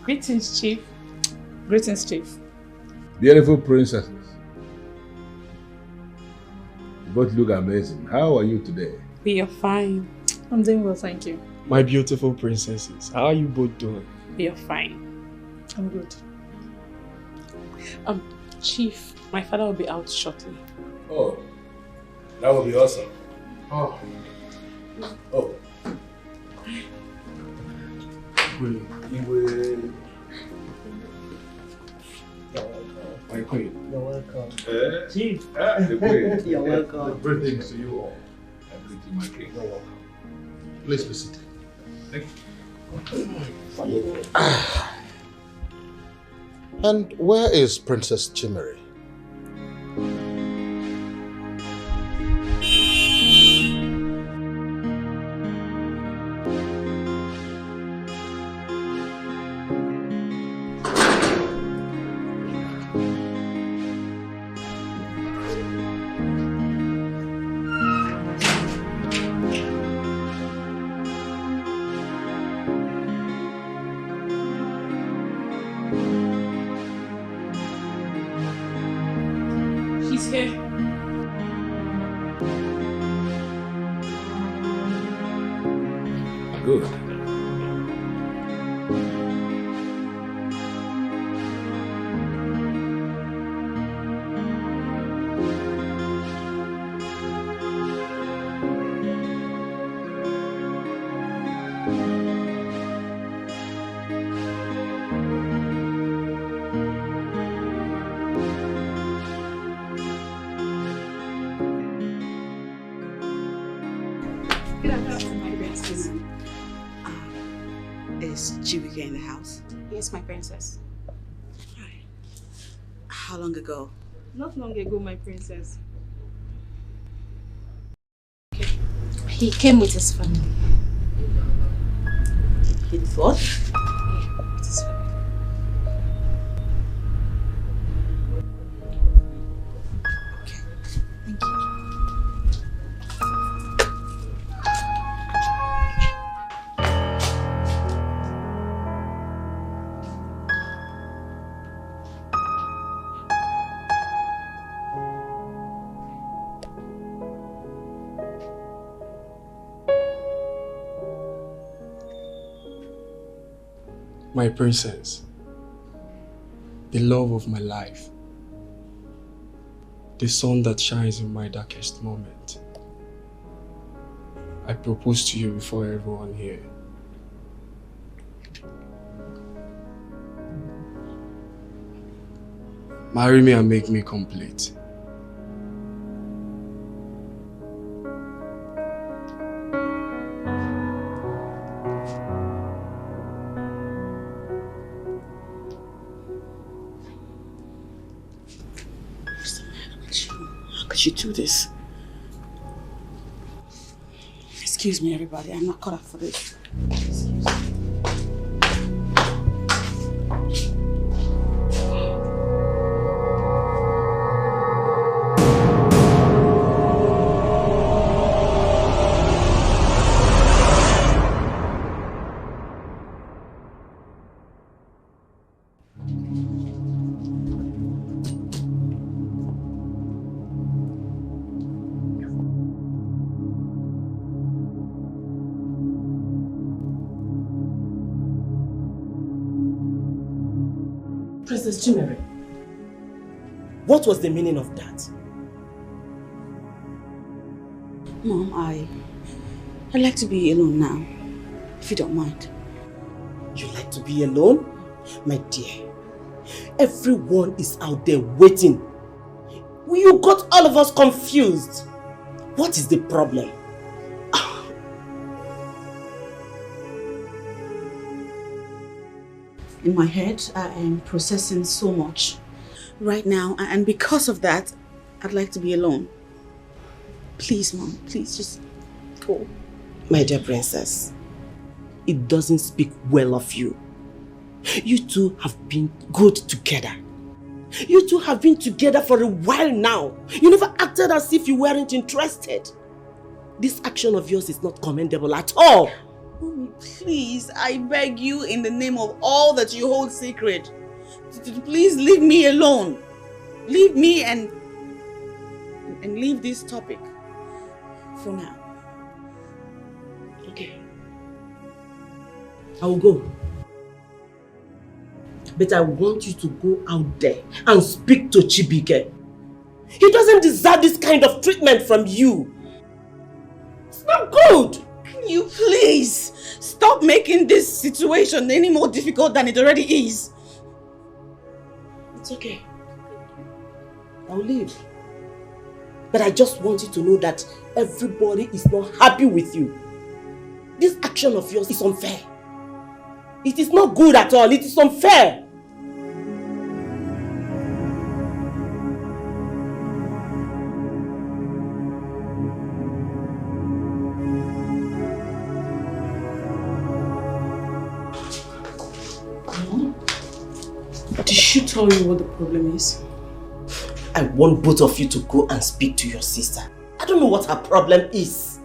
Greetings, Chief. Greetings, Chief. Beautiful princesses. You both look amazing. How are you today? We are fine. I'm doing well, thank you. My beautiful princesses, how are you both doing? We are fine. I'm good. Chief, my father will be out shortly. Oh, that would be awesome. Oh. My queen. You're welcome. Chief. The queen. You're welcome. Greetings to you all. And greeting my king. You're welcome. Please be seated. Thank you. And where is Princess Chimere? Good. Good afternoon, my princess. Is Chibuike in the house? Yes, my princess. Hi. How long ago? Not long ago, my princess. He came with his family. His what? Yeah, with his family. Okay. Thank you. My princess, the love of my life, the sun that shines in my darkest moment. I propose to you before everyone here. Marry me and make me complete. You do this? Excuse me, everybody. I'm not cut out for this. Excuse me. Princess Chimere, what was the meaning of that? Mom, I'd like to be alone now, if you don't mind. You like to be alone? My dear, everyone is out there waiting. You got all of us confused. What is the problem? In my head, I am processing so much right now, and because of that, I'd like to be alone. Please, Mom, please just go. My dear princess, it doesn't speak well of you. You two have been good together. You two have been together for a while now. You never acted as if you weren't interested. This action of yours is not commendable at all. Mommy, please, I beg you in the name of all that you hold sacred, please leave me alone. Leave me and leave this topic for now. Okay. I will go. But I want you to go out there and speak to Chibuike. He doesn't deserve this kind of treatment from you. It's not good. Can you please stop making this situation any more difficult than it already is? It's okay. I'll leave. But I just want you to know that everybody is not happy with you. This action of yours is unfair. It is not good at all. It is unfair. Did she tell you what the problem is? I want both of you to go and speak to your sister. I don't know what her problem is.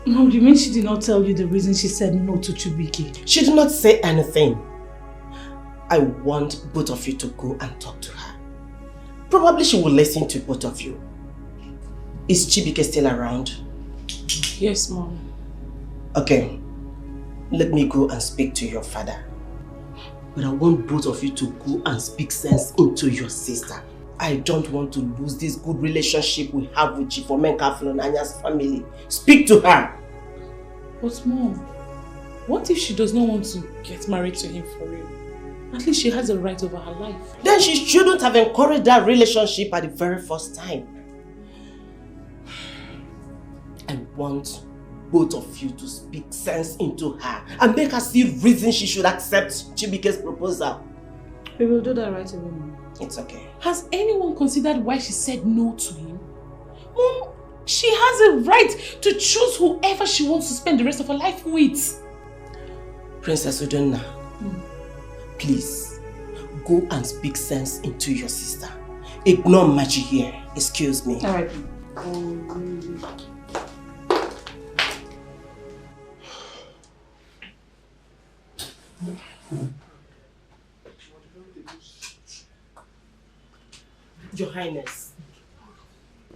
Mom, you mean she did not tell you the reason she said no to Chibuike? She did not say anything. I want both of you to go and talk to her. Probably she will listen to both of you. Is Chibuike still around? Yes, Mom. Okay. Let me go and speak to your father. But I want both of you to go and speak sense into your sister. I don't want to lose this good relationship we have with Chief Omenka Flonanya's family. Speak to her. But Mom, what if she does not want to get married to him for real? At least she has a right over her life. Then she shouldn't have encouraged that relationship at the very first time. I want both of you to speak sense into her and make her see reason she should accept Chibuike's proposal. We will do that right away, Mom. It's okay. Has anyone considered why she said no to him? Mom, she has a right to choose whoever she wants to spend the rest of her life with. Princess Udenna, please, go and speak sense into your sister. Ignore Machi here. Excuse me. Alright. Your Highness,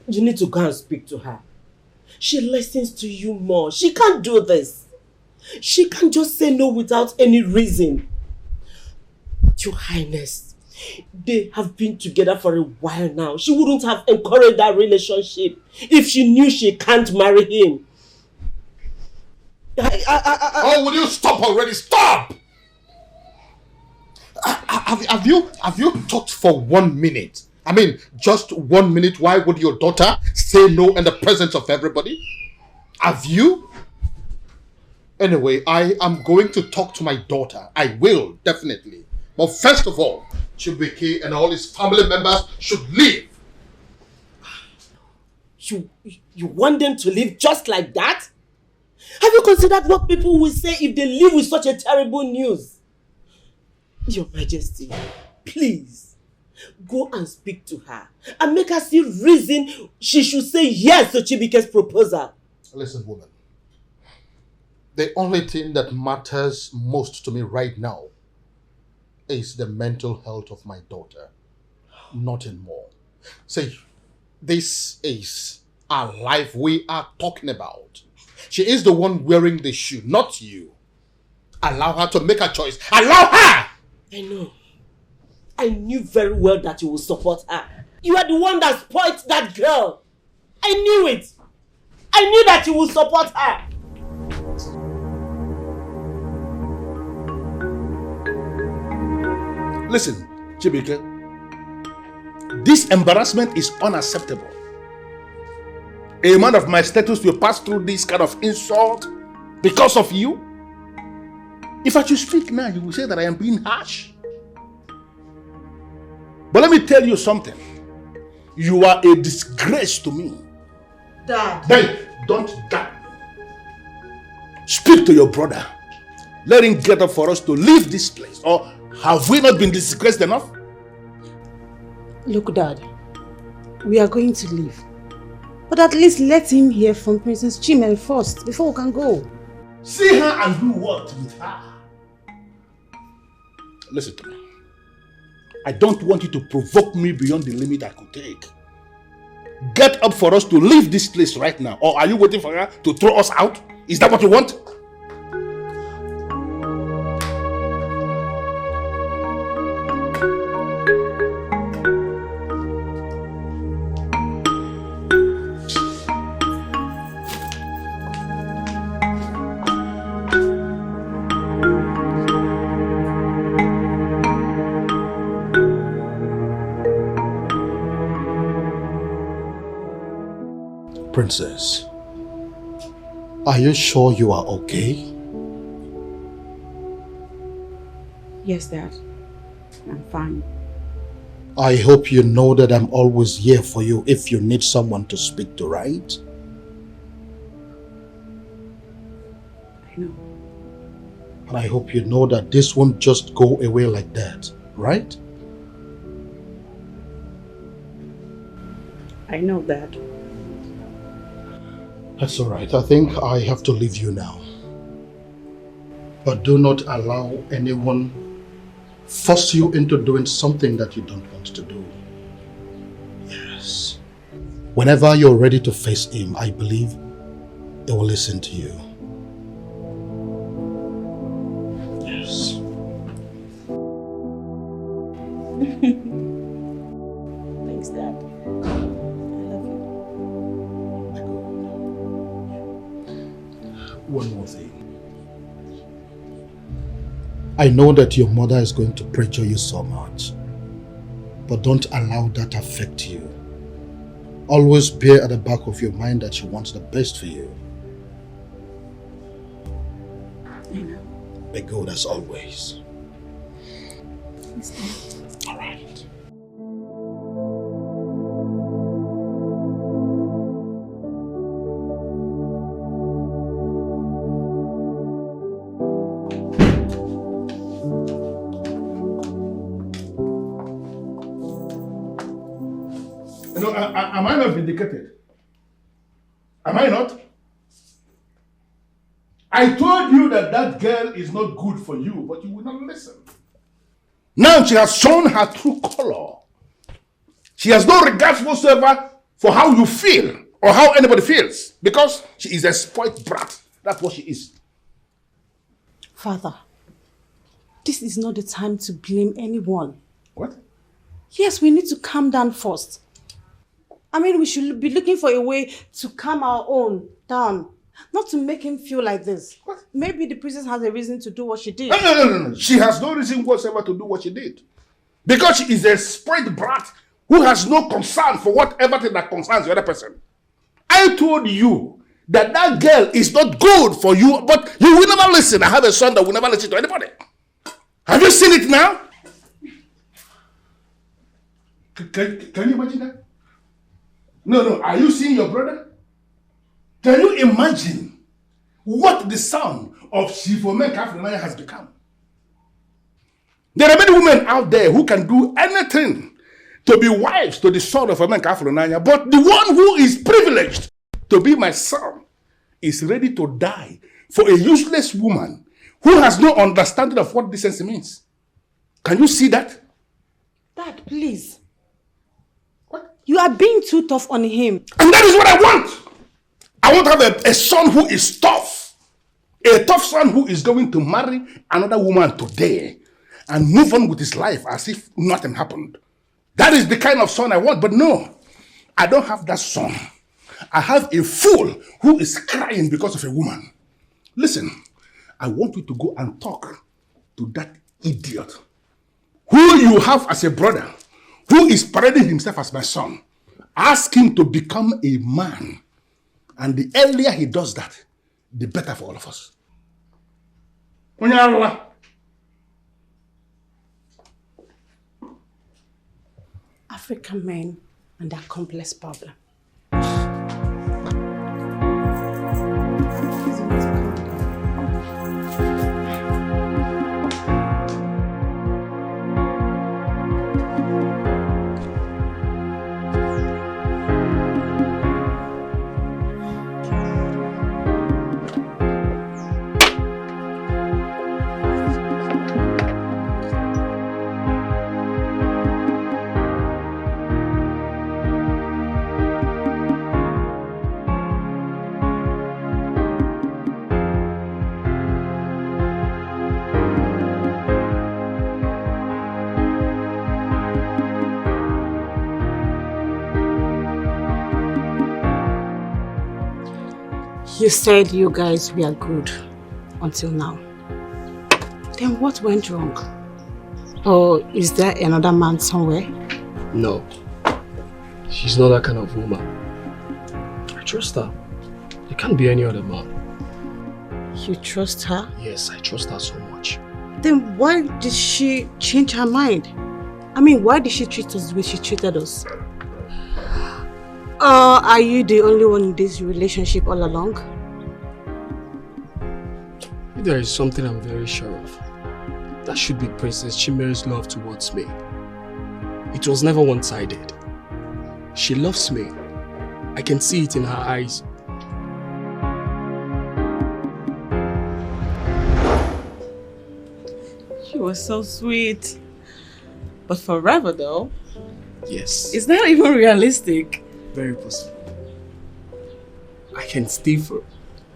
you need to go and speak to her. She listens to you more. She can't do this. She can't just say no without any reason. Your Highness, they have been together for a while now. She wouldn't have encouraged that relationship if she knew she can't marry him. Oh, will you stop already? Stop! Have you thought for 1 minute? I mean, just 1 minute, why would your daughter say no in the presence of everybody? Have you? Anyway, I am going to talk to my daughter. I will, definitely. But first of all, Chibuike and all his family members should leave. You want them to leave just like that? Have you considered what people will say if they leave with such a terrible news? Your Majesty, please, go and speak to her and make her see reason she should say yes to Chibuike's proposal. Listen, woman. The only thing that matters most to me right now is the mental health of my daughter. Nothing more. See, this is our life we are talking about. She is the one wearing the shoe, not you. Allow her to make a choice. Allow her! I know. I knew very well that you would support her. You are the one that spoiled that girl. I knew it. I knew that you would support her. Listen, Chibuike, this embarrassment is unacceptable. A man of my status will pass through this kind of insult because of you. If I should speak now, you will say that I am being harsh. But let me tell you something. You are a disgrace to me. Dad. Hey, don't die. Speak to your brother. Let him get up for us to leave this place. Or have we not been disgraced enough? Look, Dad, we are going to leave. But at least let him hear from Princess Chimel first, before we can go. See her and do what with her? Listen to me. I don't want you to provoke me beyond the limit I could take. Get up for us to leave this place right now. Or are you waiting for her to throw us out? Is that what you want? Princess, are you sure you are okay? Yes, Dad. I'm fine. I hope you know that I'm always here for you if you need someone to speak to, right? I know. And I hope you know that this won't just go away like that, right? I know, Dad. That's all right. I think I have to leave you now. But do not allow anyone force you into doing something that you don't want to do. Yes. Whenever you're ready to face him, I believe he will listen to you. Yes. Thanks, Dad. One more thing. I know that your mother is going to pressure you so much, but don't allow that affect you. Always bear at the back of your mind that she wants the best for you. I know. Be good as always. All right. Am I not vindicated? Am I not? I told you that that girl is not good for you, but you will not listen. Now she has shown her true color. She has no regard whatsoever for how you feel or how anybody feels, because she is a spoiled brat. That's what she is. Father, this is not the time to blame anyone. What? Yes, we need to calm down first. I mean, we should be looking for a way to calm our own down. Not to make him feel like this. What? Maybe the princess has a reason to do what she did. No. She has no reason whatsoever to do what she did. Because she is a spoiled brat who has no concern for whatever thing that concerns the other person. I told you that that girl is not good for you, but you will never listen. I have a son that will never listen to anybody. Have you seen it now? Can you imagine that? No. Are you seeing your brother? Can you imagine what the son of Chibuike has become? There are many women out there who can do anything to be wives to the son of Umenwa, but the one who is privileged to be my son is ready to die for a useless woman who has no understanding of what decency means. Can you see that? Dad, please. What? You are being too tough on him. And that is what I want. I want to have a son who is tough. A tough son who is going to marry another woman today and move on with his life as if nothing happened. That is the kind of son I want. But no, I don't have that son. I have a fool who is crying because of a woman. Listen, I want you to go and talk to that idiot who you have as a brother, who is parading himself as my son. Ask him to become a man. And the earlier he does that, the better for all of us. African men and their complex problem. You said you guys were good until now. Then what went wrong? Or is there another man somewhere? No. She's not that kind of woman. I trust her. There can't be any other man. You trust her? Yes, I trust her so much. Then why did she change her mind? I mean, why did she treat us the way she treated us? Are you the only one in this relationship all along? If there is something I'm very sure of, that should be Princess Chimere's love towards me. It was never one-sided. She loves me. I can see it in her eyes. She was so sweet. But forever though? Yes. It's not even realistic. Very possible. I can stay for...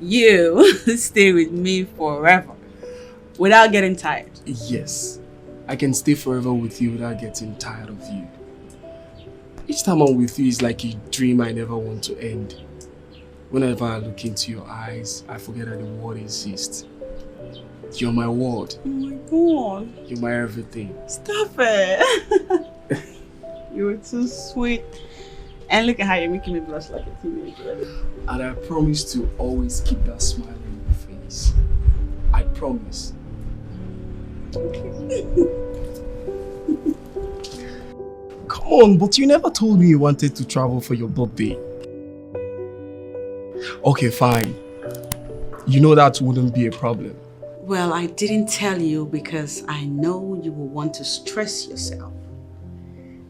You stay with me forever. Without getting tired. Yes. I can stay forever with you without getting tired of you. Each time I'm with you, it's like a dream I never want to end. Whenever I look into your eyes, I forget that the world exists. You're my world. Oh my god. You're my everything. Stop it. You're too sweet. And look at how you're making me blush like a teenager. And I promise to always keep that smile on your face. I promise. Okay. Come on, but you never told me you wanted to travel for your birthday. Okay, fine. You know that wouldn't be a problem. Well, I didn't tell you because I know you will want to stress yourself.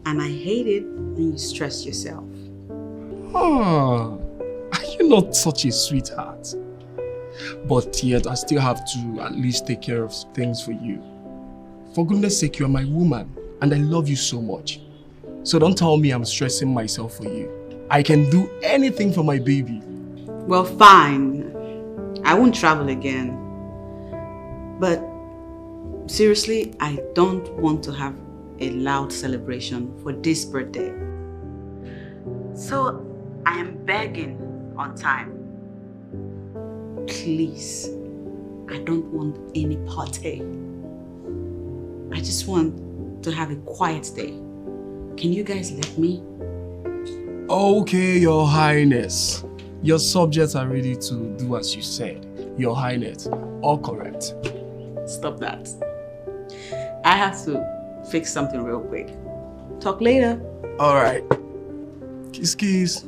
And I hate it when you stress yourself. Are you not such a sweetheart? But yet I still have to at least take care of things for you. For goodness sake, you're my woman and I love you so much. So don't tell me I'm stressing myself for you. I can do anything for my baby. Well, fine. I won't travel again. But seriously, I don't want to have a loud celebration for this birthday. So I am begging on time. Please, I don't want any party. I just want to have a quiet day. Can you guys let me? Okay, Your Highness. Your subjects are ready to do as you said. Your Highness, all correct. Stop that. I have to fix something real quick. Talk later. Alright. Kiss, kiss.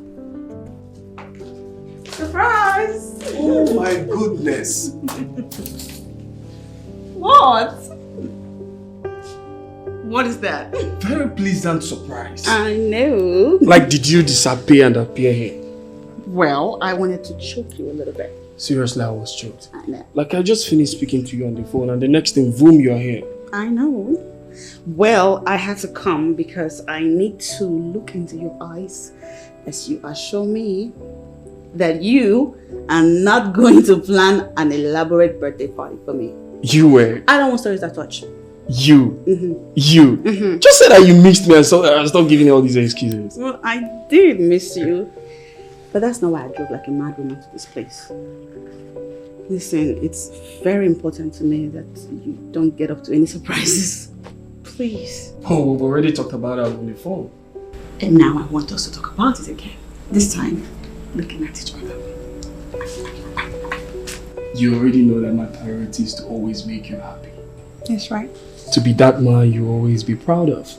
Surprise! Oh my goodness. What? What is that? Very pleasant surprise. I know. Like, did you disappear and appear here? Well, I wanted to choke you a little bit. Seriously, I was choked. I know. Like, I just finished speaking to you on the phone and the next thing, boom, you're here. I know. Well, I had to come because I need to look into your eyes as you assure me that you are not going to plan an elaborate birthday party for me. You were. I don't want stories that touch. You. Mm-hmm. You. Mm-hmm. Just say that you missed me and so I stop giving you all these excuses. Well, I did miss you. But that's not why I drove like a mad woman to this place. Listen, it's very important to me that you don't get up to any surprises. Please. Oh, we've already talked about it on the phone. And now I want us to talk about it again. This time, looking at each other. You already know that my priority is to always make you happy. That's right. To be that man you always be proud of.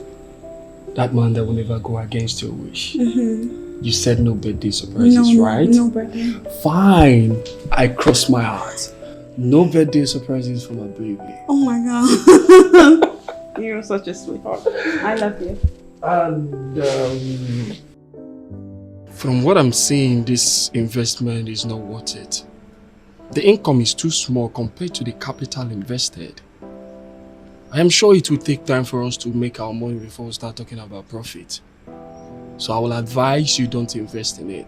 That man that will never go against your wish. Mm-hmm. You said no birthday surprises, right? No birthday. Fine. I cross my heart. No birthday surprises for my baby. Oh my god. You're such a sweetheart. I love you. And from what I'm seeing, this investment is not worth it. The income is too small compared to the capital invested. I am sure it will take time for us to make our money before we start talking about profit. So I will advise you don't invest in it.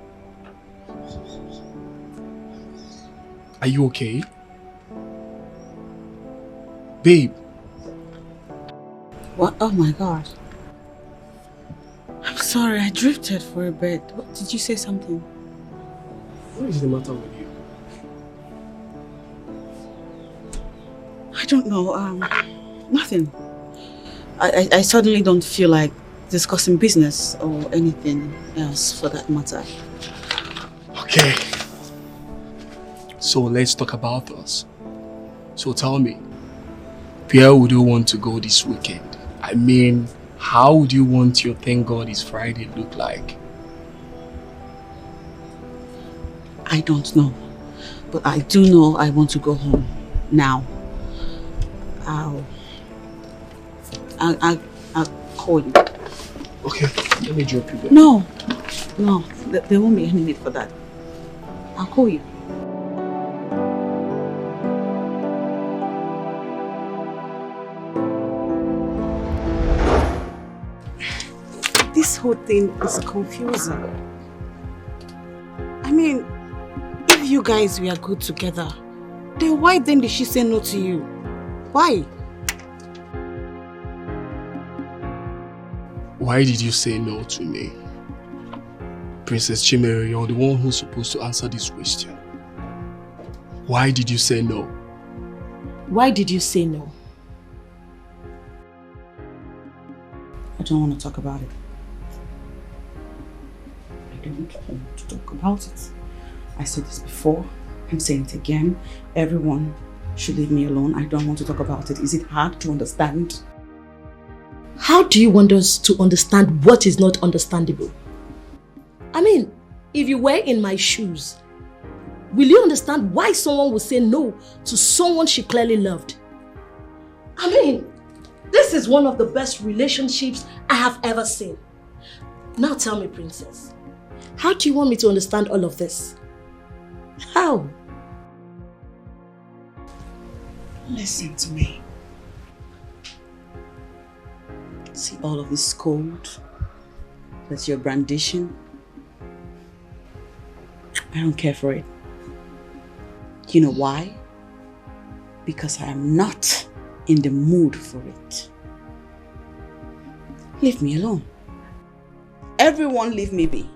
Are you okay? Babe. What? Oh my god. I'm sorry, I drifted for a bit. What, did you say something? What is the matter with you? I don't know. Nothing. I suddenly don't feel like discussing business or anything else for that matter. Okay. So let's talk about us. So tell me, where would you want to go this weekend? I mean, how would you want your Thank God It's Friday look like? I don't know. But I do know I want to go home now. I'll call you. Okay, let me drop you there. No, there won't be any need for that. I'll call you. This whole thing is confusing. I mean, if you guys were good together, then why then did she say no to you? Why? Why did you say no to me? Princess Chimere, you're the one who's supposed to answer this question. Why did you say no? Why did you say no? I don't want to talk about it. I don't want to talk about it. I said this before. I'm saying it again. Everyone should leave me alone. I don't want to talk about it. Is it hard to understand? How do you want us to understand what is not understandable? I mean, if you were in my shoes, will you understand why someone would say no to someone she clearly loved? I mean, this is one of the best relationships I have ever seen. Now tell me, Princess, how do you want me to understand all of this? How? Listen to me. See all of this code that you're brandishing? I don't care for it. You know why? Because I am not in the mood for it. Leave me alone. Everyone leave me be.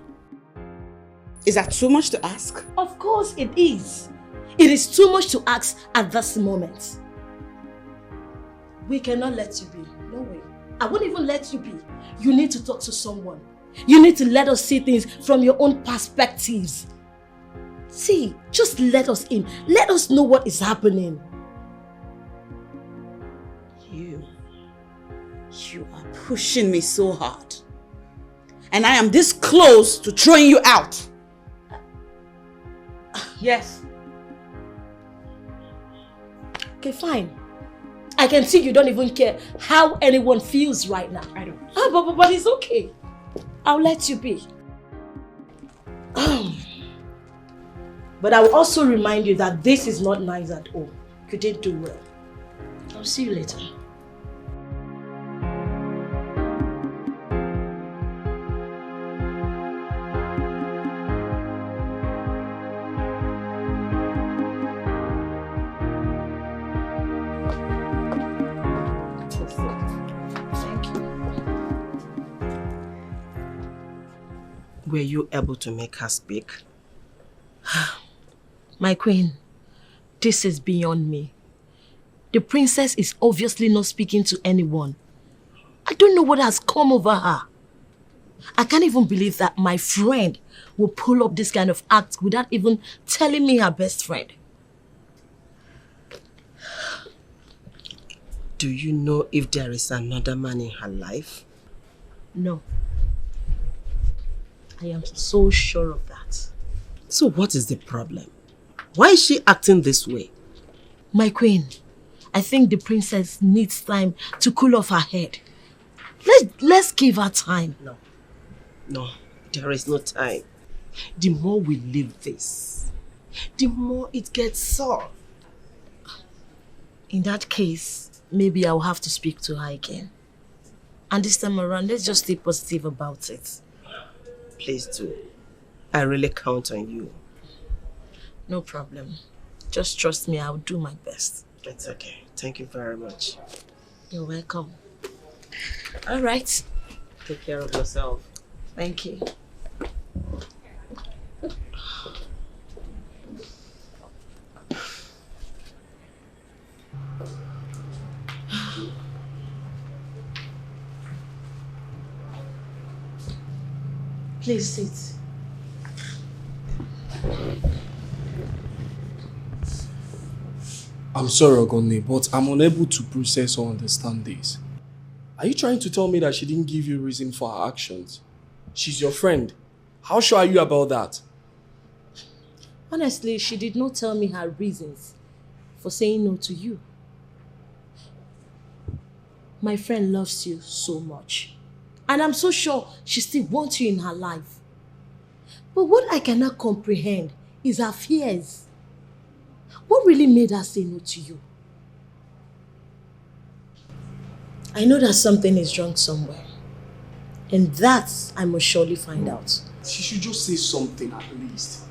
Is that too much to ask? Of course it is. It is too much to ask at this moment. We cannot let you be. No way. I won't even let you be. You need to talk to someone. You need to let us see things from your own perspectives. See, just let us in. Let us know what is happening. You are pushing me so hard. And I am this close to throwing you out. Yes. Okay, fine. I can see you don't even care how anyone feels right now. I don't. But it's okay. I'll let you be. But I will also remind you that this is not nice at all. You didn't do well. I'll see you later. Were you able to make her speak? My queen, this is beyond me. The princess is obviously not speaking to anyone. I don't know what has come over her. I can't even believe that my friend will pull up this kind of act without even telling me her best friend. Do you know if there is another man in her life? No. I am so sure of that. So what is the problem? Why is she acting this way? My queen, I think the princess needs time to cool off her head. Let's give her time. No, there is no time. The more we leave this, the more it gets sore. In that case, maybe I'll have to speak to her again. And this time around, let's just stay positive about it. Please do. I really count on you. No problem. Just trust me, I'll do my best. It's okay. Thank you very much. You're welcome. All right. Take care of yourself. Thank you. Please sit. I'm sorry, Ogoni, but I'm unable to process or understand this. Are you trying to tell me that she didn't give you reason for her actions? She's your friend. How sure are you about that? Honestly, she did not tell me her reasons for saying no to you. My friend loves you so much. And I'm so sure she still wants you in her life. But what I cannot comprehend is her fears. What really made her say no to you? I know that something is wrong somewhere. And that I must surely find out. She should just say something at least.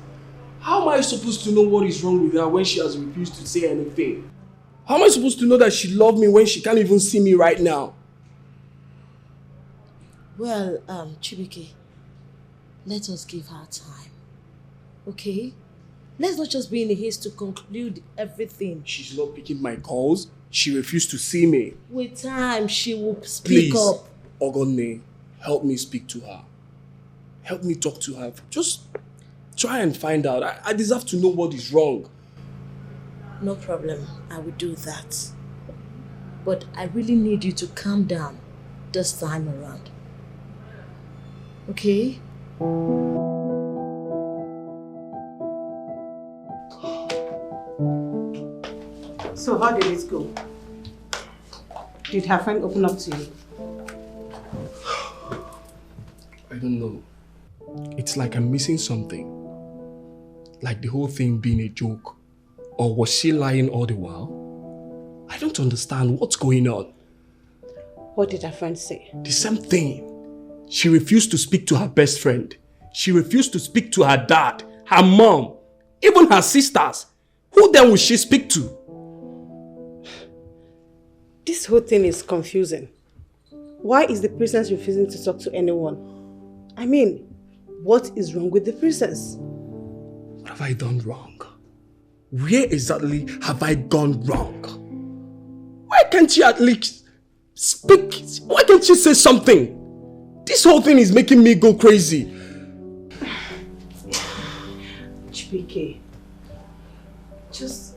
How am I supposed to know what is wrong with her when she has refused to say anything? How am I supposed to know that she loved me when she can't even see me right now? Well, Chibuike, let us give her time. Okay? Let's not just be in a haste to conclude everything. She's not picking my calls. She refused to see me. With time, she will speak up. Ogone, help me speak to her. Help me talk to her. Just try and find out. I deserve to know what is wrong. No problem. I will do that. But I really need you to calm down this time around. Okay? So how did it go? Did her friend open up to you? I don't know. It's like I'm missing something. Like the whole thing being a joke. Or was she lying all the while? I don't understand what's going on. What did her friend say? The same thing. She refused to speak to her best friend. She refused to speak to her dad, her mom, even her sisters. Who then will she speak to? This whole thing is confusing. Why is the princess refusing to talk to anyone? I mean, what is wrong with the princess? What have I done wrong? Where exactly have I gone wrong? Why can't you at least speak? Why can't you say something? This whole thing is making me go crazy. Chibuike, just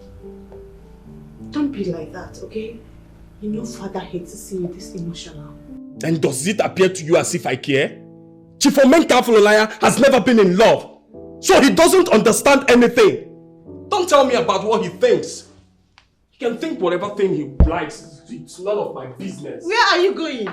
don't be like that, okay? You know father hates to see you this emotional. And does it appear to you as if I care? Chief Omenkafulolaya has never been in love, so he doesn't understand anything. Don't tell me about what he thinks. He can think whatever thing he likes. It's none of my business. Where are you going?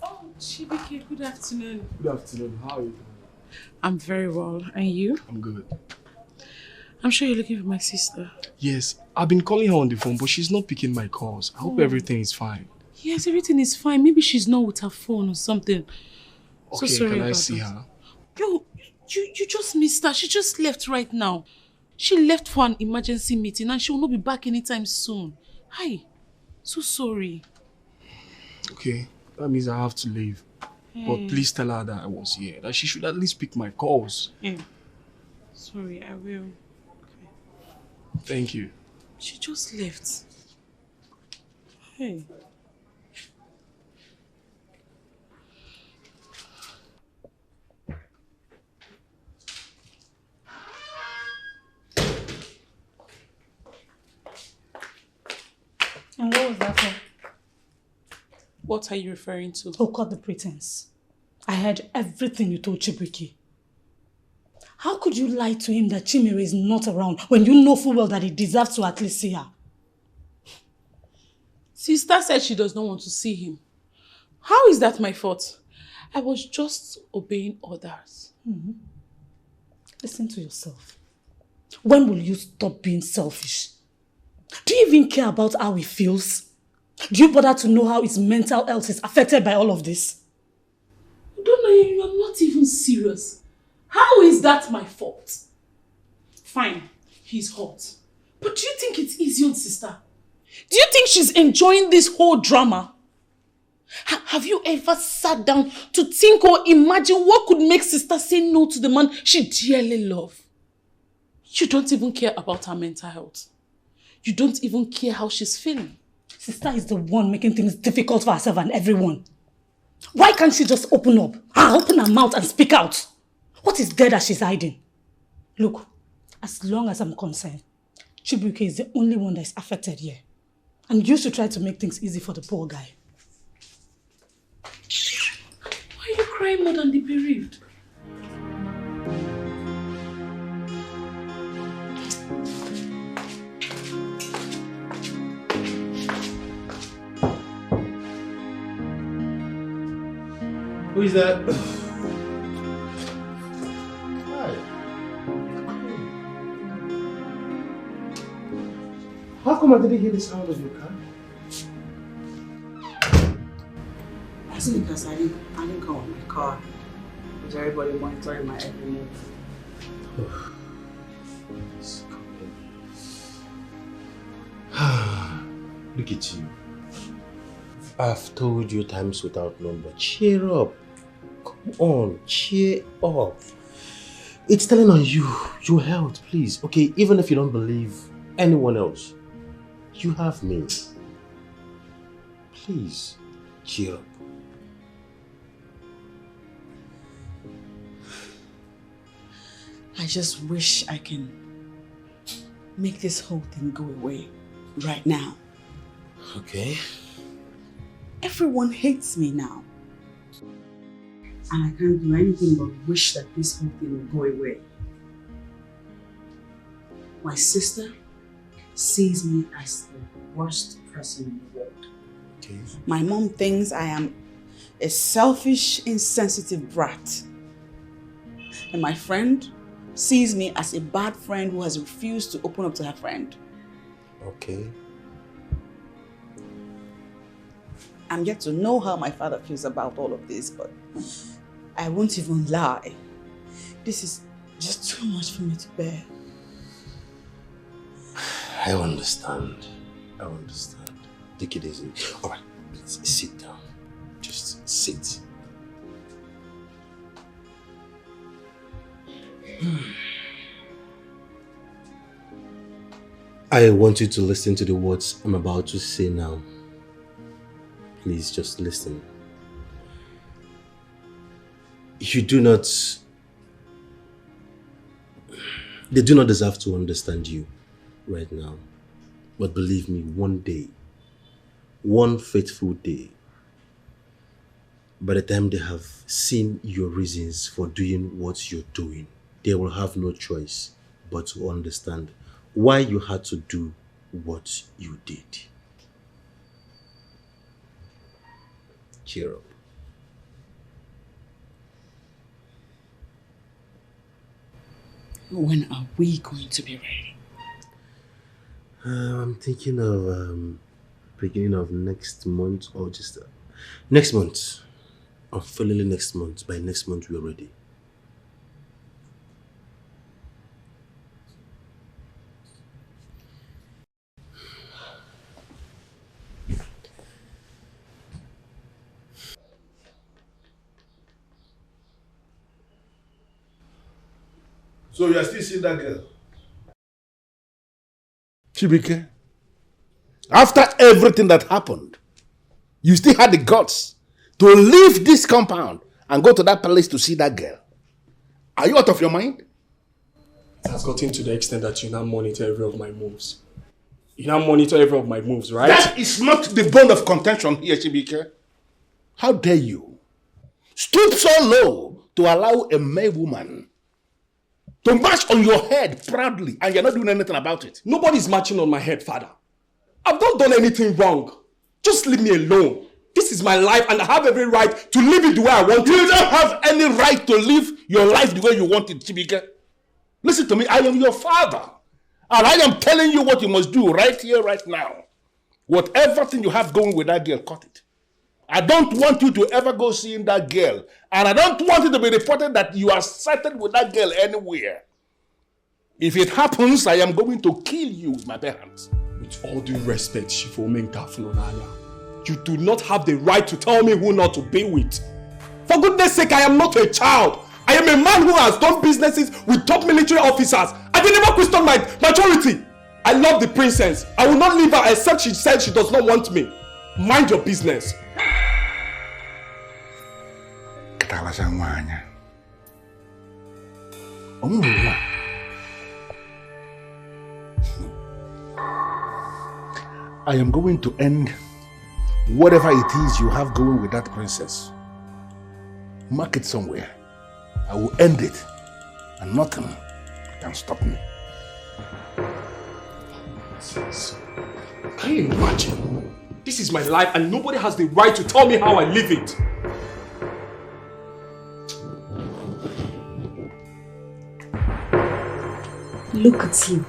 Oh, Chibuike, good afternoon. Good afternoon. How are you doing? I'm very well. And you? I'm good. I'm sure you're looking for my sister. Yes, I've been calling her on the phone, but she's not picking my calls. I hope everything is fine. Yes, everything is fine. Maybe she's not with her phone or something. Okay, so sorry can I about see that. her? Yo, you just missed her. She just left right now. She left for an emergency meeting and she will not be back anytime soon. Hi. So sorry. Okay, that means I have to leave. But please tell her that I was here. That she should at least pick my calls. Yeah. Sorry, I will. Okay. Thank you. She just left. Hey. And what was that for? What are you referring to? Oh, cut the pretense. I heard everything you told Chibuike. How could you lie to him that Chimere is not around when you know full well that he deserves to at least see her? Sister said she does not want to see him. How is that my fault? I was just obeying orders. Listen to yourself. When will you stop being selfish? Do you even care about how he feels? Do you bother to know how his mental health is affected by all of this? Don't know, you are not even serious. How is that my fault? Fine, he's hot. But do you think it's easy on sister? Do you think she's enjoying this whole drama? Have you ever sat down to think or imagine what could make sister say no to the man she dearly loves? You don't even care about her mental health. You don't even care how she's feeling. Sister is the one making things difficult for herself and everyone. Why can't she just open up? Open her mouth and speak out? What is there that she's hiding? Look, as long as I'm concerned, Chibuike is the only one that is affected here. And you should try to make things easy for the poor guy. Why are you crying more than the bereaved? Who is that? Hi. How come I didn't hear the sound of your car? That's because I didn't come with my car. Because everybody monitoring my every move. Look at you. I've told you times without number. Cheer up. Come on, cheer up. It's telling on you, your health, please. Okay, even if you don't believe anyone else, you have me. Please, cheer up. I just wish I can make this whole thing go away right now. Okay. Everyone hates me now. And I can't do anything but wish that this whole thing will go away. My sister sees me as the worst person in the world. Okay. My mom thinks I am a selfish, insensitive brat. And my friend sees me as a bad friend who has refused to open up to her friend. Okay. I'm yet to know how my father feels about all of this, but I won't even lie. This is just too much for me to bear. I understand. I understand. Take it easy. All right, please sit down. Just sit. I want you to listen to the words I'm about to say now. Please just listen. They do not deserve to understand you right now. But believe me, one day, one fateful day, by the time they have seen your reasons for doing what you're doing, they will have no choice but to understand why you had to do what you did. Cheer up. When are we going to be ready? I'm thinking of beginning of next month or just next month. Finally next month. By next month we're ready. So you are still seeing that girl? Chibuike, after everything that happened, you still had the guts to leave this compound and go to that place to see that girl. Are you out of your mind? It has gotten to the extent that you now monitor every of my moves. You now monitor every of my moves, right? That is not the bone of contention here, Chibuike. How dare you stoop so low to allow a male woman to march on your head proudly and you're not doing anything about it? Nobody's marching on my head, Father. I've not done anything wrong. Just leave me alone. This is my life and I have every right to live it the way I want You it. don't have any right to live your life the way you want it, Chibuike. Listen to me, I am your father. And I am telling you what you must do right here, right now. Whatever thing you have going with that girl, cut it. I don't want you to ever go seeing that girl. And I don't want it to be reported that you are settled with that girl anywhere. If it happens, I am going to kill you with my bare hands. With all due respect, Shifo, you do not have the right to tell me who not to be with. For goodness sake, I am not a child. I am a man who has done businesses with top military officers. I can never question my maturity. I love the princess. I will not leave her except she said she does not want me. Mind your business. I am going to end whatever it is you have going with that princess. Mark it somewhere. I will end it, and nothing can stop me. Can you imagine? This is my life and nobody has the right to tell me how I live it. Look at you.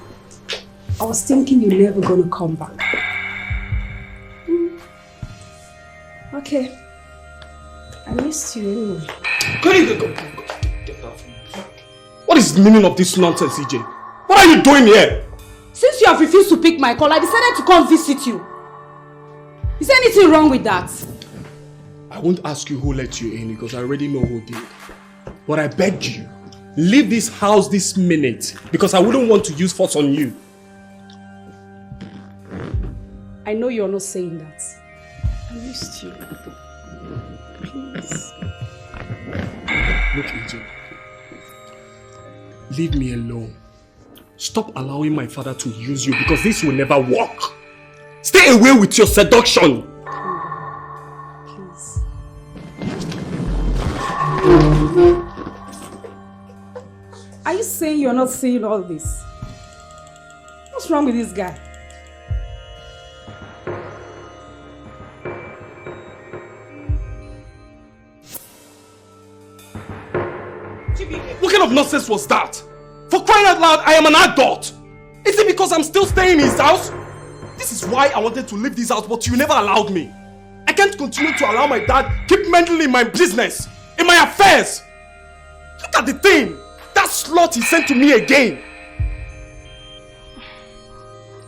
I was thinking you're never gonna come back. Okay. I missed you anyway. Get out from me. What is the meaning of this nonsense, EJ? What are you doing here? Since you have refused to pick my call, I decided to come visit you. Is there anything wrong with that? I won't ask you who let you in because I already know who did. But I beg you, leave this house this minute because I wouldn't want to use force on you. I know you're not saying that. I missed you. Please. Look, EJ. Leave me alone. Stop allowing my father to use you because this will never work. Stay away with your seduction. Please. Are you saying you're not seeing all this? What's wrong with this guy? What kind of nonsense was that? For crying out loud, I am an adult. Is it because I'm still staying in his house? This is why I wanted to leave this house, but you never allowed me. I can't continue to allow my dad keep meddling in my business, in my affairs. Look at the thing. That slut he sent to me again.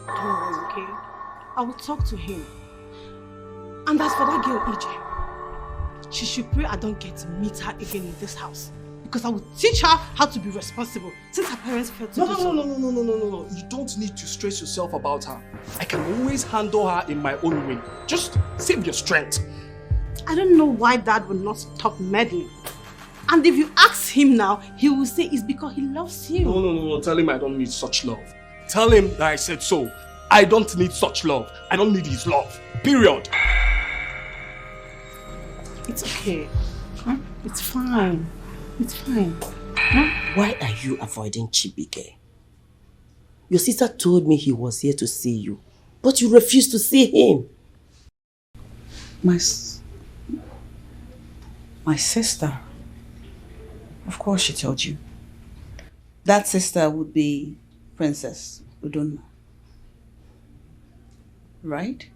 Don't worry, okay? I will talk to him. And as for that girl, EJ, she should pray I don't get to meet her again in this house. Because I will teach her how to be responsible since her parents failed to do so. No. You don't need to stress yourself about her. I can always handle her in my own way. Just save your strength. I don't know why Dad will not stop meddling. And if you ask him now, he will say it's because he loves you. No. Tell him I don't need such love. Tell him that I said so. I don't need such love. I don't need his love. Period. It's okay. Huh? It's fine. It's fine. Huh? Why are you avoiding Chibuike? Your sister told me he was here to see you, but you refused to see him. My sister. Of course she told you. That sister would be Princess Umenwa. Right?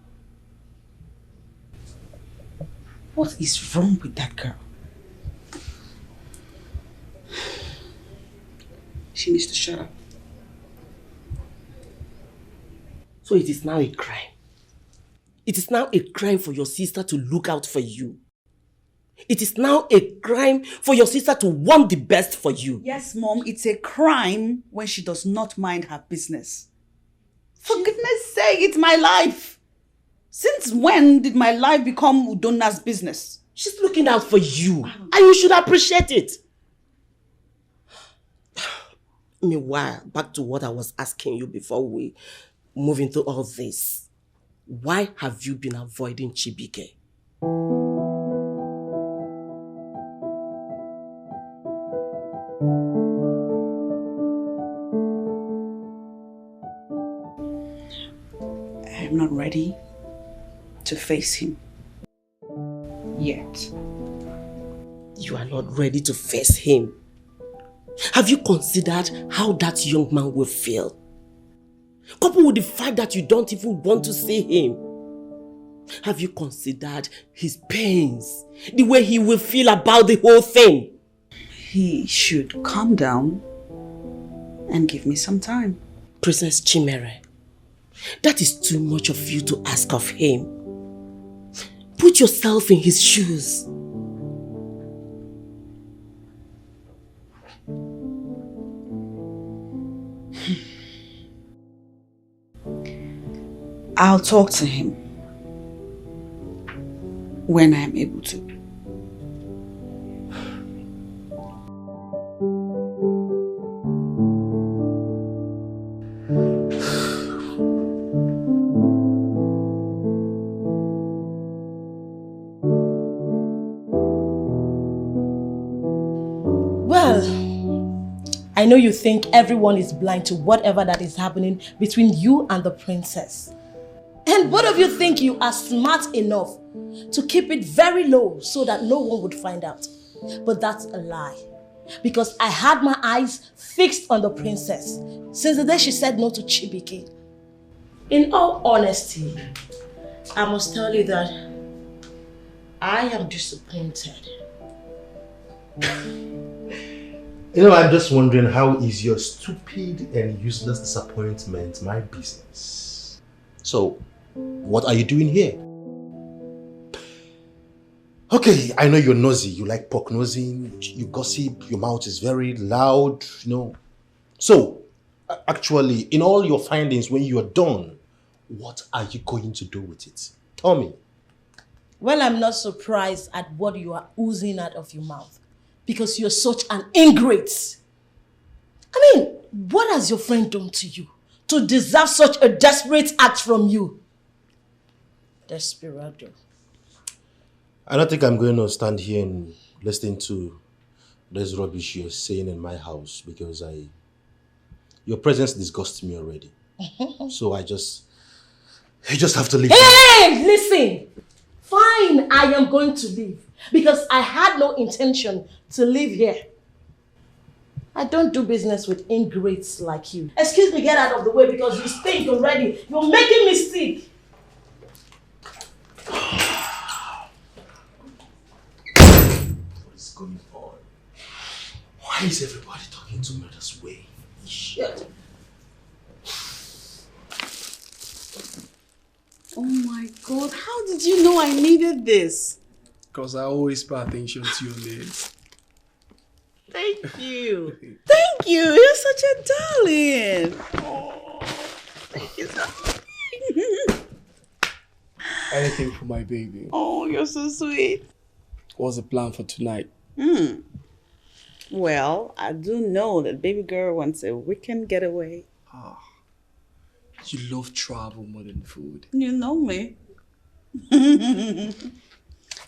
What is wrong with that girl? She needs to shut up. So it is now a crime. It is now a crime for your sister to look out for you. It is now a crime for your sister to want the best for you. Yes, Mom, it's a crime when she does not mind her business. For goodness sake, it's my life. Since when did my life become Udona's business? She's looking out for you, and you should appreciate it. Meanwhile, back to what I was asking you before we move into all this. Why have you been avoiding Chibuike? I'm not ready to face him yet. You are not ready to face him. Have you considered how that young man will feel? Coupled with the fact that you don't even want to see him. Have you considered his pains? The way he will feel about the whole thing? He should calm down and give me some time. Princess Chimere, that is too much of you to ask of him. Put yourself in his shoes. I'll talk to him when I am able to. I know you think everyone is blind to whatever that is happening between you and the princess. And both of you think you are smart enough to keep it very low so that no one would find out. But that's a lie. Because I had my eyes fixed on the princess since the day she said no to Chibuike. In all honesty, I must tell you that I am disappointed. You know, I'm just wondering, how is your stupid and useless disappointment my business? So, what are you doing here? Okay, I know you're nosy. You like poke nosing, you gossip, your mouth is very loud, you know. So, actually, in all your findings, when you're done, what are you going to do with it? Tell me. Well, I'm not surprised at what you are oozing out of your mouth. Because you're such an ingrate. I mean, what has your friend done to you to deserve such a desperate act from you? Desperado. I don't think I'm going to stand here and listen to this rubbish you're saying in my house, because your presence disgusts me already. So you just have to leave. Hey, listen. Fine, I am going to leave. Because I had no intention to live here. I don't do business with ingrates like you. Excuse me, get out of the way because you stink already. You're making me sick. What is going on? Why is everybody talking to me this way? Shit. Oh my God, how did you know I needed this? Because I always pay attention to your nails. Thank you. Thank you. You're such a darling. Oh, thank you so much. Anything for my baby. Oh, you're so sweet. What's the plan for tonight? Well, I do know that baby girl wants a weekend getaway. You love travel more than food. You know me.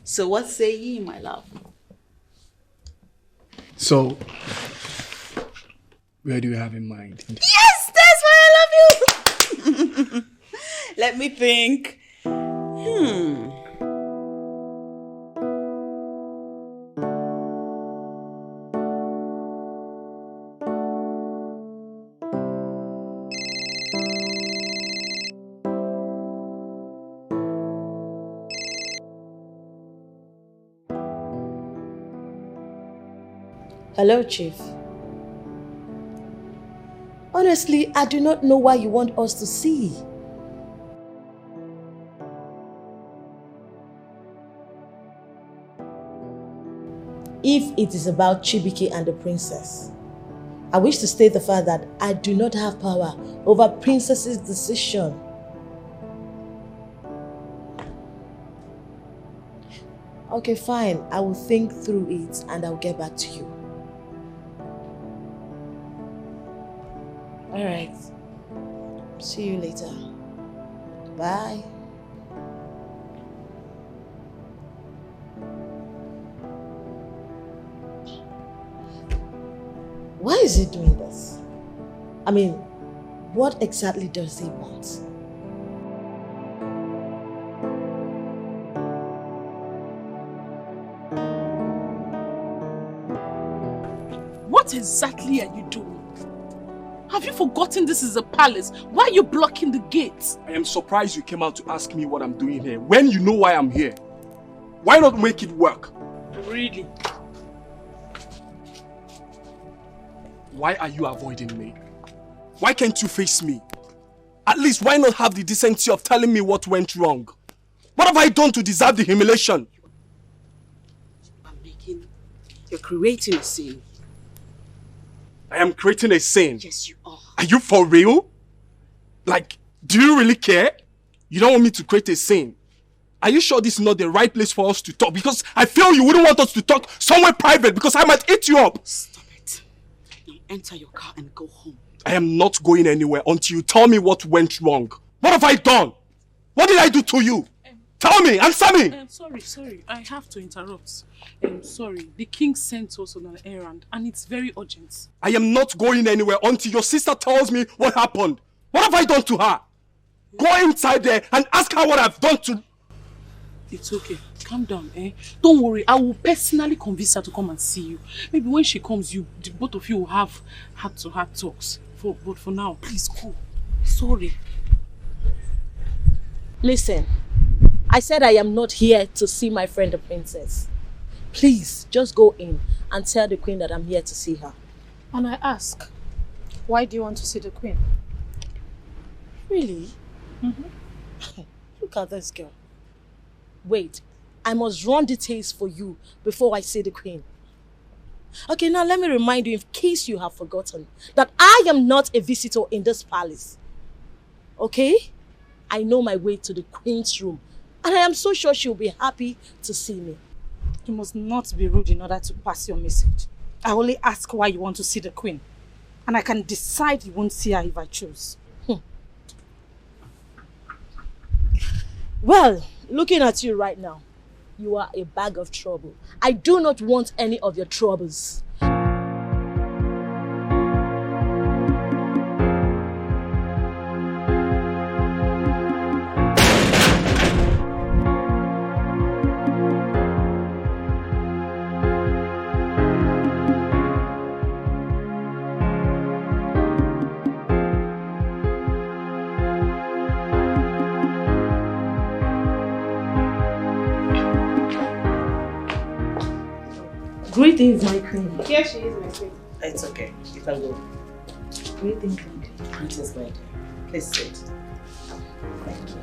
So what say ye, my love? So, where do you have in mind? Yes, that's why I love you. Let me think. Hello, Chief. Honestly, I do not know why you want us to see. If it is about Chibuike and the princess, I wish to state the fact that I do not have power over princess's decision. Okay, fine. I will think through it and I'll get back to you. All right. See you later. Bye. Why is he doing this? I mean, what exactly does he want? What exactly are you doing? Have you forgotten this is a palace? Why are you blocking the gates? I am surprised you came out to ask me what I'm doing here, when you know why I'm here. Why not make it work? Really? Why are you avoiding me? Why can't you face me? At least why not have the decency of telling me what went wrong? What have I done to deserve the humiliation? You're creating a scene. I am creating a scene. Yes, you are. Are you for real? Like, do you really care? You don't want me to create a scene. Are you sure this is not the right place for us to talk? Because I feel you wouldn't want us to talk somewhere private because I might eat you up. Stop it. Now enter your car and go home. I am not going anywhere until you tell me what went wrong. What have I done? What did I do to you? Tell me, answer me! Sorry, I have to interrupt. Sorry, the king sent us on an errand and it's very urgent. I am not going anywhere until your sister tells me what happened. What have I done to her? Go inside there and ask her what I've done to... It's okay. Calm down, eh? Don't worry, I will personally convince her to come and see you. Maybe when she comes, both of you will have heart-to-heart talks. But for now, please go. Sorry. Listen, I said I am not here to see my friend the princess. Please, just go in and tell the queen that I'm here to see her. And I ask, why do you want to see the queen? Really? Look at this girl. Wait, I must run details for you before I see the queen. Okay, now let me remind you, in case you have forgotten, that I am not a visitor in this palace. Okay? I know my way to the queen's room, and I am so sure she'll be happy to see me. You must not be rude in order to pass your message. I only ask why you want to see the queen, and I can decide you won't see her if I choose. Well, looking at you right now, you are a bag of trouble. I do not want any of your troubles. Greetings, my queen. Here she is, my queen. It's okay. You can go. Greetings, my queen. Greetings, my dear. Please sit. Thank you.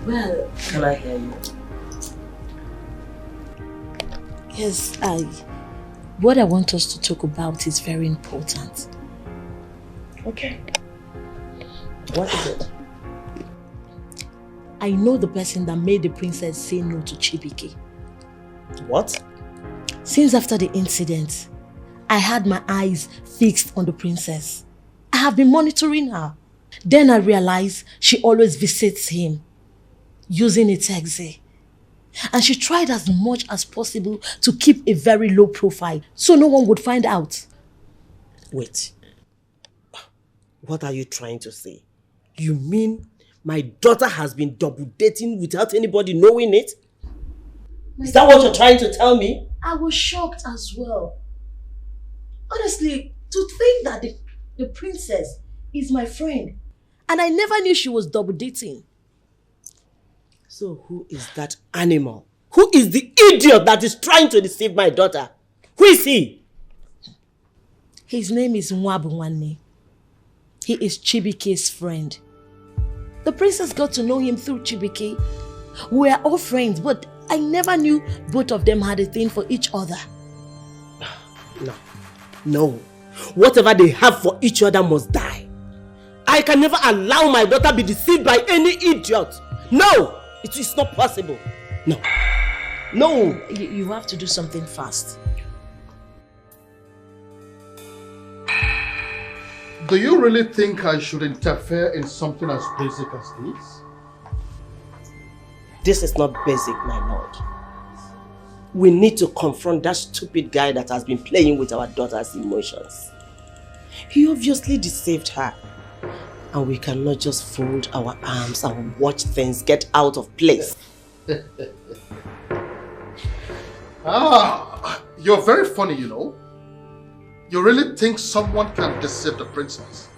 Well, Can I hear you? yes, what I want us to talk about is very important. Okay. What is it? I know the person that made the princess say no to Chibuike. What? Since after the incident, I had my eyes fixed on the princess. I have been monitoring her. Then I realized she always visits him using a taxi. And she tried as much as possible to keep a very low profile so no one would find out. Wait. What are you trying to say? You mean my daughter has been double dating without anybody knowing it? Is that what you're trying to tell me? I was shocked as well. Honestly, to think that the princess is my friend. And I never knew she was double dating. So who is that animal? Who is the idiot that is trying to deceive my daughter? Who is he? His name is Nwabuwanne. He is Chibuike's friend. The princess got to know him through Chibuike. We are all friends, but I never knew both of them had a thing for each other. No. Whatever they have for each other must die. I can never allow my daughter be deceived by any idiot. No! It is not possible. No. You have to do something fast. Do you really think I should interfere in something as basic as this? This is not basic, my lord. We need to confront that stupid guy that has been playing with our daughter's emotions. He obviously deceived her. And we cannot just fold our arms and watch things get out of place. You're very funny, you know. You really think someone can deceive the princess?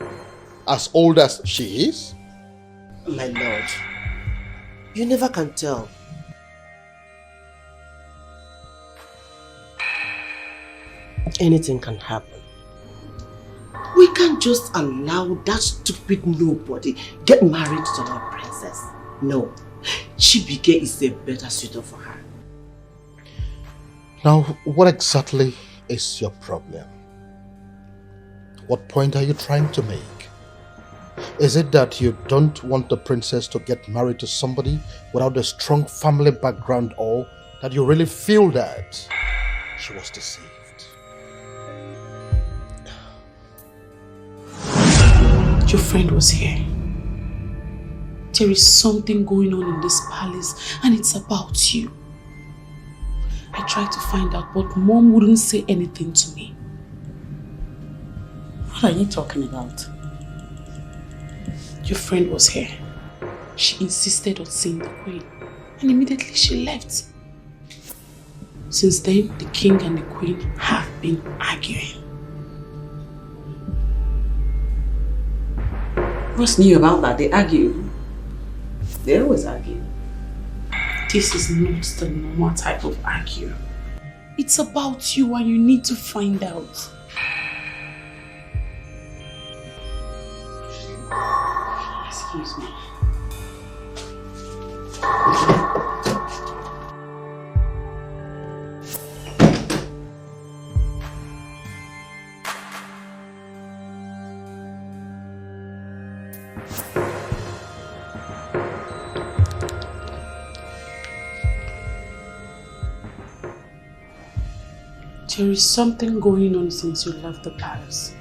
As old as she is? My lord, you never can tell. Anything can happen. We can't just allow that stupid nobody get married to our princess. No, Chibuike is a better suitor for her. Now, what exactly is your problem? What point are you trying to make? Is it that you don't want the princess to get married to somebody without a strong family background, or that you really feel that she was deceived? Your friend was here. There is something going on in this palace and it's about you. I tried to find out, but Mom wouldn't say anything to me. What are you talking about? Your friend was here. She insisted on seeing the queen and immediately she left. Since then, the king and the queen have been arguing. What's new about that? They argue. They always argue. This is not the normal type of argue. It's about you and you need to find out. Excuse me. There is something going on since you left the palace.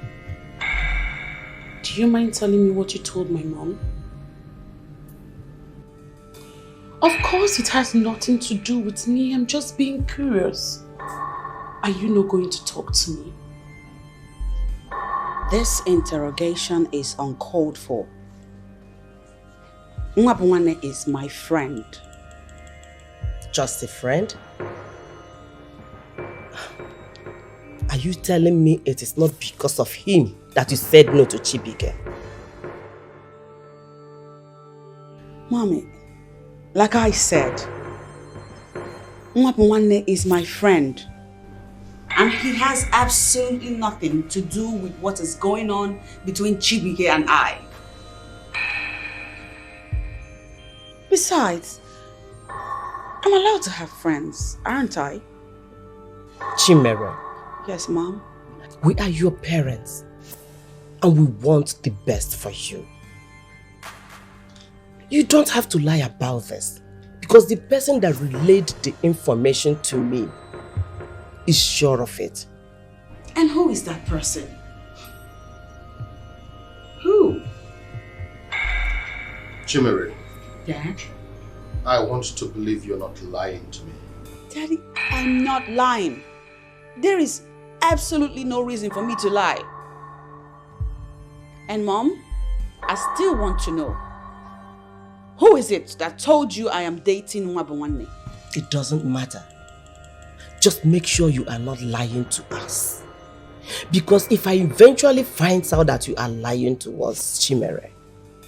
Do you mind telling me what you told my mom? Of course it has nothing to do with me. I'm just being curious. Are you not going to talk to me? This interrogation is uncalled for. Nwabunwane is my friend. Just a friend? Are you telling me it is not because of him that you said no to Chibuike? Mommy, like I said, Nwabunwane is my friend. And he has absolutely nothing to do with what is going on between Chibuike and I. Besides, I'm allowed to have friends, aren't I? Chimere. Yes, Mom. We are your parents, and we want the best for you. You don't have to lie about this, because the person that relayed the information to me is sure of it. And who is that person? Who? Chimere, Dad? I want to believe you're not lying to me. Daddy, I'm not lying. There is absolutely no reason for me to lie. And Mom, I still want to know, who is it that told you I am dating Nwabunwane? It doesn't matter. Just make sure you are not lying to us. Because if I eventually find out that you are lying to us, Chimere,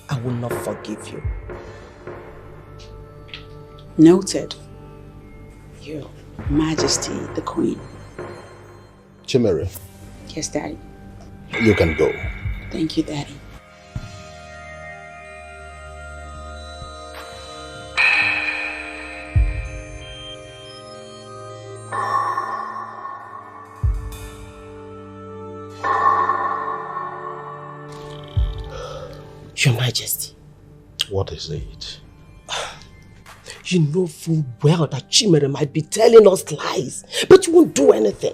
I will not forgive you. Noted. Your Majesty, the Queen. Chimere, Yes, Daddy. you can go. Thank you, Daddy. Your Majesty. What is it? You know full well that Chimere might be telling us lies, but you won't do anything.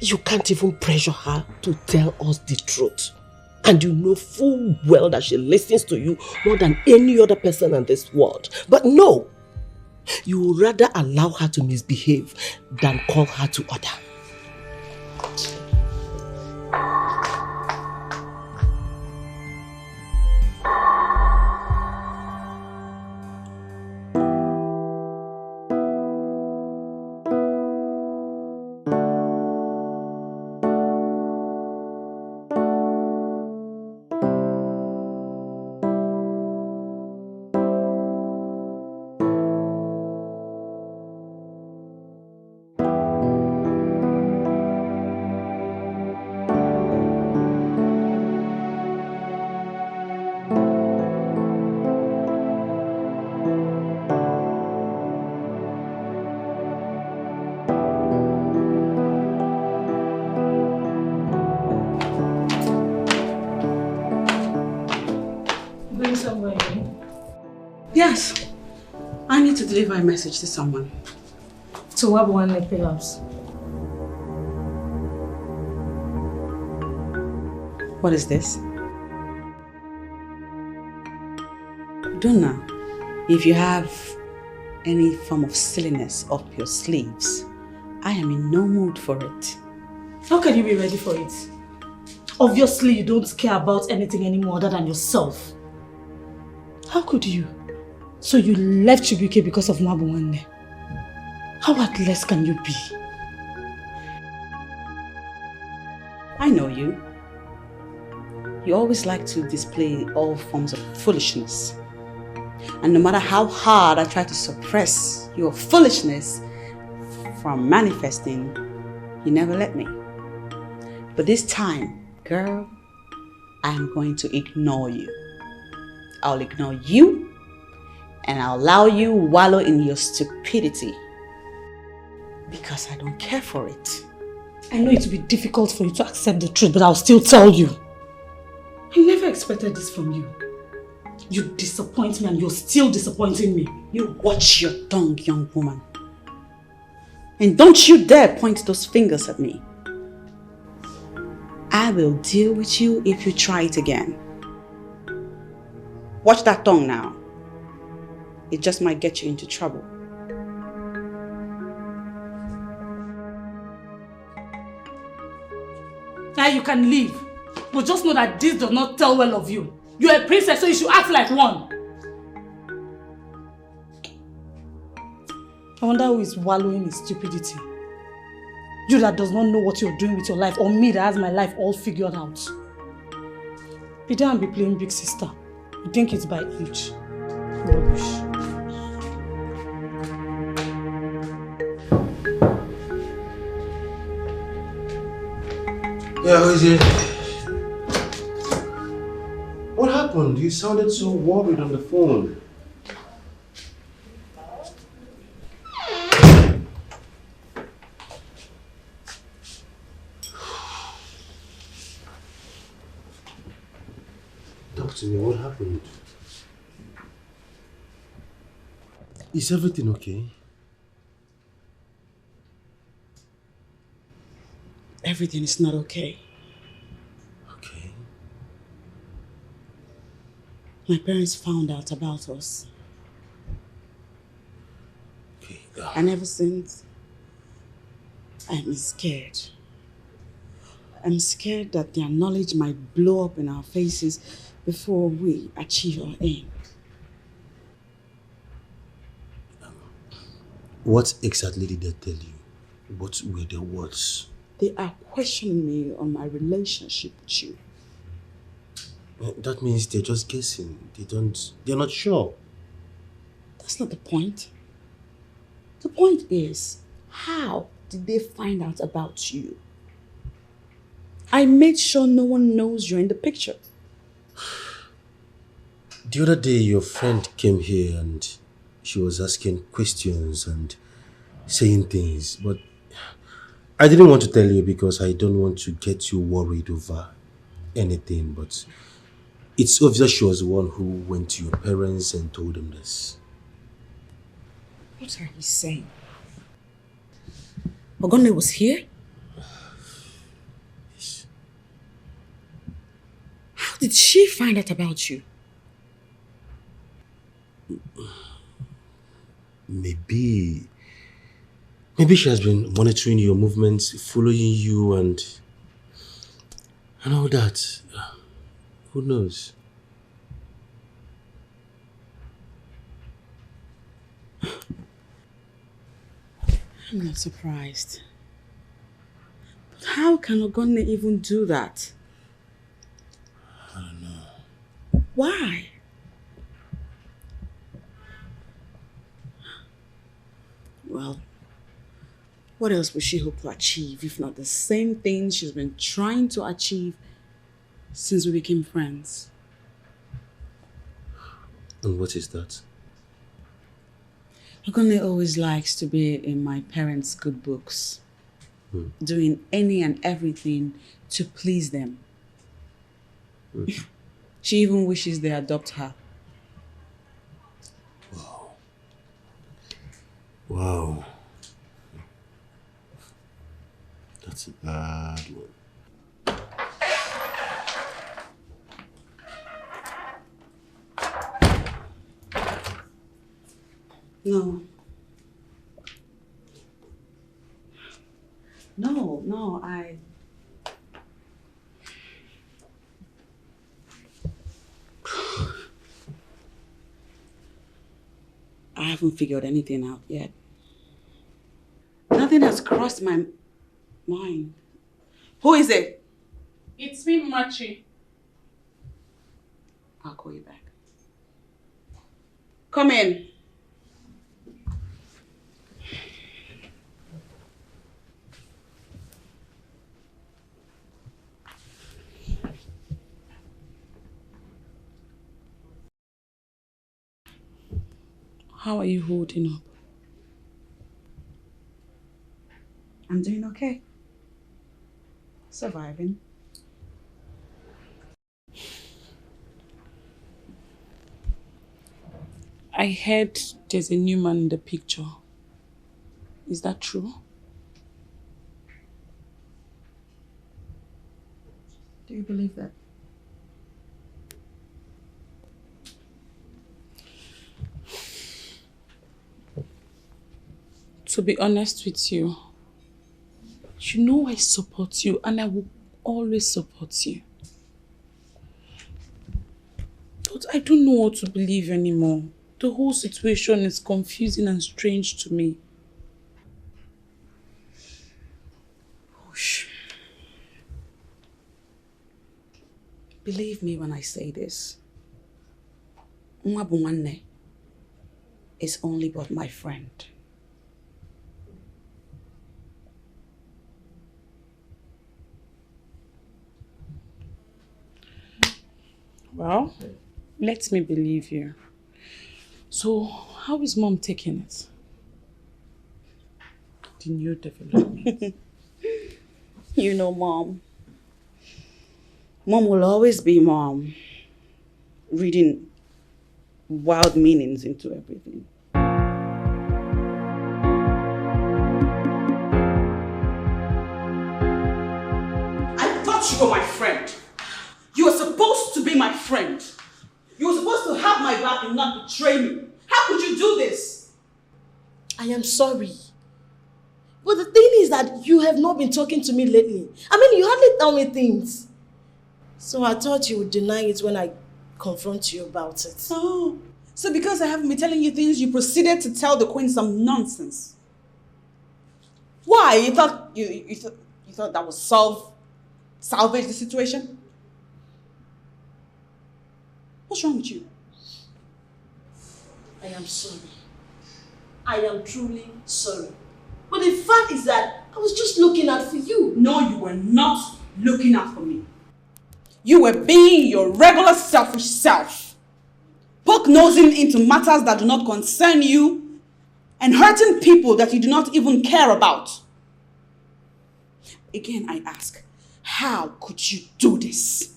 You can't even pressure her to tell us the truth. And you know full well that she listens to you more than any other person in this world. But no, you would rather allow her to misbehave than call her to order. going somewhere? Yes. I need to deliver a message to someone. To what one like perhaps? What is this? Donna, if you have any form of silliness up your sleeves, I am in no mood for it. How can you be ready for it? Obviously, you don't care about anything anymore other than yourself. How could you? So you left Chibuike because of Mabuwanne. How heartless can you be? I know you. You always like to display all forms of foolishness. And no matter how hard I try to suppress your foolishness from manifesting, you never let me. But this time, girl, I'm going to ignore you. I'll ignore you and I'll allow you wallow in your stupidity because I don't care for it. I know it will be difficult for you to accept the truth, but I'll still tell you. I never expected this from you. You disappoint me and you're still disappointing me. You watch your tongue, young woman. And don't you dare point those fingers at me. I will deal with you if you try it again. Watch that tongue now. It just might get you into trouble. Now you can leave. But just know that this does not tell well of you. You're a princess, so you should act like one. I wonder who is wallowing in stupidity. You that does not know what you're doing with your life, or me that has my life all figured out. Be there and be playing big sister. You think it's by age. Rubbish. Yeah, who is it? What happened? You sounded so worried on the phone. Talk to me, what happened? Is everything okay? Everything is not okay. Okay. My parents found out about us. Okay. And ever since, I'm scared. I'm scared that their knowledge might blow up in our faces before we achieve our aim. What exactly did they tell you? What were their words? They are questioning me on my relationship with you. That means they're just guessing. They're not sure. That's not the point. The point is, how did they find out about you? I made sure no one knows you're in the picture. The other day, your friend came here and she was asking questions and saying things, but I didn't want to tell you because I don't want to get you worried over anything, but it's obvious she was the one who went to your parents and told them this. What are you saying? Ogone was here? How did she find out about you? Maybe she has been monitoring your movements, following you and all that. Who knows? I'm not surprised. But how can Ogone even do that? I don't know. Why? Well, what else would she hope to achieve if not the same thing she's been trying to achieve since we became friends? And what is that? Ogone always likes to be in my parents' good books, doing any and everything to please them. She even wishes they adopt her. Wow. That's a bad one. No. No, I haven't figured anything out yet. Nothing has crossed my mind. Who is it? It's me, Machi. I'll call you back. Come in. How are you holding up? I'm doing okay. Surviving. I heard there's a new man in the picture. Is that true? Do you believe that? To be honest with you, you know I support you and I will always support you. But I don't know what to believe anymore. The whole situation is confusing and strange to me. Gosh. Believe me when I say this. Mwabunwane is only but my friend. Well, let me believe you. So, how is Mom taking it? The new development. You know, Mom. Mom will always be Mom. Reading wild meanings into everything. I thought you were my friend. You were supposed to be my friend. You were supposed to have my back and not betray me. How could you do this? I am sorry. But the thing is that you have not been talking to me lately. I mean, you hardly tell me things. So I thought you would deny it when I confront you about it. Oh, so because I haven't been telling you things, you proceeded to tell the Queen some nonsense. Why? You thought that would salvage the situation? What's wrong with you? I am sorry. I am truly sorry. But the fact is that I was just looking out for you. No, you were not looking out for me. You were being your regular selfish self. Poke-nosing into matters that do not concern you and hurting people that you do not even care about. Again, I ask, how could you do this?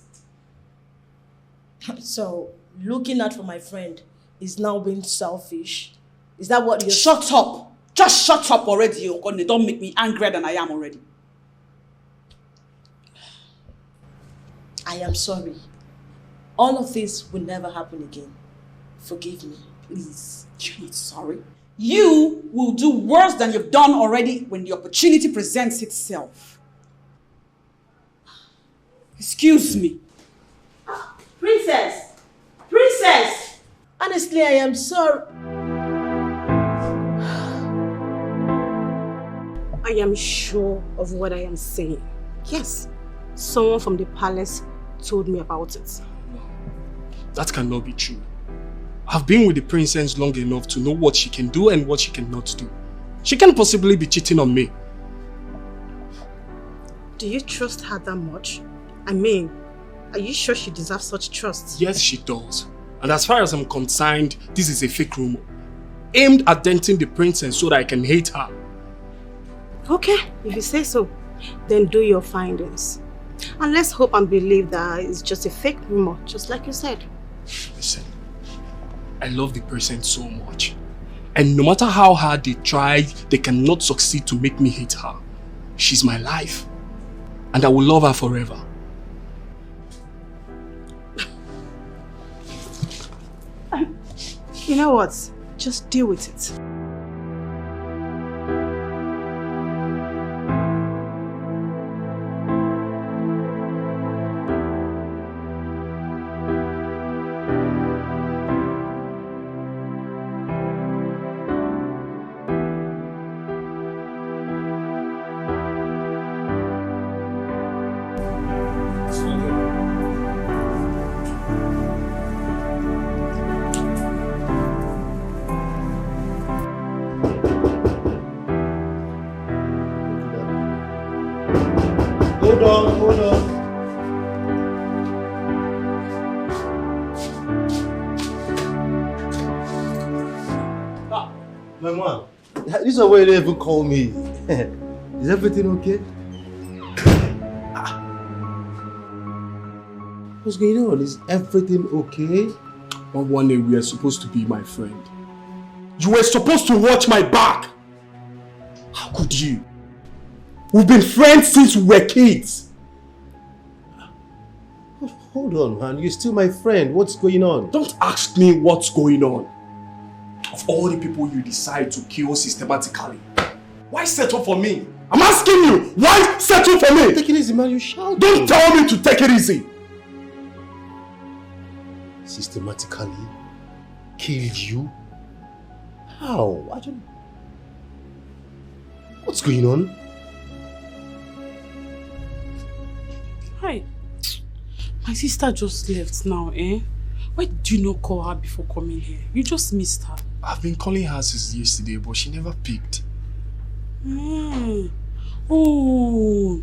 So, looking out for my friend is now being selfish. Is that what you're... Shut up! Just shut up already, Ekene. Don't make me angrier than I am already. I am sorry. All of this will never happen again. Forgive me, please. You're not sorry. You will do worse than you've done already when the opportunity presents itself. Excuse me. Princess! Princess! Honestly, I am sorry. I am sure of what I am saying. Yes, someone from the palace told me about it. That cannot be true. I've been with the princess long enough to know what she can do and what she cannot do. She can't possibly be cheating on me. Do you trust her that much? I mean, are you sure she deserves such trust? Yes, she does. And as far as I'm concerned, this is a fake rumor, aimed at denting the princess so that I can hate her. Okay, if you say so, then do your findings. And let's hope and believe that it's just a fake rumor, just like you said. Listen, I love the person so much. And no matter how hard they try, they cannot succeed to make me hate her. She's my life. And I will love her forever. You know what? Just deal with it. Hold on. My man, this is why you didn't even call me. Is everything okay? What's going on? Is everything okay? One day we are supposed to be my friend. You were supposed to watch my back. How could you? We've been friends since we were kids. Hold on, man. You're still my friend. What's going on? Don't ask me what's going on. Of all the people you decide to kill systematically, why settle for me? I'm asking you, why settle for me? Take it easy, man. You shout. Don't tell me to take it easy. Systematically killed you? How? I don't... What's going on? Hi. My sister just left now, eh? Why did you not call her before coming here? You just missed her. I've been calling her since yesterday, but she never picked. Oh,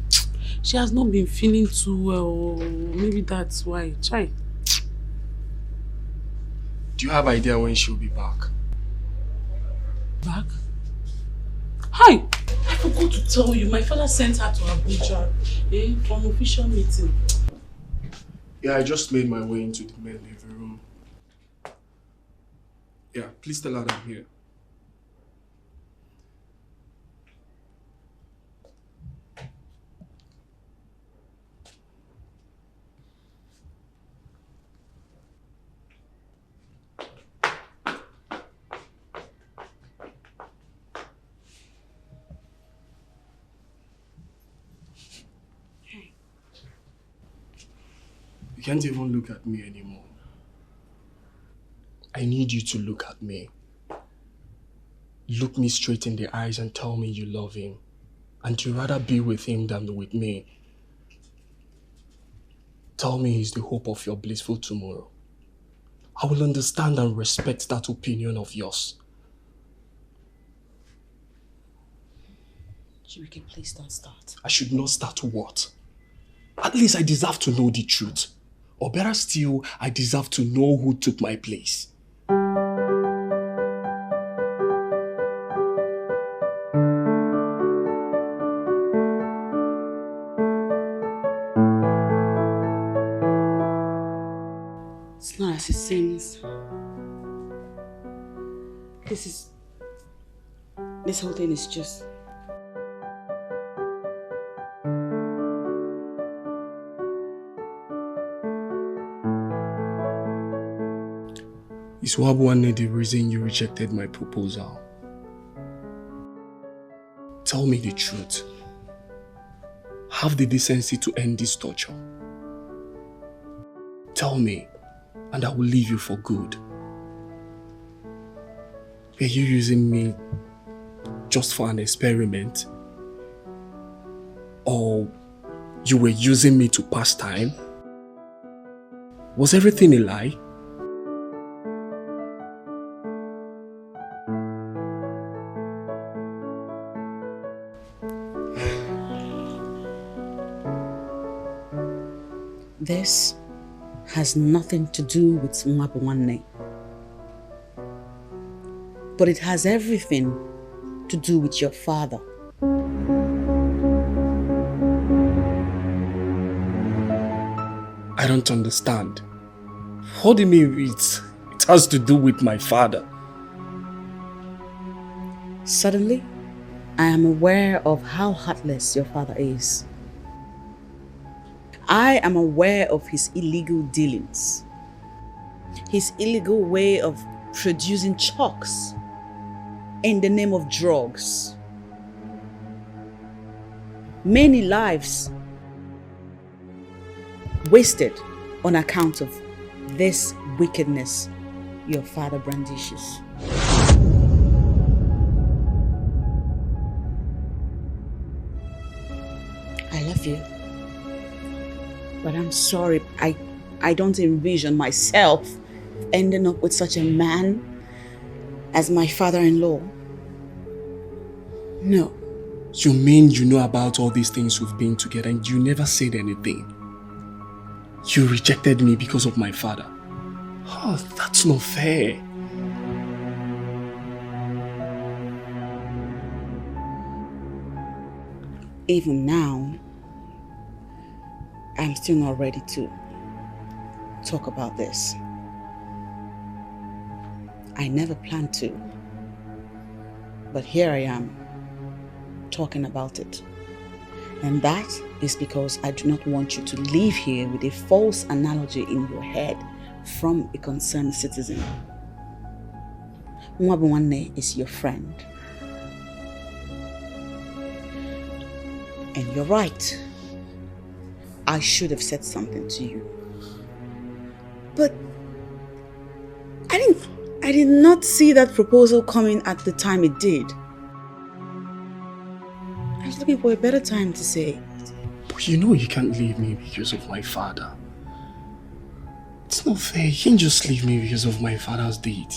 she has not been feeling too well. Maybe that's why. Try. Do you have idea when she'll be back? Back? Hi! I forgot to tell you, my father sent her to Abuja for an official meeting. Yeah, I just made my way into the main living room. Yeah, please tell her I'm here. You can't even look at me anymore. I need you to look at me. Look me straight in the eyes and tell me you love him. And you'd rather be with him than with me. Tell me he's the hope of your blissful tomorrow. I will understand and respect that opinion of yours. Chibuike, please don't start. I should not start what? At least I deserve to know the truth. Or better still, I deserve to know who took my place. It's not as it seems. This whole thing is just... Is Wabuane the reason you rejected my proposal? Tell me the truth. Have the decency to end this torture. Tell me, and I will leave you for good. Were you using me just for an experiment? Or you were using me to pass time? Was everything a lie? This has nothing to do with Mwabuane. But it has everything to do with your father. I don't understand. What do you mean it has to do with my father? Suddenly, I am aware of how heartless your father is. I am aware of his illegal dealings. His illegal way of producing chalks in the name of drugs. Many lives wasted on account of this wickedness your father brandishes. I love you, but I'm sorry, I don't envision myself ending up with such a man as my father-in-law. No. You mean you know about all these things we've been together and you never said anything? You rejected me because of my father. Oh, that's not fair. Even now, I'm still not ready to talk about this. I never planned to, but here I am talking about it. And that is because I do not want you to leave here with a false analogy in your head from a concerned citizen. Mwabuwane is your friend. And you're right. I should have said something to you. But I did not see that proposal coming at the time it did. I was looking for a better time to say. But you know you can't leave me because of my father. It's not fair. You can't just leave me because of my father's deed.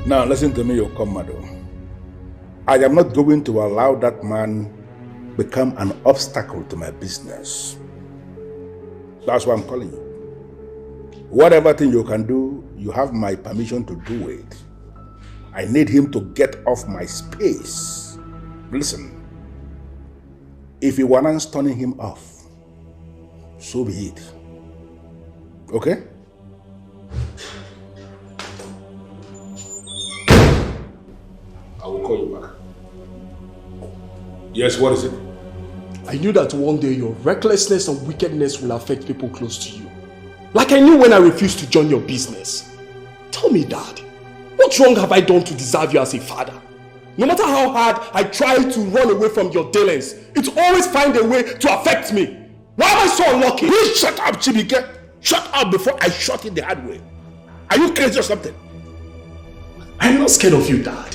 Now listen to me, Okomado. I am not going to allow that man become an obstacle to my business. That's why I'm calling you. Whatever thing you can do, you have my permission to do it. I need him to get off my space. Listen, if you want turning him off, so be it. Okay? I will call you back. Yes, what is it? I knew that one day your recklessness and wickedness will affect people close to you. Like I knew when I refused to join your business. Tell me, Dad, what wrong have I done to deserve you as a father? No matter how hard I try to run away from your dealings, it always finds a way to affect me. Why am I so unlucky? Please shut up, Chibuike. Shut up before I shut it the hard way. Are you crazy or something? I'm not scared of you, Dad.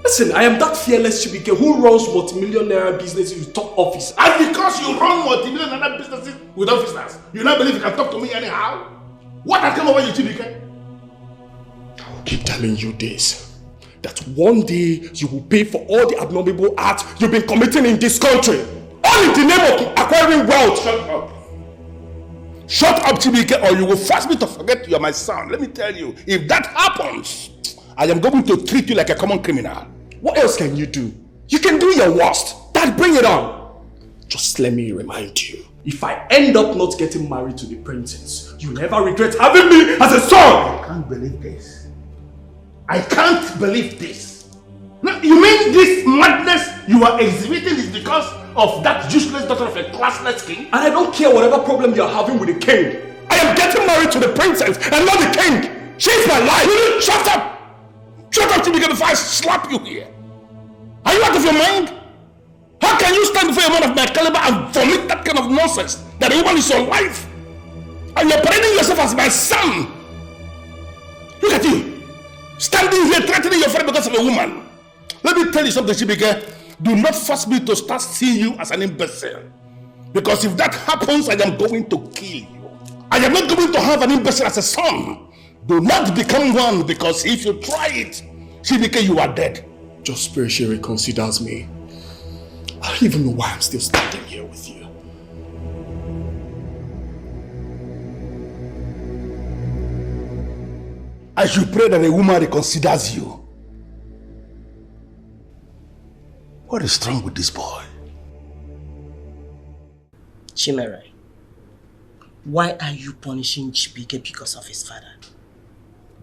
Listen, I am that fearless Chibuike who runs multi-millionaire businesses with top office. And because you run multi-millionaire businesses with officers, you don't believe you can talk to me anyhow? What has come over you, Chibuike? I will keep telling you this. That one day you will pay for all the abnormal acts you've been committing in this country. All in the name of acquiring wealth. Shut up. Shut up, Chibuike, or you will force me to forget you are my son. Let me tell you, if that happens, I am going to treat you like a common criminal. What else can you do? You can do your worst. Dad, bring it on. Just let me remind you. If I end up not getting married to the princess, you'll never regret having me as a son. I can't believe this. I can't believe this. No, you mean this madness you are exhibiting is because of that useless daughter of a classless king? And I don't care whatever problem you're having with the king. I am getting married to the princess and not the king. She's my life. Will you shut up? Shut up, Chibuike, before I slap you here. Are you out of your mind? How can you stand before a man of my caliber and vomit that kind of nonsense? That a woman is your wife? And you're parading yourself as my son. Look at you. Standing here threatening your friend because of a woman. Let me tell you something, Chibuike. Do not force me to start seeing you as an imbecile. Because if that happens, I am going to kill you. I am not going to have an imbecile as a son. Do not become one, because if you try it, Chibuike, you are dead. Just pray she reconsiders me. I don't even know why I'm still standing here with you. I should pray that a woman reconsiders you. What is wrong with this boy? Chimere, why are you punishing Chibuike because of his father?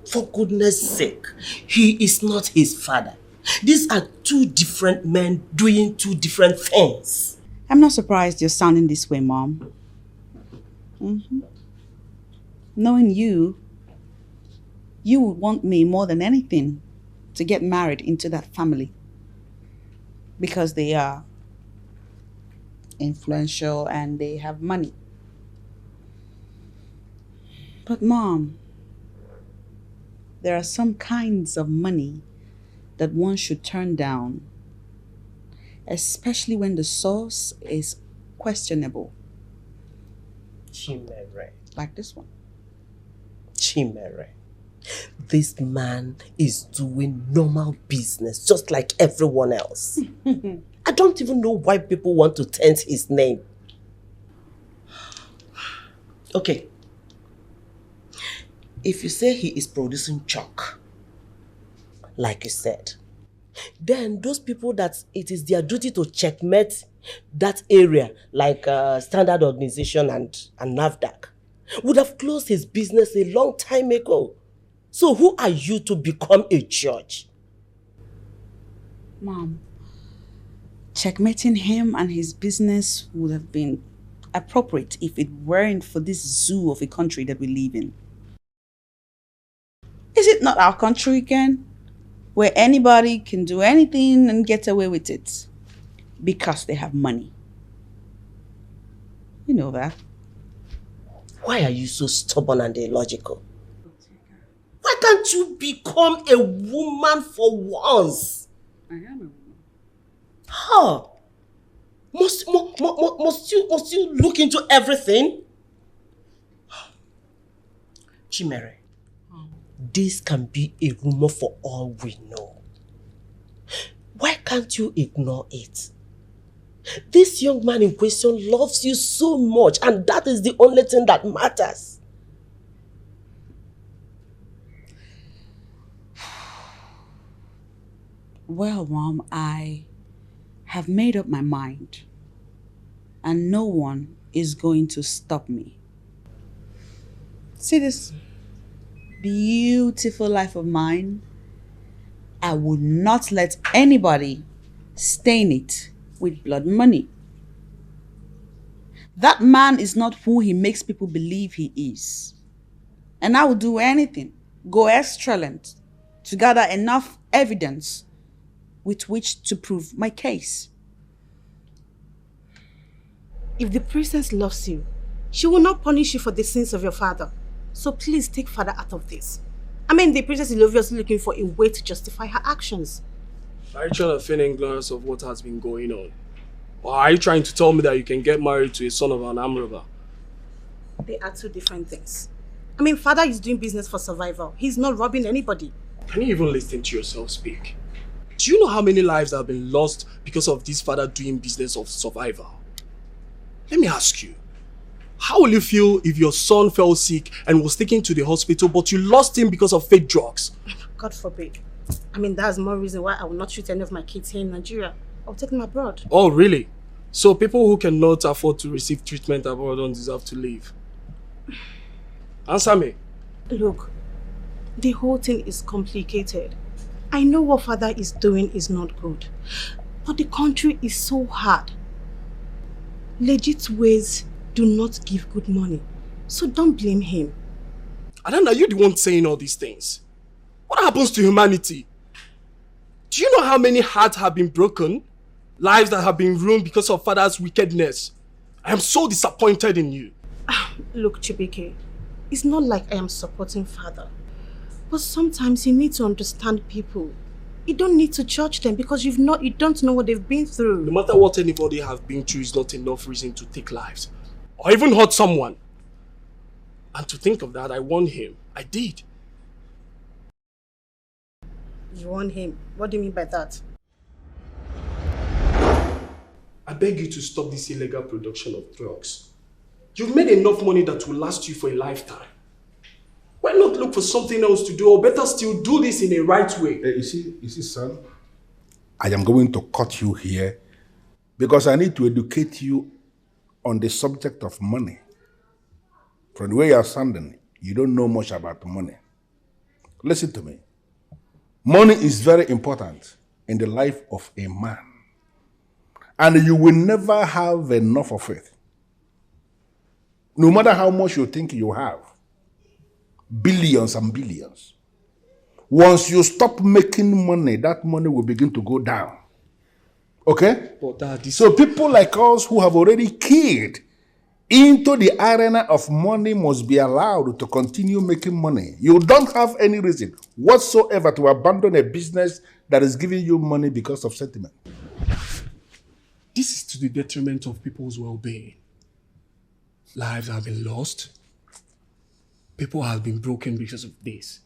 For goodness sake, he is not his father. These are two different men doing two different things. I'm not surprised you're sounding this way, Mom. Knowing you would want me more than anything to get married into that family. Because they are influential and they have money. But Mom, there are some kinds of money that one should turn down, especially when the source is questionable. Chimere. Like this one. Chimere. This man is doing normal business just like everyone else. I don't even know why people want to taint his name. Okay. If you say he is producing chalk, like you said, then those people that it is their duty to checkmate that area, like Standard Organization and NAFDAC, would have closed his business a long time ago. So who are you to become a judge? Mom, checkmating him and his business would have been appropriate if it weren't for this zoo of a country that we live in. Is it not our country again? Where anybody can do anything and get away with it because they have money. You know that. Why are you so stubborn and illogical? Why can't you become a woman for once? I am a woman. Huh? Must you look into everything? Chimere, this can be a rumor for all we know. Why can't you ignore it? This young man in question loves you so much, and that is the only thing that matters. Well, Mom, I have made up my mind, and no one is going to stop me. See this beautiful life of mine? I would not let anybody stain it with blood money. That man is not who he makes people believe he is. And I will do anything, go extra length, to gather enough evidence with which to prove my case. If the princess loves you, she will not punish you for the sins of your father. So please take father out of this. I mean, the princess is obviously looking for a way to justify her actions. Are you trying to feign ignorance of what has been going on? Or are you trying to tell me that you can get married to a son of an armed robber? They are two different things. I mean, father is doing business for survival. He's not robbing anybody. Can you even listen to yourself speak? Do you know how many lives have been lost because of this father doing business of survival? Let me ask you, how will you feel if your son fell sick and was taken to the hospital, but you lost him because of fake drugs? God forbid. I mean, that's more reason why I will not treat any of my kids here in Nigeria. I'll take them abroad. Oh, really? So people who cannot afford to receive treatment abroad don't deserve to live? Answer me. Look, the whole thing is complicated. I know what father is doing is not good, but the country is so hard. Legit ways do not give good money, so don't blame him. Adana, you're the one saying all these things. What happens to humanity? Do you know how many hearts have been broken? Lives that have been ruined because of father's wickedness? I am so disappointed in you. Look, Chibuike, it's not like I am supporting father. But sometimes you need to understand people. You don't need to judge them because you don't know what they've been through. No matter what anybody has been through is not enough reason to take lives. Or even hurt someone. And to think of that, I warned him. I did. You want him? What do you mean by that? I beg you to stop this illegal production of drugs. You've made enough money that will last you for a lifetime. Why not look for something else to do, or better still, do this in a right way? You see, son, I am going to cut you here because I need to educate you on the subject of money. From the way you are sounding, you don't know much about money. Listen to me. Money is very important in the life of a man. And you will never have enough of it. No matter how much you think you have. Billions and billions. Once you stop making money, that money will begin to go down. Okay? But Dad, so people like us who have already keyed into the arena of money must be allowed to continue making money. You don't have any reason whatsoever to abandon a business that is giving you money because of sentiment. This is to the detriment of people's well-being. Lives have been lost. People have been broken because of this.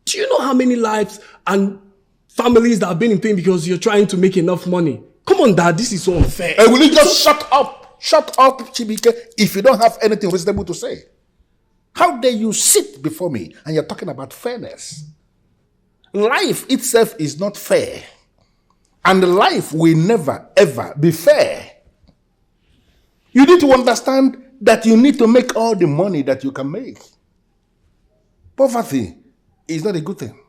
Do you know how many lives and families that have been in pain because you're trying to make enough money? Come on, Dad, this is so unfair. Hey, will you just shut up? Shut up, Chibuike, if you don't have anything reasonable to say. How dare you sit before me and you're talking about fairness? Life itself is not fair. And life will never, ever be fair. You need to understand that you need to make all the money that you can make. Poverty is not a good thing.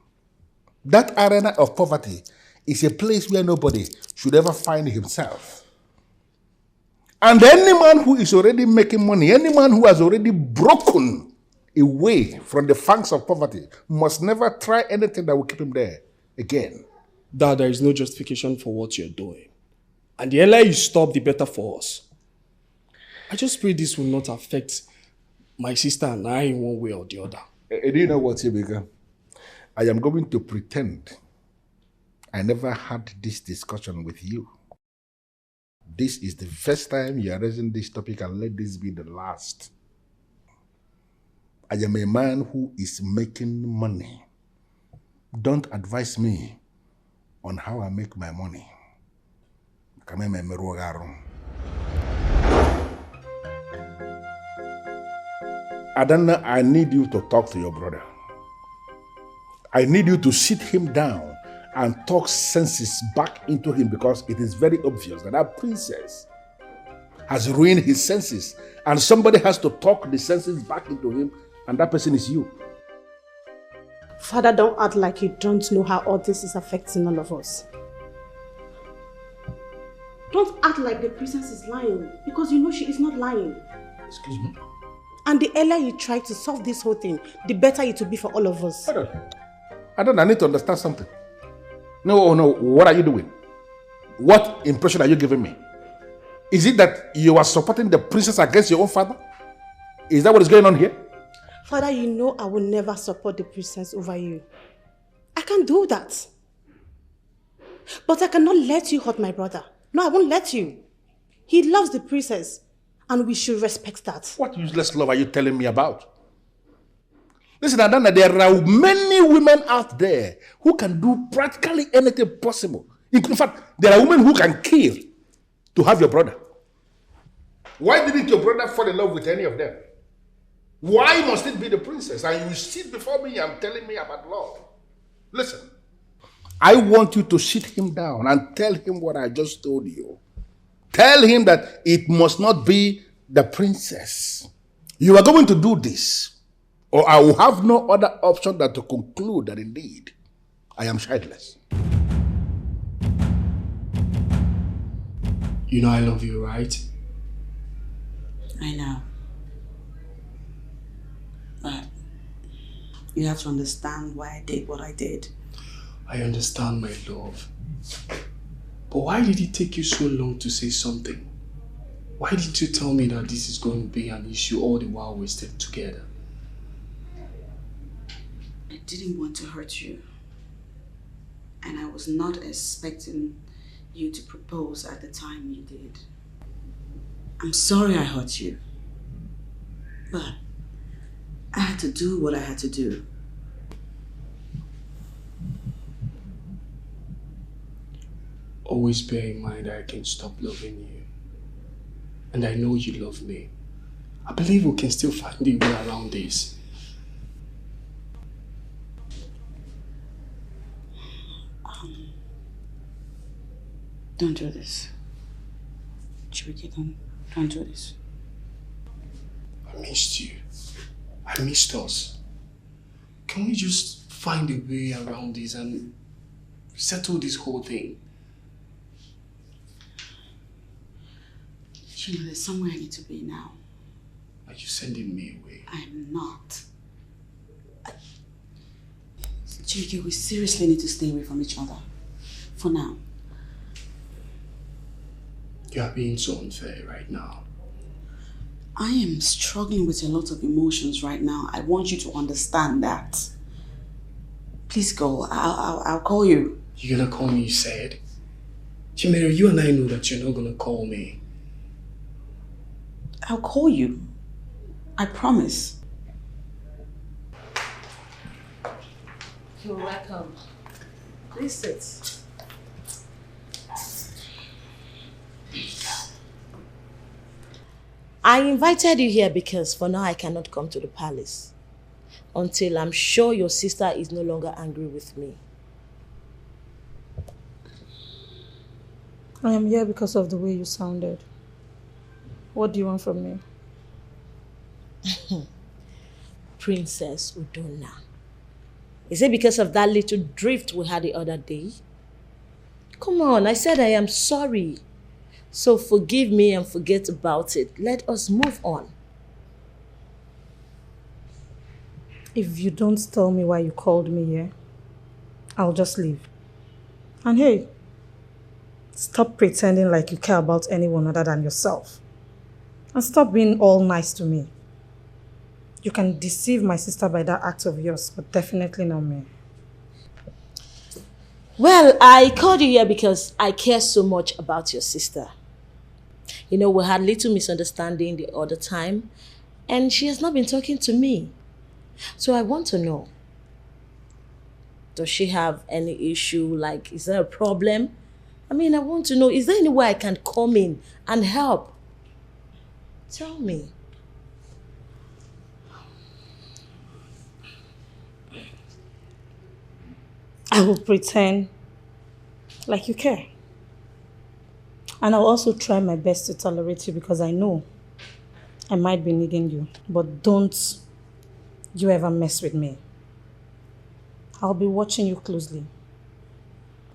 That arena of poverty is a place where nobody should ever find himself. And any man who is already making money, any man who has already broken away from the fangs of poverty must never try anything that will keep him there again. Dad, there is no justification for what you're doing. And the earlier you stop, the better for us. I just pray this will not affect my sister and I in one way or the other. Do you know what, Chibuike? I am going to pretend I never had this discussion with you. This is the first time you are raising this topic, and let this be the last. I am a man who is making money. Don't advise me on how I make my money. Adana, I need you to talk to your brother. I need you to sit him down and talk senses back into him, because it is very obvious that that princess has ruined his senses, and somebody has to talk the senses back into him, and that person is you. Father, don't act like you don't know how all this is affecting all of us. Don't act like the princess is lying, because you know she is not lying. Excuse me? And the earlier you try to solve this whole thing, the better it will be for all of us. I need to understand something. No, what are you doing? What impression are you giving me? Is it that you are supporting the princess against your own father? Is that what is going on here? Father, you know I will never support the princess over you. I can't do that. But I cannot let you hurt my brother. No, I won't let you. He loves the princess, and we should respect that. What useless love are you telling me about? Listen, Adana, there are many women out there who can do practically anything possible. In fact, there are women who can kill to have your brother. Why didn't your brother fall in love with any of them? Why must it be the princess? And you sit before me and telling me about love. Listen, I want you to sit him down and tell him what I just told you. Tell him that it must not be the princess. You are going to do this, or I will have no other option than to conclude that indeed I am childless. You know I love you, right? I know. But you have to understand why I did what I did. I understand, my love. But why did it take you so long to say something? Why didn't you tell me that this is going to be an issue all the while we're still together? I didn't want to hurt you. And I was not expecting you to propose at the time you did. I'm sorry I hurt you. But I had to do what I had to do. always bear in mind that I can stop loving you. And I know you love me. I believe we can still find a way around this. Don't do this. Chibuike, don't do this. I missed you. I missed us. Can we just find a way around this and settle this whole thing? You know, there's somewhere I need to be now. Are you sending me away? I'm not. Chibuike, we seriously need to stay away from each other. For now. You are being so unfair right now. I am struggling with a lot of emotions right now. I want you to understand that. Please go. I'll call you. You're gonna call me, you said? Chimere, you and I know that you're not gonna call me. I'll call you. I promise. You're welcome. Please sit. I invited you here because for now I cannot come to the palace until I'm sure your sister is no longer angry with me. I am here because of the way you sounded. What do you want from me? Princess Udonna. Is it because of that little drift we had the other day? Come on, I said I am sorry. So forgive me and forget about it. Let us move on. If you don't tell me why you called me here, I'll just leave. And hey, stop pretending like you care about anyone other than yourself. And stop being all nice to me. You can deceive my sister by that act of yours, but definitely not me. Well, I called you here because I care so much about your sister. You know, we had little misunderstanding the other time, and she has not been talking to me. So I want to know, does she have any issue? Like, is there a problem? I mean, I want to know, is there any way I can come in and help? Tell me. I will pretend like you care. And I'll also try my best to tolerate you because I know I might be needing you. But don't you ever mess with me. I'll be watching you closely.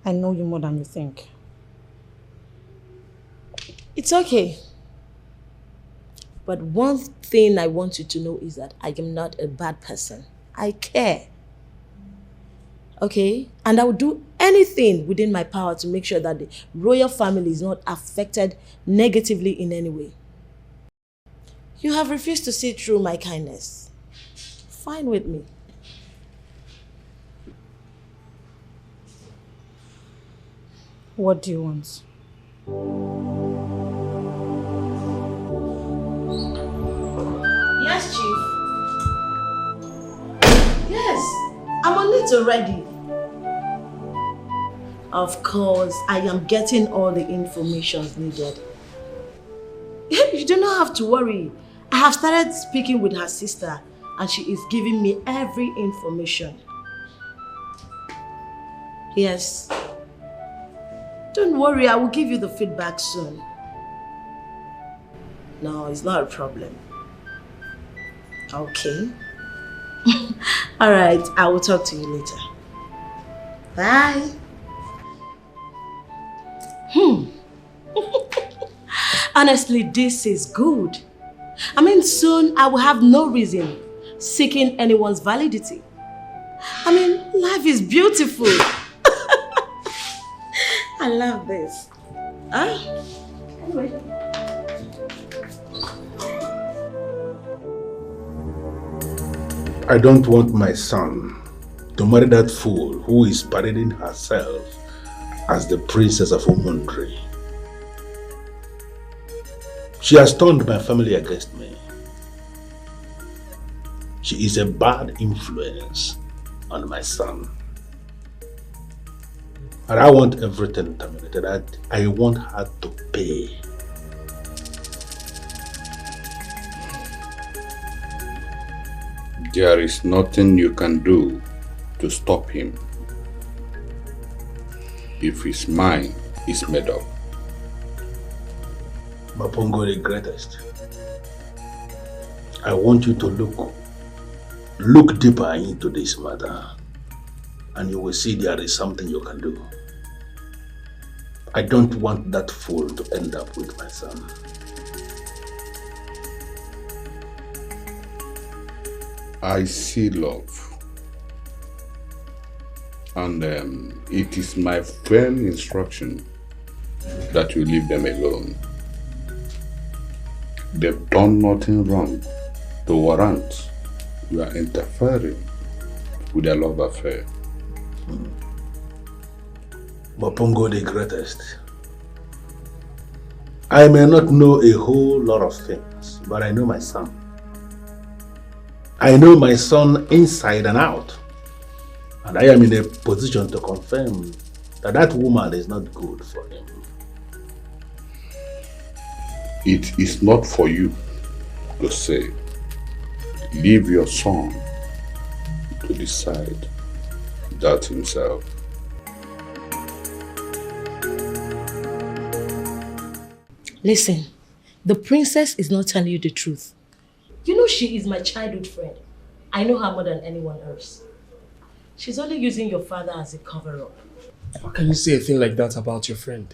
I know you more than you think. It's okay. But one thing I want you to know is that I am not a bad person. I care. Okay? And I will do anything within my power to make sure that the royal family is not affected negatively in any way. You have refused to see through my kindness. Fine with me. What do you want? Yes, Chief. Yes, I'm on it already. Of course, I am getting all the information needed. You do not have to worry. I have started speaking with her sister and she is giving me every information. Yes. Don't worry, I will give you the feedback soon. No, it's not a problem. Okay. Alright, I will talk to you later. Bye. Honestly, this is good. I mean, soon I will have no reason seeking anyone's validity. I mean, life is beautiful. I love this. Anyway. I don't want my son to marry that fool who is parading herself as the princess of Umenwa. She has turned my family against me. She is a bad influence on my son. And I want everything terminated. I want her to pay. There is nothing you can do to stop him. If his mind is made up. Mapongo the greatest. I want you to look deeper into this matter, and you will see there is something you can do. I don't want that fool to end up with my son. I see love. And it is my firm instruction that you leave them alone. They've done nothing wrong to warrant you are interfering with their love affair. Mapongo the greatest. I may not know a whole lot of things, but I know my son. I know my son inside and out. And I am in a position to confirm that that woman is not good for him. It is not for you to say. Leave your son to decide that himself. Listen, the princess is not telling you the truth. You know she is my childhood friend. I know her more than anyone else. She's only using your father as a cover-up. How can you say a thing like that about your friend?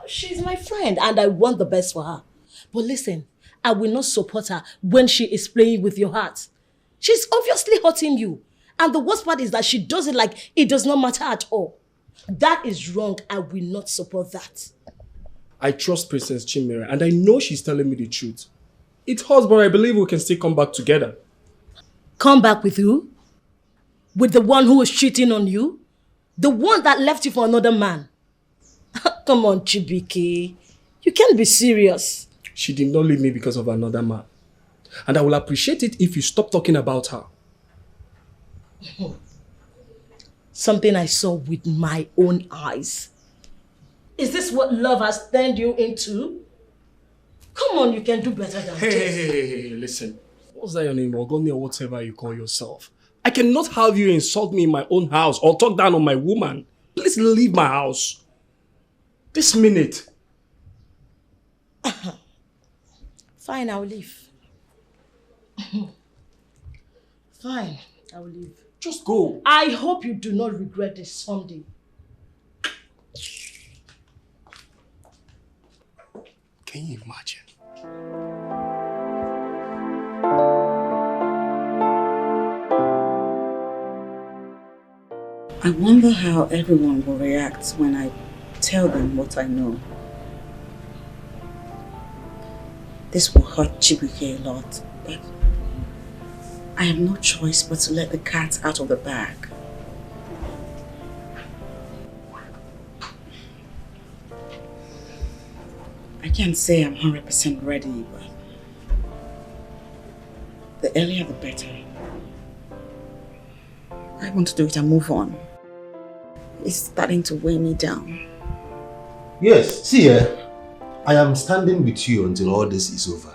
She's my friend and I want the best for her. But listen, I will not support her when she is playing with your heart. She's obviously hurting you. And the worst part is that she does it like it does not matter at all. That is wrong. I will not support that. I trust Princess Chimera and I know she's telling me the truth. It hurts, but I believe we can still come back together. Come back with who? With the one who was cheating on you? The one that left you for another man? Come on, Chibuike. You can't be serious. She did not leave me because of another man. And I will appreciate it if you stop talking about her. Something I saw with my own eyes. Is this what love has turned you into? Come on, you can do better than this. Hey, listen. What's that your name? Ogoni or whatever you call yourself. I cannot have you insult me in my own house or talk down on my woman. Please leave my house. This minute. Fine, I'll leave. Fine, I'll leave. Just go. I hope you do not regret this someday. Can you imagine? I wonder how everyone will react when I tell them what I know. This will hurt Chibuike a lot, but I have no choice but to let the cat out of the bag. I can't say I'm 100% ready, but the earlier the better. I want to do it and move on. It's starting to weigh me down. Yes, see here. I am standing with you until all this is over.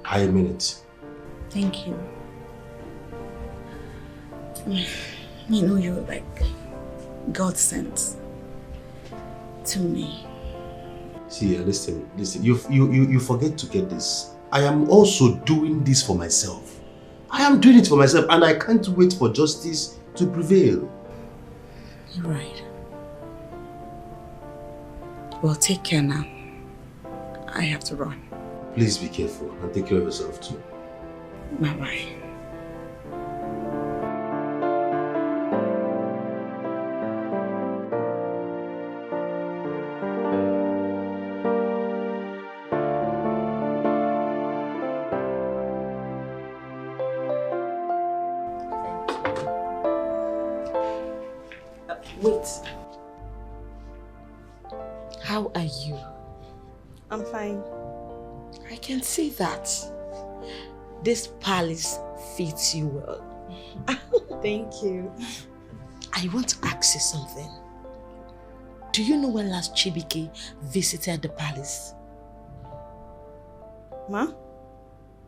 I mean it. Thank you. You know you're like God sent to me. See here, listen. You forget to get this. I am also doing this for myself. I am doing it for myself and I can't wait for justice to prevail. You're right. Well, take care now. I have to run. Please be careful and take care of yourself too. Bye-bye. Wait. How are you? I'm fine. I can see that. This palace fits you well. Thank you. I want to ask you something. do you know when last Chibuike visited the palace? Ma?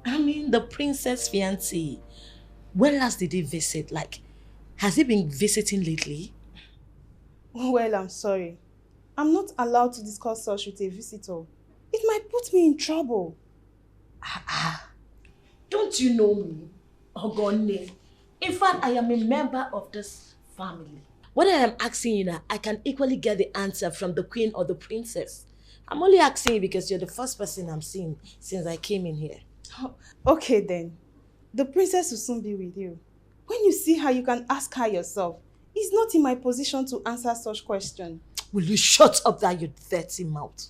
I mean, the princess fiancé. When last did he visit? Like, has he been visiting lately? Well, I'm sorry. I'm not allowed to discuss such with a visitor. It might put me in trouble. Don't you know me? Ogone. In fact, I am a member of this family. What I am asking you now, I can equally get the answer from the queen or the princess. I'm only asking you because you're the first person I'm seeing since I came in here. Oh, okay then. The princess will soon be with you. When you see her, you can ask her yourself. It's not in my position to answer such questions. Will you shut up that you dirty mouth?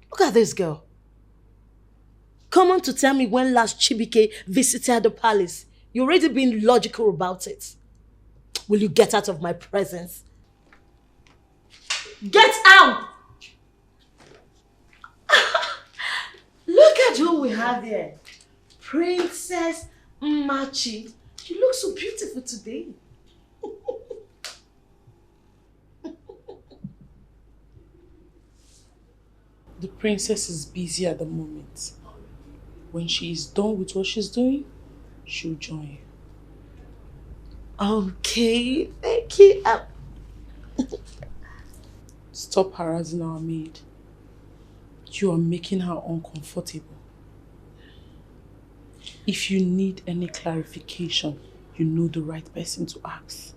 Look at this girl. Come on to tell me when last Chibuike visited the palace. You're already being logical about it. Will you get out of my presence? Get out! Look at who we have here. Princess Machi. You look so beautiful today. The princess is busy at the moment. When she is done with what she's doing, she'll join you. Okay, thank you. Stop harassing our maid. You are making her uncomfortable. If you need any clarification, you know the right person to ask.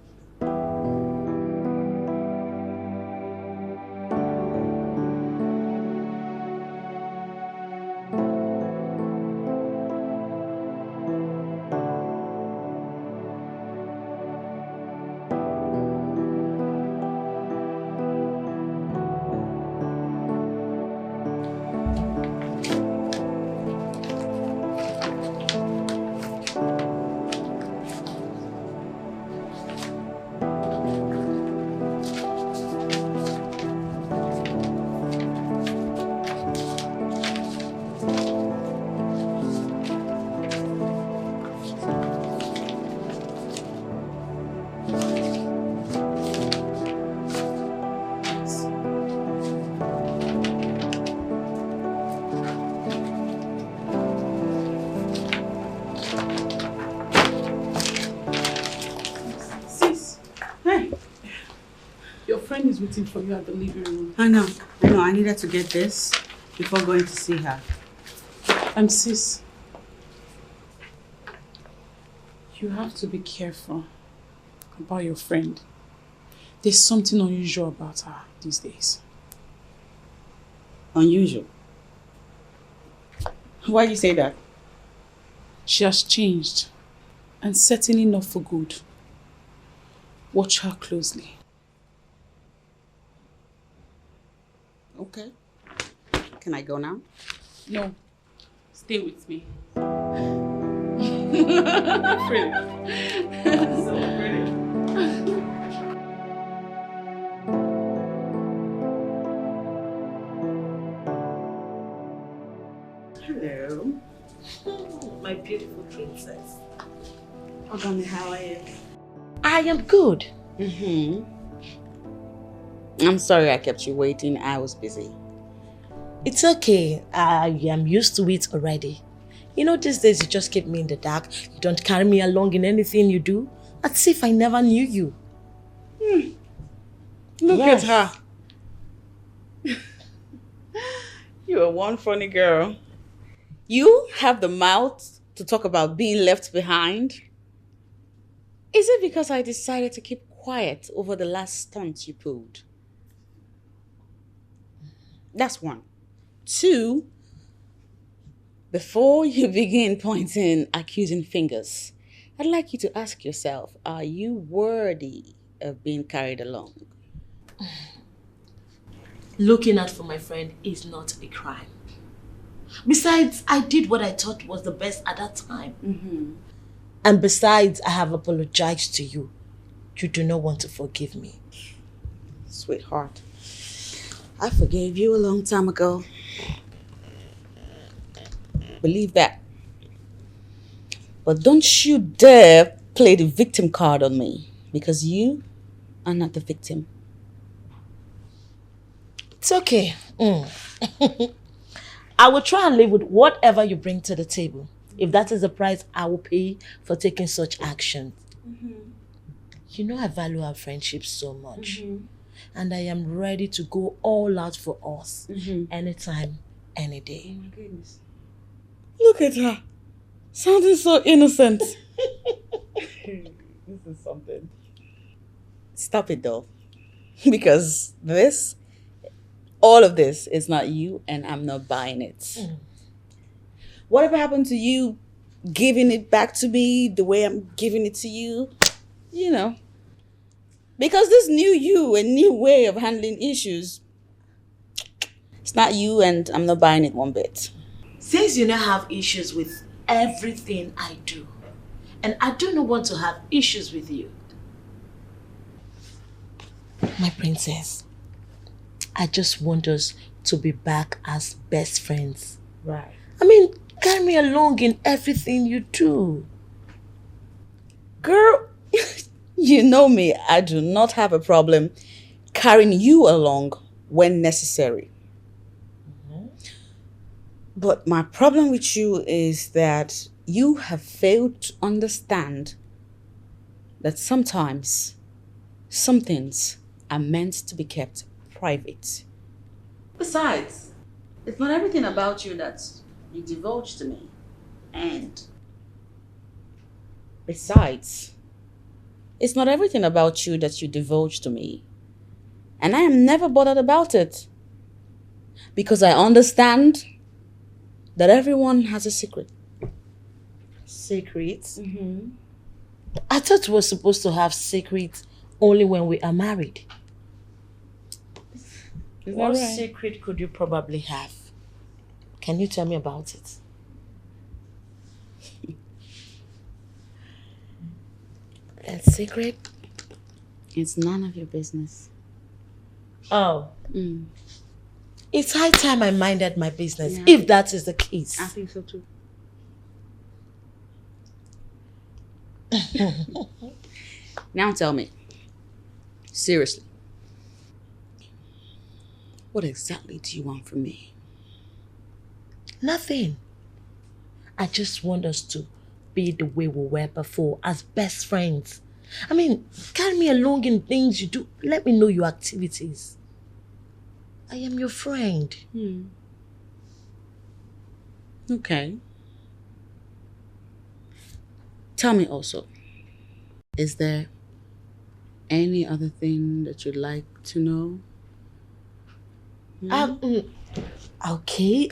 Waiting for you at the living room. I know. I needed to get this before going to see her. Sis, you have to be careful about your friend. There's something unusual about her these days. Unusual? Why do you say that? She has changed, and certainly not for good. Watch her closely. Okay. Can I go now? No. Stay with me. Pretty. So pretty. Hello. My beautiful princess. Ogami, how are you? I am good. I'm sorry I kept you waiting. I was busy. It's okay. I am used to it already. You know, these days you just keep me in the dark. You don't carry me along in anything you do. As if I never knew you. Look at her. You are one funny girl. You have the mouth to talk about being left behind. Is it because I decided to keep quiet over the last stunt you pulled? That's one. Two, before you begin pointing accusing fingers, I'd like you to ask yourself, are you worthy of being carried along? Looking out for my friend is not a crime. Besides, I did what I thought was the best at that time. And besides, I have apologized to you. You do not want to forgive me. Sweetheart, I forgave you a long time ago. Believe that. But don't you dare play the victim card on me, because you are not the victim. It's okay. I will try and live with whatever you bring to the table. If that is the price I will pay for taking such action. You know I value our friendship so much. And I am ready to go all out for us. Anytime, any day. Oh my goodness. Look at her. Sounding so innocent. This is something. Stop it though. Because all of this is not you and I'm not buying it. Whatever happened to you giving it back to me the way I'm giving it to you? You know. Because this new you, a new way of handling issues, it's not you and I'm not buying it one bit. Since you now have issues with everything I do, and I do not want to have issues with you, my princess, I just want us to be back as best friends. Right. I mean, carry me along in everything you do. Girl, you know me, I do not have a problem carrying you along when necessary. But my problem with you is that you have failed to understand that sometimes some things are meant to be kept private. Besides, it's not everything about you that you divulge to me. And besides, it's not everything about you that you divulge to me. And I am never bothered about it. Because I understand that everyone has a secret. Secrets? I thought we were supposed to have secrets only when we are married. What secret could you probably have? Can you tell me about it? That secret? It's none of your business. Oh. It's high time I minded my business, if that is the case. I think so too. Now tell me, seriously, what exactly do you want from me? Nothing. I just want us to be the way we were before, as best friends. I mean, carry me along in things you do. Let me know your activities. I am your friend. Okay. Tell me also, is there any other thing that you'd like to know? Okay.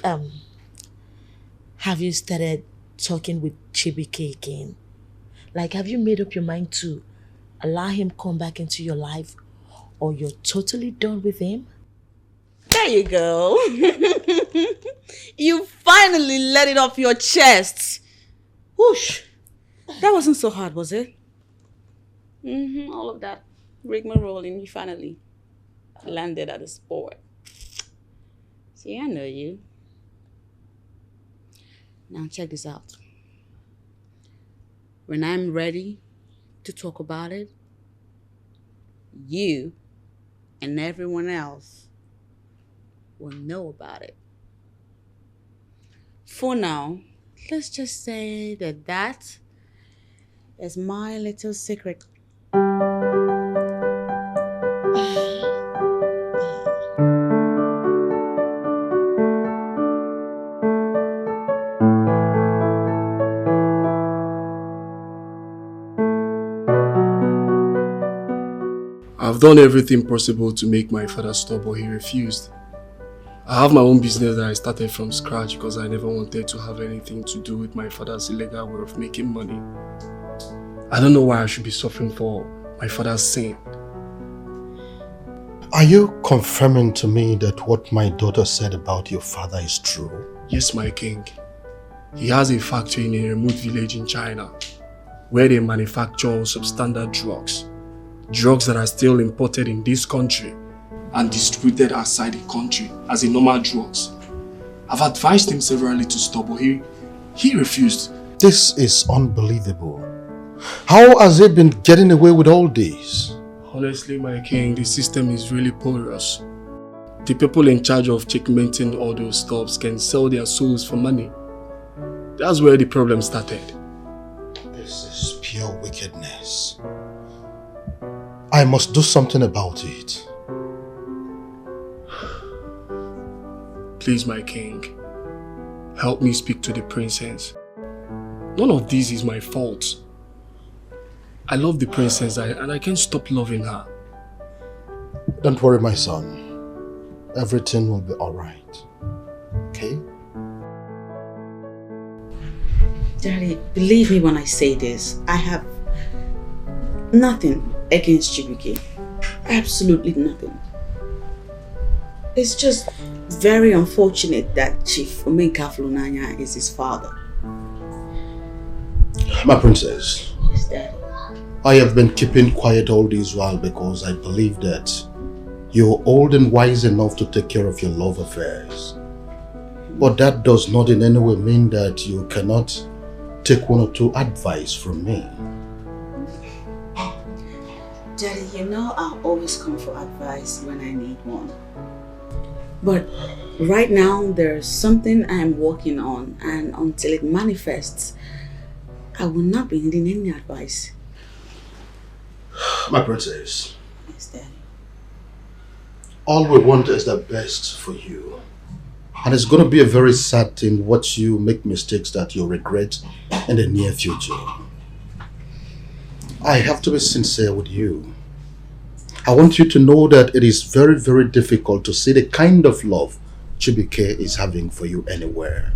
Have you started talking with Chibuike again? Like, have you made up your mind to allow him come back into your life, or you're totally done with him? There you go. You finally let it off your chest. Whoosh. That wasn't so hard, was it? All of that rigmarole, and you finally landed at the sport. See, I know you. Now check this out. When I'm ready to talk about it, you and everyone else will know about it. For now, let's just say that is my little secret. I've done everything possible to make my father stop, but he refused. I have my own business that I started from scratch because I never wanted to have anything to do with my father's illegal way of making money. I don't know why I should be suffering for my father's sin. Are you confirming to me that what my daughter said about your father is true? Yes, my king. He has a factory in a remote village in China where they manufacture substandard drugs. Drugs that are still imported in this country and distributed outside the country as a normal drugs. I've advised him severally to stop, but he refused. This is unbelievable. How has he been getting away with all this? Honestly, my king, the system is really porous. The people in charge of checkmating all those stuffs can sell their souls for money. That's where the problem started. This is pure wickedness. I must do something about it. Please, my king, help me speak to the princess. None of this is my fault. I love the princess and I can't stop loving her. Don't worry, my son. Everything will be alright. Okay? Daddy, believe me when I say this. I have nothing against Chibuike. Absolutely nothing. It's just very unfortunate that Chief Omeka Flunanya is his father. My princess. Yes, Daddy. I have been keeping quiet all this while because I believe that you're old and wise enough to take care of your love affairs. But that does not in any way mean that you cannot take one or two advice from me. Daddy, you know I'll always come for advice when I need one. But right now there's something I'm working on, and until it manifests, I will not be needing any advice. My princess. Yes, Daddy. All we want is the best for you. And it's going to be a very sad thing watch you make mistakes that you'll regret in the near future. I have to be sincere with you. I want you to know that it is very, very difficult to see the kind of love Chibuike is having for you anywhere.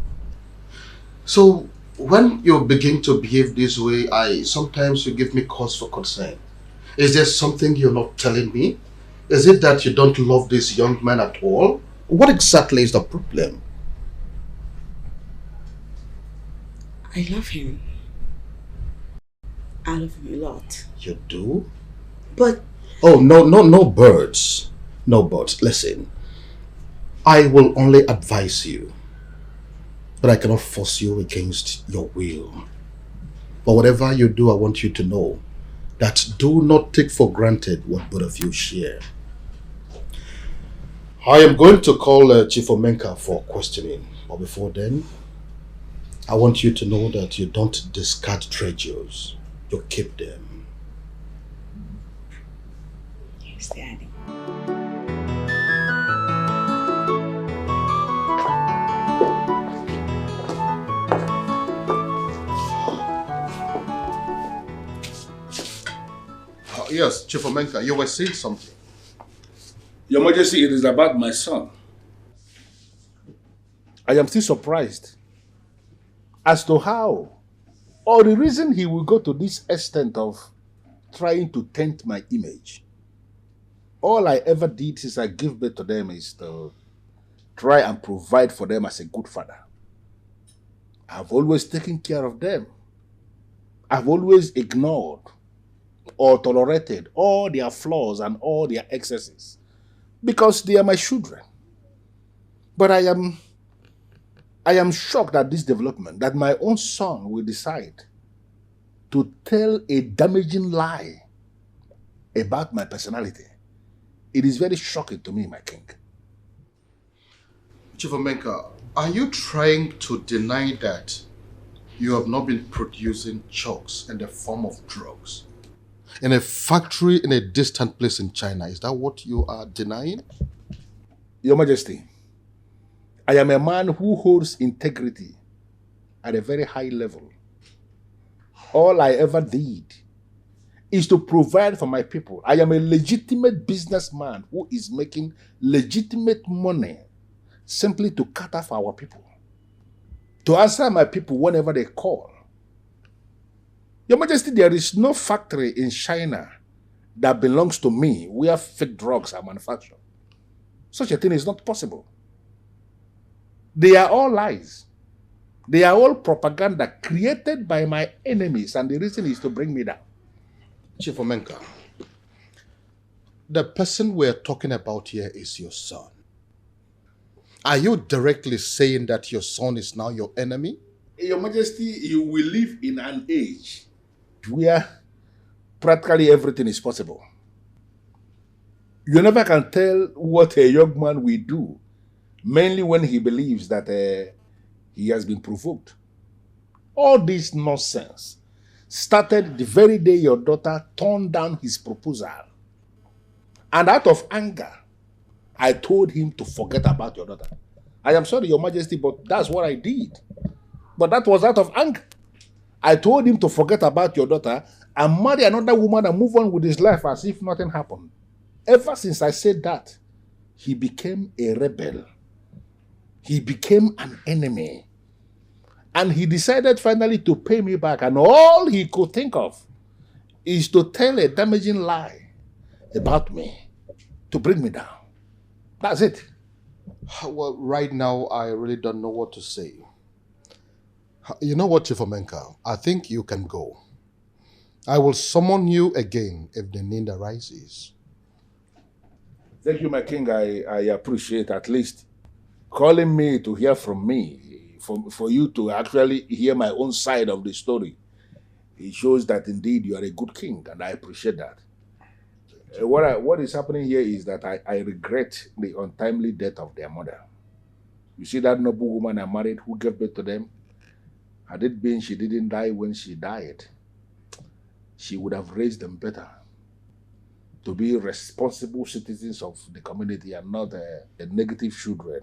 So when you begin to behave this way, sometimes you give me cause for concern. Is there something you're not telling me? Is it that you don't love this young man at all? What exactly is the problem? I love him. I love him a lot. You do? But... Oh, no birds. No birds. Listen, I will only advise you, but I cannot force you against your will. But whatever you do, I want you to know that do not take for granted what both of you share. I am going to call Chief Omenka for questioning. But before then, I want you to know that you don't discard treasures. You keep them. Yes, Daddy. Yes, Chief Omenka, you were saying something. Your Majesty, it is about my son. I am still surprised as to how or the reason he will go to this extent of trying to taint my image. All I ever did since I gave birth to them is to try and provide for them as a good father. I've always taken care of them. I've always ignored or tolerated all their flaws and all their excesses because they are my children. But I am shocked at this development that my own son will decide to tell a damaging lie about my personality. It is very shocking to me, my king. Chief Omenka, are you trying to deny that you have not been producing chokes in the form of drugs in a factory in a distant place in China? Is that what you are denying? Your Majesty, I am a man who holds integrity at a very high level. All I ever did is to provide for my people. I am a legitimate businessman who is making legitimate money simply to cater for our people, to answer my people whenever they call. Your Majesty, there is no factory in China that belongs to me where fake drugs are manufactured. Such a thing is not possible. They are all lies. They are all propaganda created by my enemies, and the reason is to bring me down. Chief Omenka, the person we're talking about here is your son. Are you directly saying that your son is now your enemy? Your Majesty, you will live in an age where practically everything is possible. You never can tell what a young man will do, mainly when he believes that he has been provoked. All this nonsense started the very day your daughter turned down his proposal. And out of anger, I told him to forget about your daughter. I am sorry, Your Majesty, but that's what I did. But that was out of anger. I told him to forget about your daughter and marry another woman and move on with his life as if nothing happened. Ever since I said that, he became a rebel. He became an enemy. And he decided finally to pay me back. And all he could think of is to tell a damaging lie about me to bring me down. That's it. Well, right now, I really don't know what to say. You know what, Chief Omenka? I think you can go. I will summon you again if the need arises. Thank you, my king. I appreciate at least calling me to hear from me. For you to actually hear my own side of the story. It shows that indeed you are a good king, and I appreciate that. What is happening here is that I regret the untimely death of their mother. You see that noble woman I married who gave birth to them? Had it been she didn't die when she died, she would have raised them better to be responsible citizens of the community and not the negative children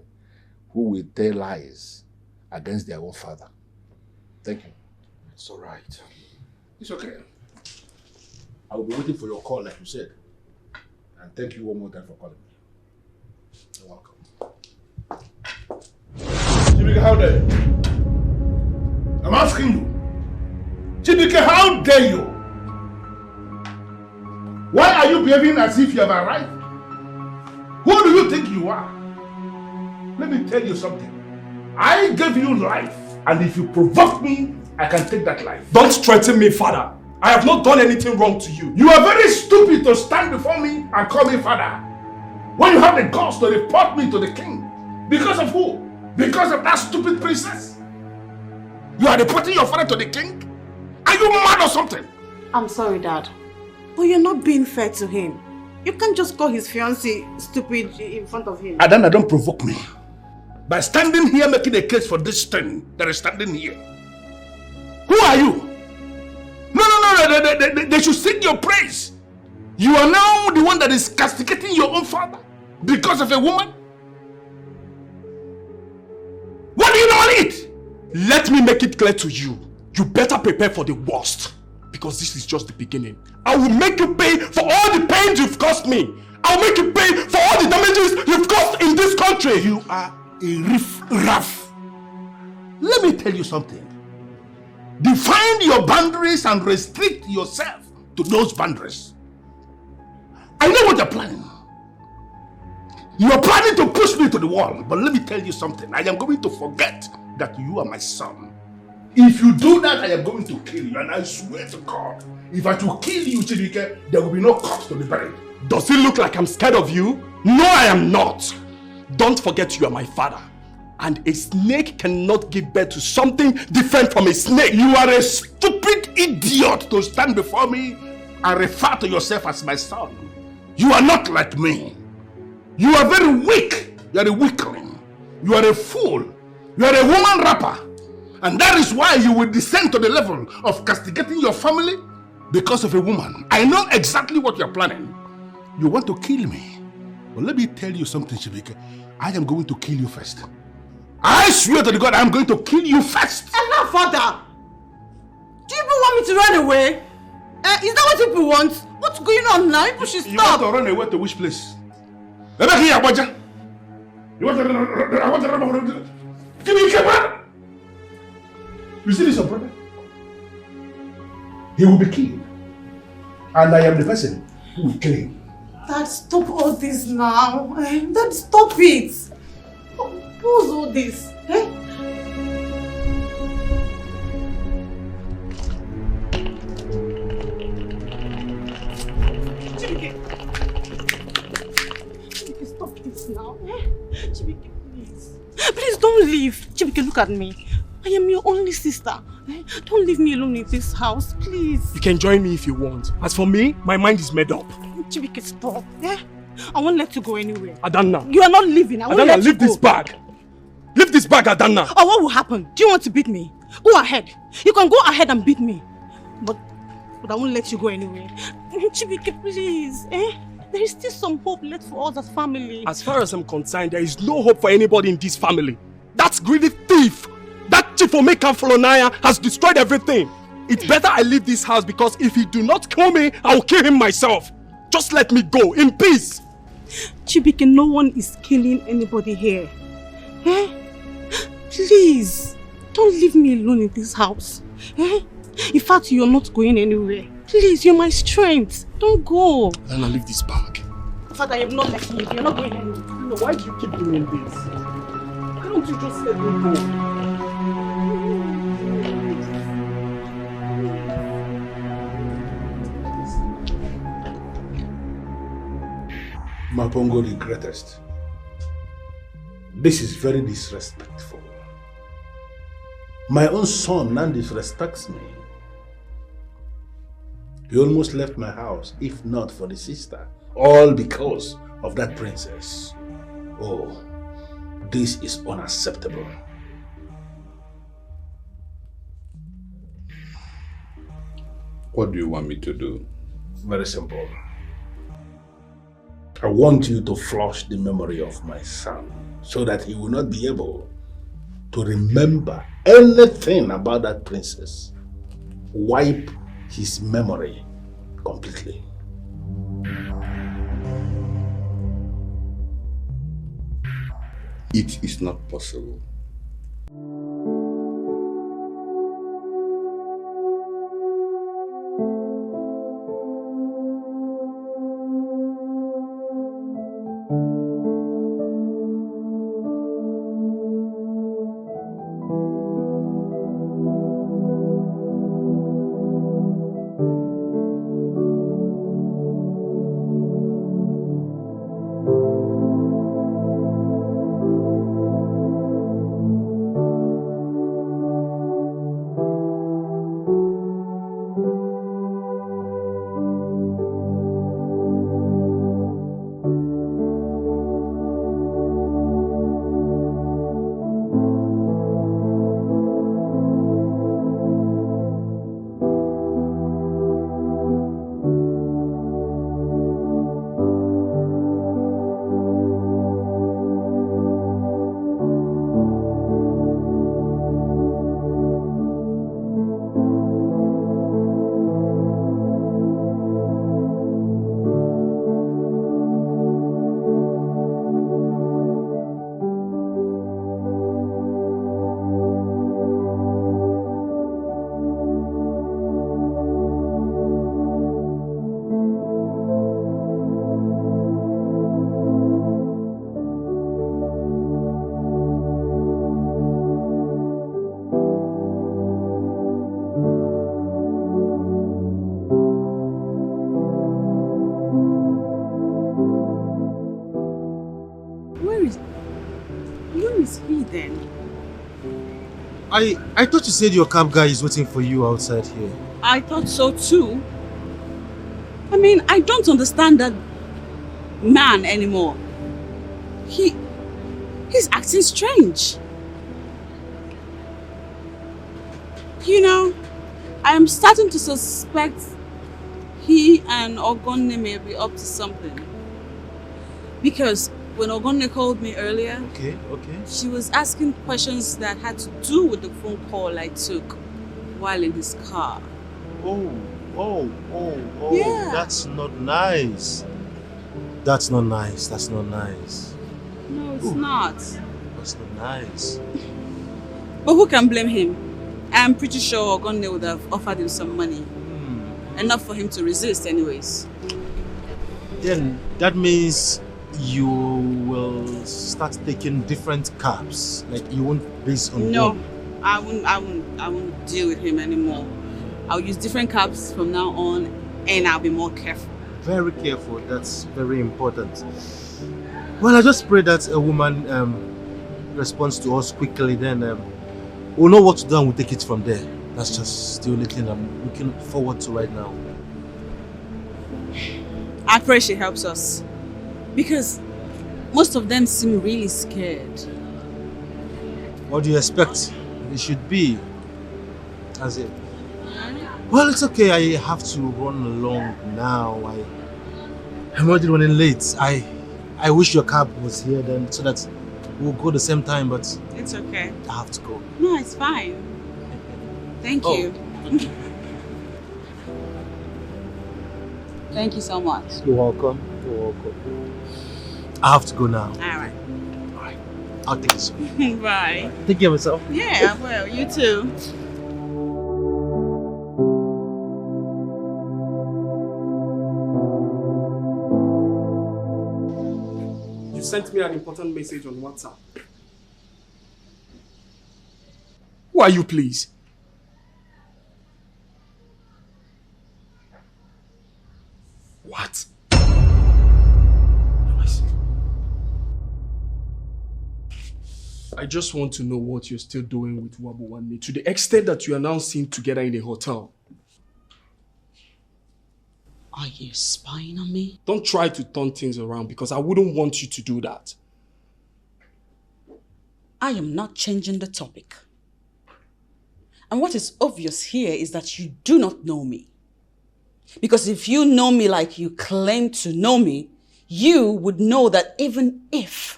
who will tell lies against their own father. Thank you. It's all right. It's okay. I will be waiting for your call, like you said. And thank you one more time for calling me. You're welcome. Chibuike, how dare you? I'm asking you. Chibuike, how dare you? Why are you behaving as if you have arrived? Who do you think you are? Let me tell you something. I gave you life, and if you provoke me, I can take that life. Don't threaten me, father. I have not done anything wrong to you. You are very stupid to stand before me and call me father. When you have the guts to report me to the king. Because of who? Because of that stupid princess? You are reporting your father to the king? Are you mad or something? I'm sorry, Dad. But you're not being fair to him. You can't just call his fiancée stupid in front of him. Adana, don't provoke me. By standing here making a case for this thing that is standing here. Who are you? No, they should sing your praise. You are now the one that is castigating your own father because of a woman? What do you know on it? Let me make it clear to you. You better prepare for the worst. Because this is just the beginning. I will make you pay for all the pains you've caused me. I will make you pay for all the damages you've caused in this country. You are a riff-raff. Let me tell you something. Define your boundaries and restrict yourself to those boundaries. I know what you're planning. You're planning to push me to the wall, but let me tell you something. I am going to forget that you are my son. If you do that, I am going to kill you, and I swear to God, if I to kill you, Chibuike, there will be no corpse to be buried. Does it look like I'm scared of you? No, I am not. Don't forget you are my father. And a snake cannot give birth to something different from a snake. You are a stupid idiot to stand before me and refer to yourself as my son. You are not like me. You are very weak. You are a weakling. You are a fool. You are a woman rapper. And that is why you will descend to the level of castigating your family because of a woman. I know exactly what you are planning. You want to kill me. But let me tell you something, Chibuike. I am going to kill you first. I swear to the God, I am going to kill you first. Enough, father! Do you people want me to run away? Is that what people want? What's going on now? People should stop. You want to run away to which place? You want to run away? Give me a man. You see this, your brother? He will be killed. And I am the person who will kill him. Dad, stop all this now. Dad, stop it. What's all this? Chibuike. Chibuike, stop this now. Chibuike, please. Please don't leave. Chibuike, look at me. I am your only sister. Don't leave me alone in this house, please. You can join me if you want. As for me, my mind is made up. Chibuike, stop. I won't let you go anywhere. Adanna. You are not leaving. I won't Adanna, let you leave go. this bag. Leave this bag, Adanna. Or what will happen? Do you want to beat me? Go ahead. You can go ahead and beat me. But I won't let you go anywhere. Chibuike, please. There is still some hope left for us as family. As far as I'm concerned, there is no hope for anybody in this family. That greedy thief, that Chief Omeka Flonaya has destroyed everything. It's better I leave this house because if he do not kill me, I will kill him myself. Just let me go in peace. Chibuike, no one is killing anybody here. Please, don't leave me alone in this house. In fact, you're not going anywhere. Please, you're my strength. Don't go. Then I'll leave this bag. Father, I'm not letting you. You're not going anywhere. No, why do you keep doing this? Why don't you just let me go? Mapongo the greatest. This is very disrespectful. My own son now disrespects me. He almost left my house, if not for the sister. All because of that princess. Oh, this is unacceptable. What do you want me to do? Very simple. I want you to flush the memory of my son so that he will not be able to remember anything about that princess. Wipe his memory completely. It is not possible. I thought you said your cab guy is waiting for you outside here. I thought so too. I mean, I don't understand that man anymore. He's acting strange. You know, I am starting to suspect he and Ogonne may be up to something. Because when Ogonne called me earlier, okay, she was asking questions that had to do with the phone call I took while in his car. Oh, yeah. That's not nice. That's not nice. No, it's not. That's not nice. But who can blame him? I'm pretty sure Ogonne would have offered him some money. Enough for him to resist anyways. Then that means you will start taking different cabs. Like you won't base on No, one. I won't deal with him anymore. I'll use different cabs from now on and I'll be more careful. Very careful. That's very important. Well, I just pray that a woman responds to us quickly. Then we'll know what to do and we'll take it from there. That's just the only thing I'm looking forward to right now. I pray she helps us. Because most of them seem really scared. What do you expect? It should be. As it. Well, it's okay. I have to run along now. I'm already running late. I wish your cab was here then so that we'll go the same time, but It's okay. I have to go. No, it's fine. Thank you. Thank you so much. You're welcome. You're welcome. I have to go now. Alright. I'll take it soon. Bye. Take care of yourself. Yeah, well, you too. You sent me an important message on WhatsApp. Who are you, please? What? I just want to know what you're still doing with Wabuwane to the extent that you are now seen together in a hotel. Are you spying on me? Don't try to turn things around because I wouldn't want you to do that. I am not changing the topic. And what is obvious here is that you do not know me. Because if you know me like you claim to know me, you would know that even if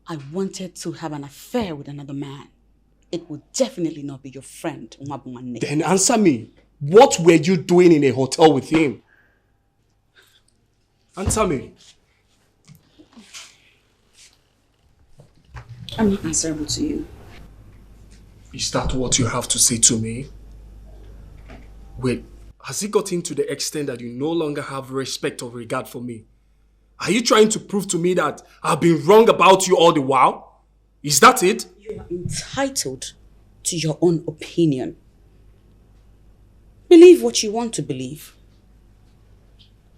I wanted to have an affair with another man, it would definitely not be your friend, Wabuwane. Then answer me. What were you doing in a hotel with him? Answer me. I'm not answerable to you. Is that what you have to say to me? Wait, has it gotten to the extent that you no longer have respect or regard for me? Are you trying to prove to me that I've been wrong about you all the while? Is that it? You are entitled to your own opinion. Believe what you want to believe.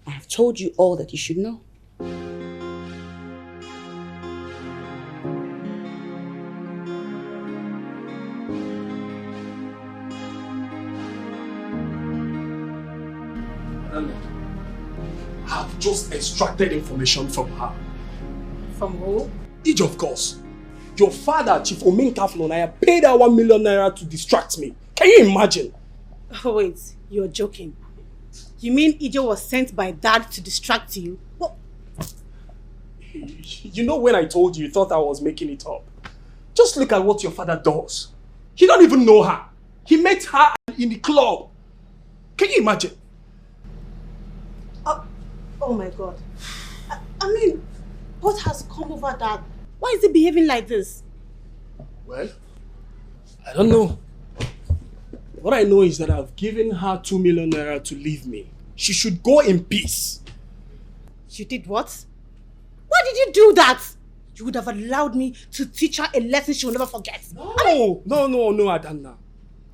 I have told you all that you should know. I've just extracted information from her. From who? Each, of course. Your father, Chief Omenka Flonaya, paid her 1 million naira to distract me. Can you imagine? Oh, wait, you're joking. You mean Ijo was sent by dad to distract you? What? You know when I told you, you thought I was making it up. Just look at what your father does. He don't even know her. He met her in the club. Can you imagine? Oh my God. I mean, what has come over dad? Why is he behaving like this? Well, I don't know. What I know is that I've given her 2 million naira to leave me. She should go in peace. You did what? Why did you do that? You would have allowed me to teach her a lesson she will never forget. No, Adanna.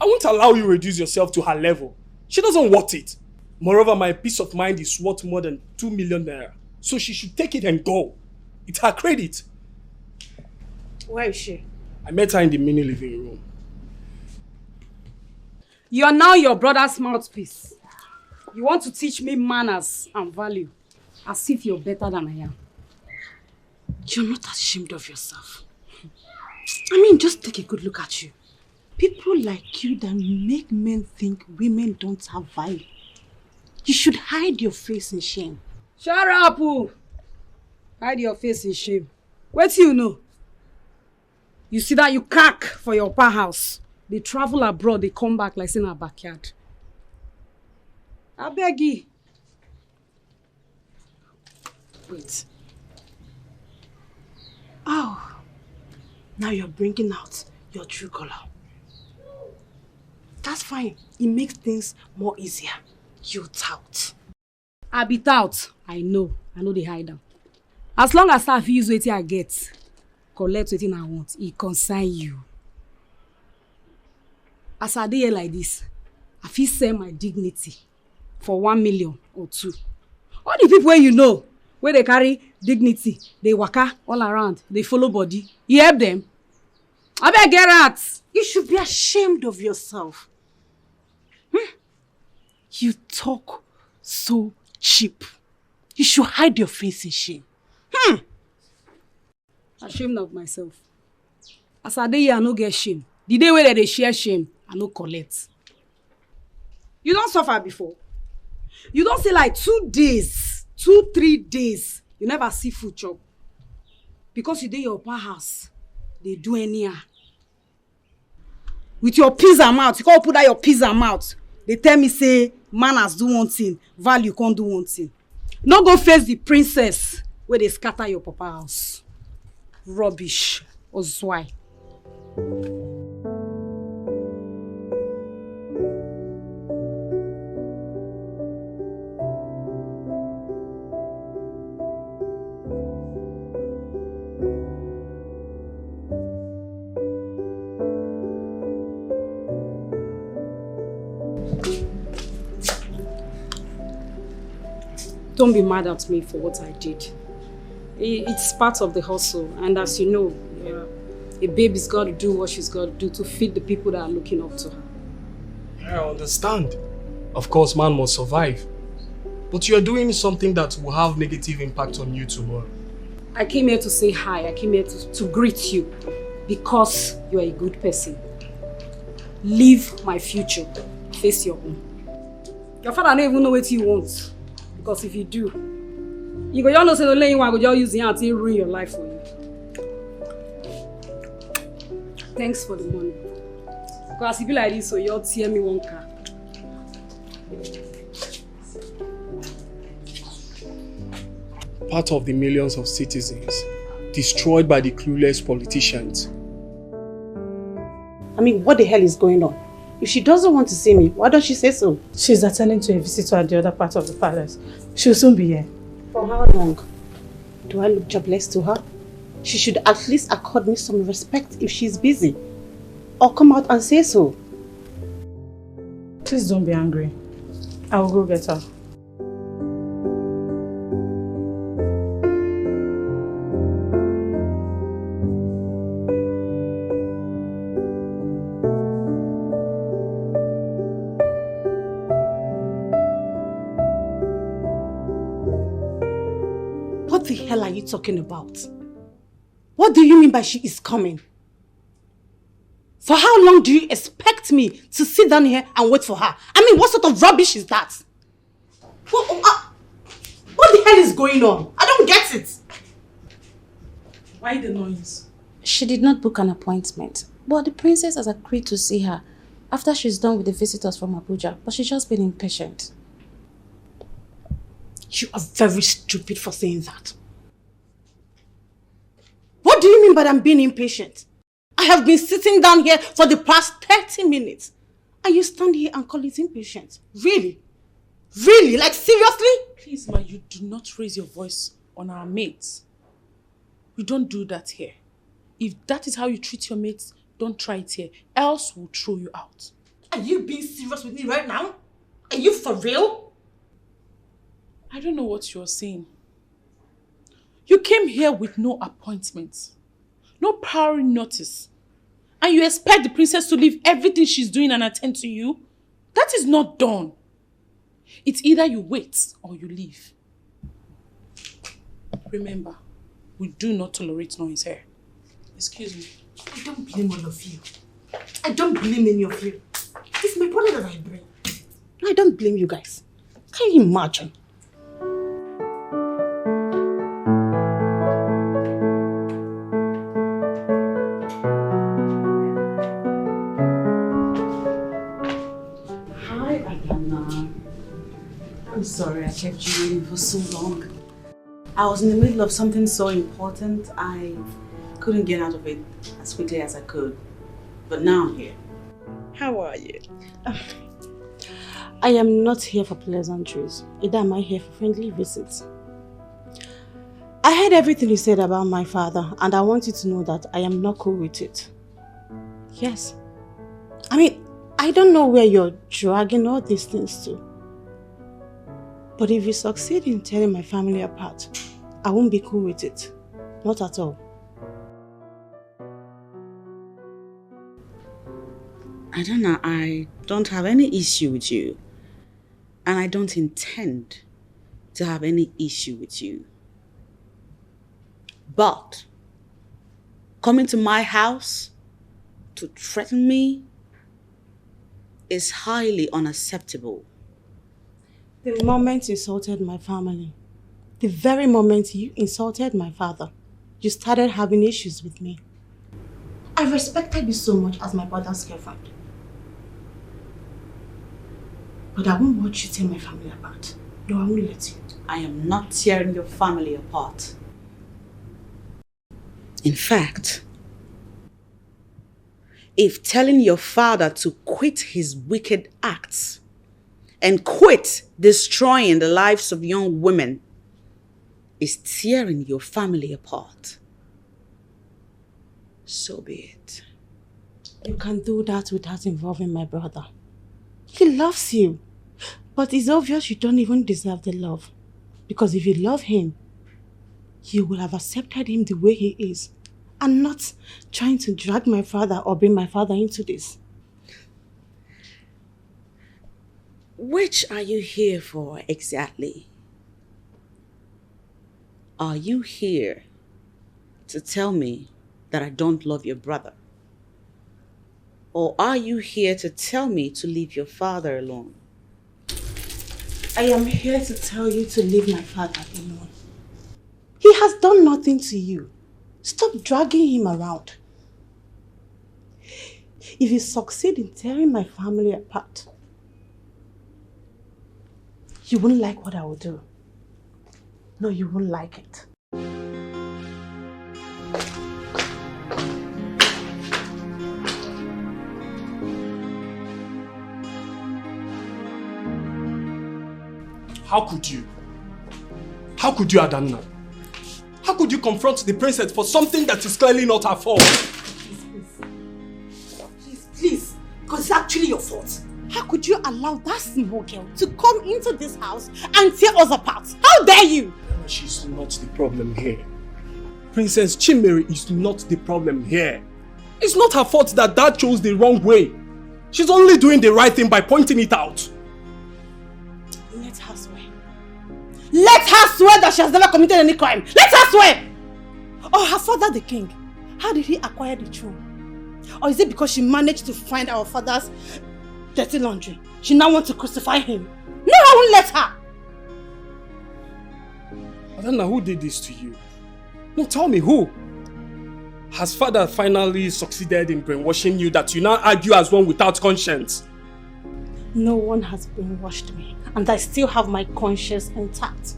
I won't allow you reduce yourself to her level. She doesn't want it. Moreover, my peace of mind is worth more than 2 million naira. So she should take it and go. It's her credit. Where is she? I met her in the mini living room. You are now your brother's mouthpiece. You want to teach me manners and value, as if you're better than I am. You're not ashamed of yourself. I mean, just take a good look at you. People like you that make men think women don't have value. You should hide your face in shame. Shut up, Pooh. Hide your face in shame. What do you know? You see that you cack for your pa house. They travel abroad, they come back like in our backyard. I beg you. Wait. Oh, now you're bringing out your true color. That's fine. It makes things more easier. You tout. I be tout. I know they hide them. As long as I use what I get, collect what I want, it concern you. As I dey here like this, I feel sell my dignity for 1 million or 2. All the people where you know, where they carry dignity, they waka all around, they follow body. You help them. I better get out. You should be ashamed of yourself. You talk so cheap. You should hide your face in shame. Ashamed of myself. As I dey here, I no get shame. The day where they share shame, I no collect. You don't suffer before. You don't say like 2 days, 2-3 days, you never see food chop. Because you dey your pa house, they do anyhow. With your pizza mouth, you can't put that your pizza mouth. They tell me say, manners do one thing, value can't do one thing. No go face the princess where they scatter your papa house. Rubbish. Ozwai. Don't be mad at me for what I did. It's part of the hustle, and as you know, a baby's got to do what she's got to do to feed the people that are looking up to her. I understand. Of course, man must survive. But you're doing something that will have negative impact on you tomorrow. I came here to say hi. I came here to greet you because you're a good person. Live my future. Face your own. Your father don't even know what you want. Because if you do, you go just know say the lane you want to just use the hand to ruin your life for you. Thanks for the money. Because if you like this, so you'll tear me one car. Part of the millions of citizens destroyed by the clueless politicians. I mean, what the hell is going on? If she doesn't want to see me, why don't she say so? She's attending to a visitor at the other part of the palace. She'll soon be here. For how long? Do I look jobless to her? She should at least accord me some respect if she's busy. Or come out and say so. Please don't be angry. I will go get her. What the hell are you talking about? What do you mean by she is coming? For how long do you expect me to sit down here and wait for her? I mean, what sort of rubbish is that? What the hell is going on? I don't get it. Why the noise? She did not book an appointment, but the princess has agreed to see her after she's done with the visitors from Abuja, but she's just been impatient. You are very stupid for saying that. What do you mean by I'm being impatient? I have been sitting down here for the past 30 minutes. And you stand here and call it impatient? Really? Really? Like seriously? Please, ma, you do not raise your voice on our mates. We don't do that here. If that is how you treat your mates, don't try it here. Else we'll throw you out. Are you being serious with me right now? Are you for real? I don't know what you're saying. You came here with no appointments, no prior notice, and you expect the princess to leave everything she's doing and attend to you? That is not done. It's either you wait or you leave. Remember, we do not tolerate noise here. Excuse me. I don't blame all of you. I don't blame any of you. It's my brother that I bring. I don't blame you guys. Can you imagine? I'm sorry I kept you waiting for so long. I was in the middle of something so important, I couldn't get out of it as quickly as I could. But now I'm here. How are you? I am not here for pleasantries. Either am I here for friendly visits. I heard everything you said about my father, and I want you to know that I am not cool with it. Yes. I mean, I don't know where you're dragging all these things to. But if you succeed in tearing my family apart, I won't be cool with it. Not at all. I don't know. I don't have any issue with you. And I don't intend to have any issue with you. But coming to my house to threaten me is highly unacceptable. The moment you insulted my family, the very moment you insulted my father, you started having issues with me. I respected you so much as my brother's girlfriend. But I won't watch you tear my family apart. No, I won't let you. I am not tearing your family apart. In fact, if telling your father to quit his wicked acts and quit destroying the lives of young women is tearing your family apart, so be it. You can do that without involving my brother. He loves you. But it's obvious you don't even deserve the love. Because if you love him, you will have accepted him the way he is. And not trying to drag my father or bring my father into this. Which are you here for exactly? Are you here to tell me that I don't love your brother? Or are you here to tell me to leave your father alone? I am here to tell you to leave my father alone. He has done nothing to you. Stop dragging him around. If you succeed in tearing my family apart, you won't like what I will do. No, you won't like it. How could you? How could you, Adanna? How could you confront the princess for something that is clearly not her fault? Please, because it's actually your fault. How could you allow that small girl to come into this house and tear us apart? How dare you? She's not the problem here. Princess Chimere is not the problem here. It's not her fault that Dad chose the wrong way. She's only doing the right thing by pointing it out. Let her swear. Let her swear that she has never committed any crime. Let her swear! Or her father the king. How did he acquire the throne? Or is it because she managed to find our father's dirty laundry? She now wants to crucify him. No, I won't let her! I don't know who did this to you. No, tell me who? Has father finally succeeded in brainwashing you that you now argue as one without conscience? No one has brainwashed me, and I still have my conscience intact.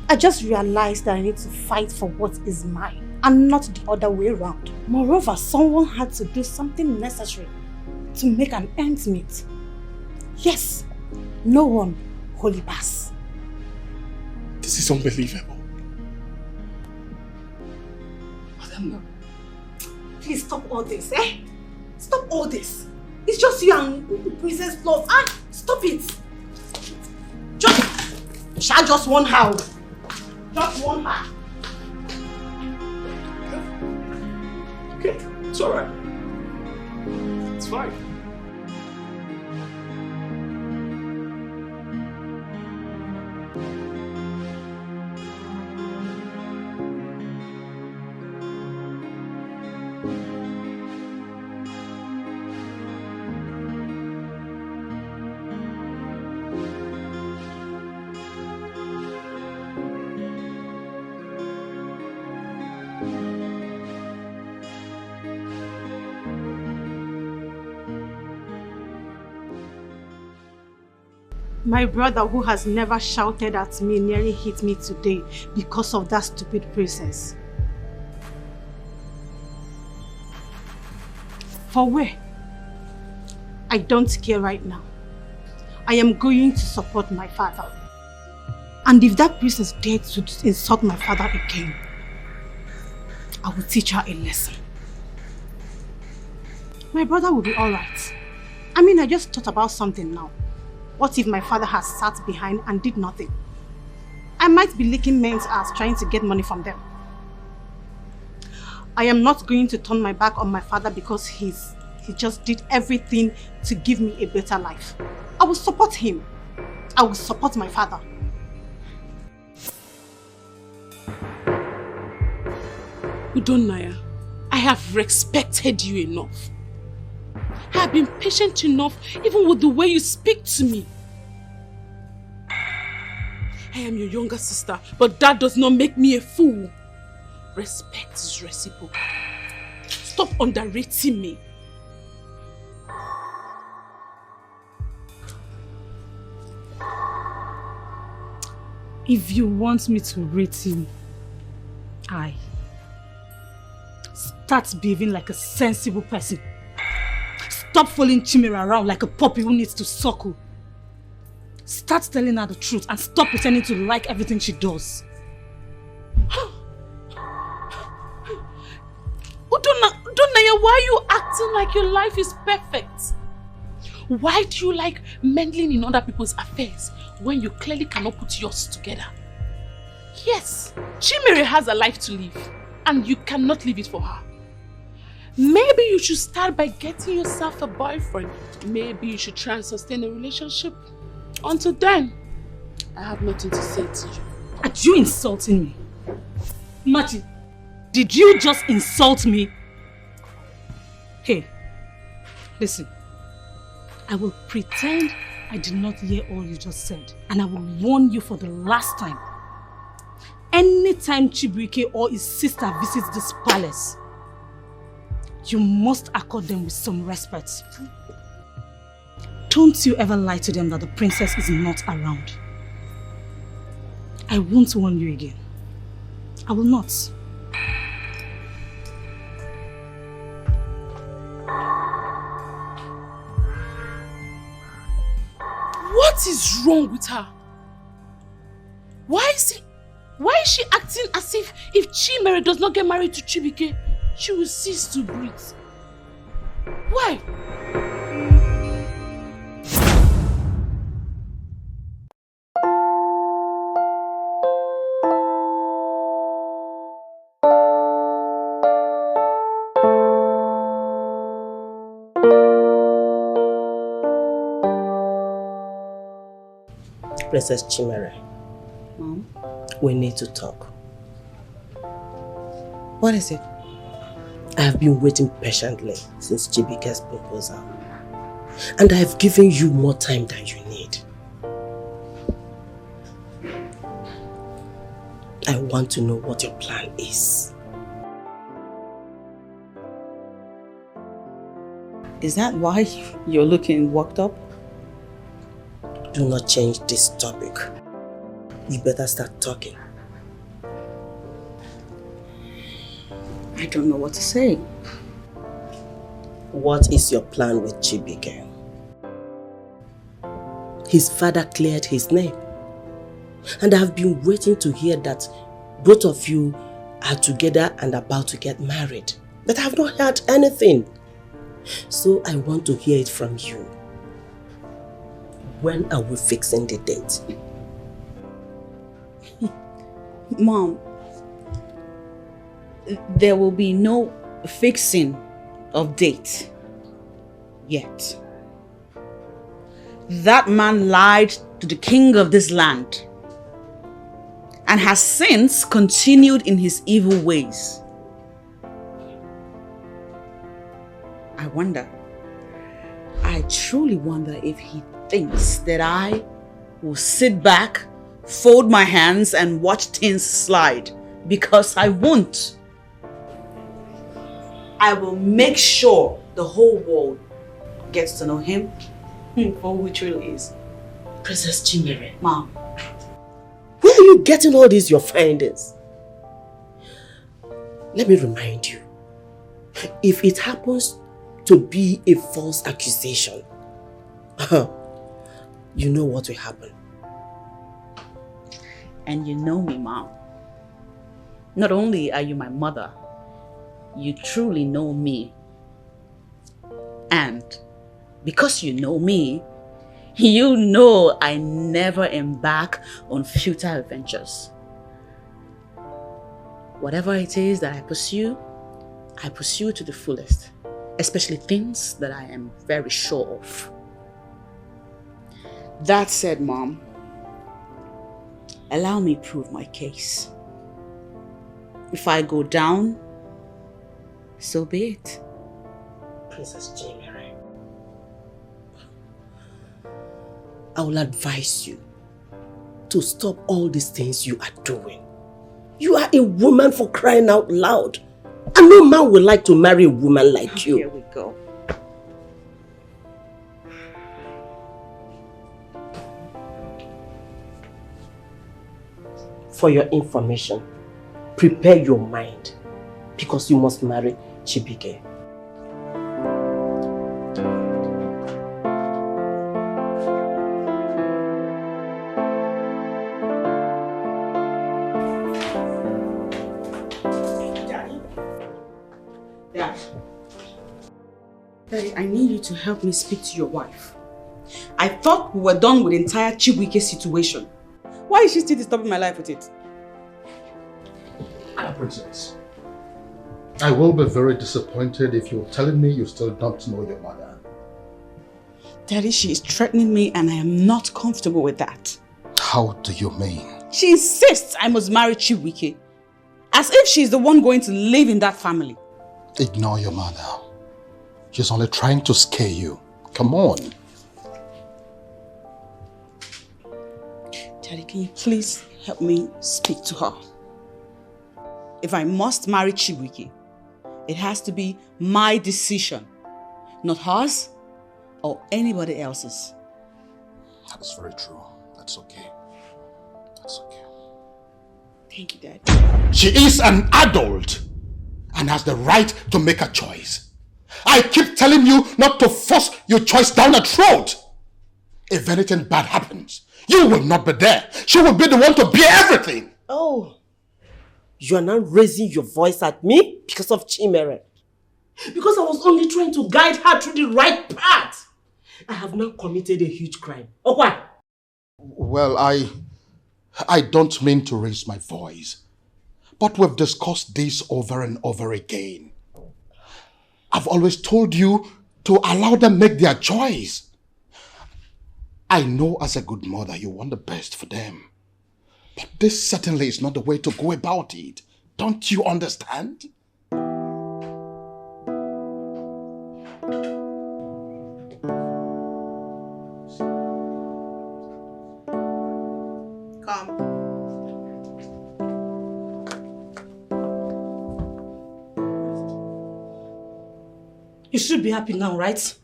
I just realized that I need to fight for what is mine, and not the other way around. Moreover, someone had to do something necessary to make an ends meet. Yes, no one, holy pass. This is unbelievable. Madam, please stop all this, eh? Stop all this. It's just you and Princess Love. Stop it. Just one howl. Just one howl. Okay, it's alright. It's fine. My brother, who has never shouted at me, nearly hit me today because of that stupid princess. For where? I don't care right now. I am going to support my father. And if that princess dared to insult my father again, I will teach her a lesson. My brother will be alright. I mean, I just thought about something now. What if my father has sat behind and did nothing? I might be licking men's ass trying to get money from them. I am not going to turn my back on my father because he just did everything to give me a better life. I will support him. I will support my father. Udonaya, I have respected you enough. I have been patient enough even with the way you speak to me. I am your younger sister, but that does not make me a fool. Respect is reciprocal. Stop underrating me. If you want me to rate you, start behaving like a sensible person. Stop following Chimera around like a puppy who needs to suckle. Start telling her the truth and stop pretending to like everything she does. Udonaya, why are you acting like your life is perfect? Why do you like meddling in other people's affairs when you clearly cannot put yours together? Yes, Chimere has a life to live and you cannot live it for her. Maybe you should start by getting yourself a boyfriend. Maybe you should try and sustain a relationship. Until then, I have nothing to say to you. Are you insulting me? Martin, did you just insult me? Hey, listen. I will pretend I did not hear all you just said. And I will warn you for the last time. Anytime Chibuike or his sister visits this palace, you must accord them with some respect. Don't you ever lie to them that the princess is not around. I won't warn you again. I will not. What is wrong with her? Why is she acting as if Chimere does not get married to Chibuike, she will cease to breathe? Why? Princess Chimere. Mom? We need to talk. What is it? I have been waiting patiently since Chibuike's proposal. And I have given you more time than you need. I want to know what your plan is. Is that why you're looking worked up? Do not change this topic. You better start talking. I don't know what to say. What is your plan with Chibuike? His father cleared his name. And I have been waiting to hear that both of you are together and about to get married. But I have not heard anything. So I want to hear it from you. When are we fixing the date? Mom, there will be no fixing of date yet. That man lied to the king of this land and has since continued in his evil ways. I truly wonder if he thinks that I will sit back, fold my hands and watch things slide, because I won't. I will make sure the whole world gets to know him for who he really is. Princess Chimere. Mom. Where are you getting all these your findings? Let me remind you. If it happens to be a false accusation, you know what will happen. And you know me, Mom. Not only are you my mother, you truly know me. And because you know me, you know I never embark on futile adventures. Whatever it is that I pursue to the fullest, especially things that I am very sure of. That said, Mom, allow me prove my case. If I go down, So be it. Princess Chimere, I will advise you to stop all these things you are doing. You are a woman, for crying out loud. And no man would like to marry a woman like you. Here we go. For your information, prepare your mind, because you must marry Chibuike. Daddy, I need you to help me speak to your wife. I thought we were done with the entire Chibuike situation. Why is she still disturbing my life with it? Princess, I will be very disappointed if you're telling me you still don't know your mother. Daddy, she is threatening me and I am not comfortable with that. How do you mean? She insists I must marry Chibuike, as if she's the one going to live in that family. Ignore your mother. She's only trying to scare you. Come on. Daddy, can you please help me speak to her? If I must marry Chibuike, it has to be my decision, not hers or anybody else's. That is very true. That's okay. That's okay. Thank you, Dad. She is an adult and has the right to make a choice. I keep telling you not to force your choice down her throat. If anything bad happens, you will not be there. She will be the one to bear everything. Oh, you are now raising your voice at me because of Chimere. Because I was only trying to guide her through the right path. I have now committed a huge crime. Oh, what? Well, I don't mean to raise my voice, but we've discussed this over and over again. I've always told you to allow them make their choice. I know as a good mother you want the best for them. But this certainly is not the way to go about it. Don't you understand? Come. You should be happy now, right?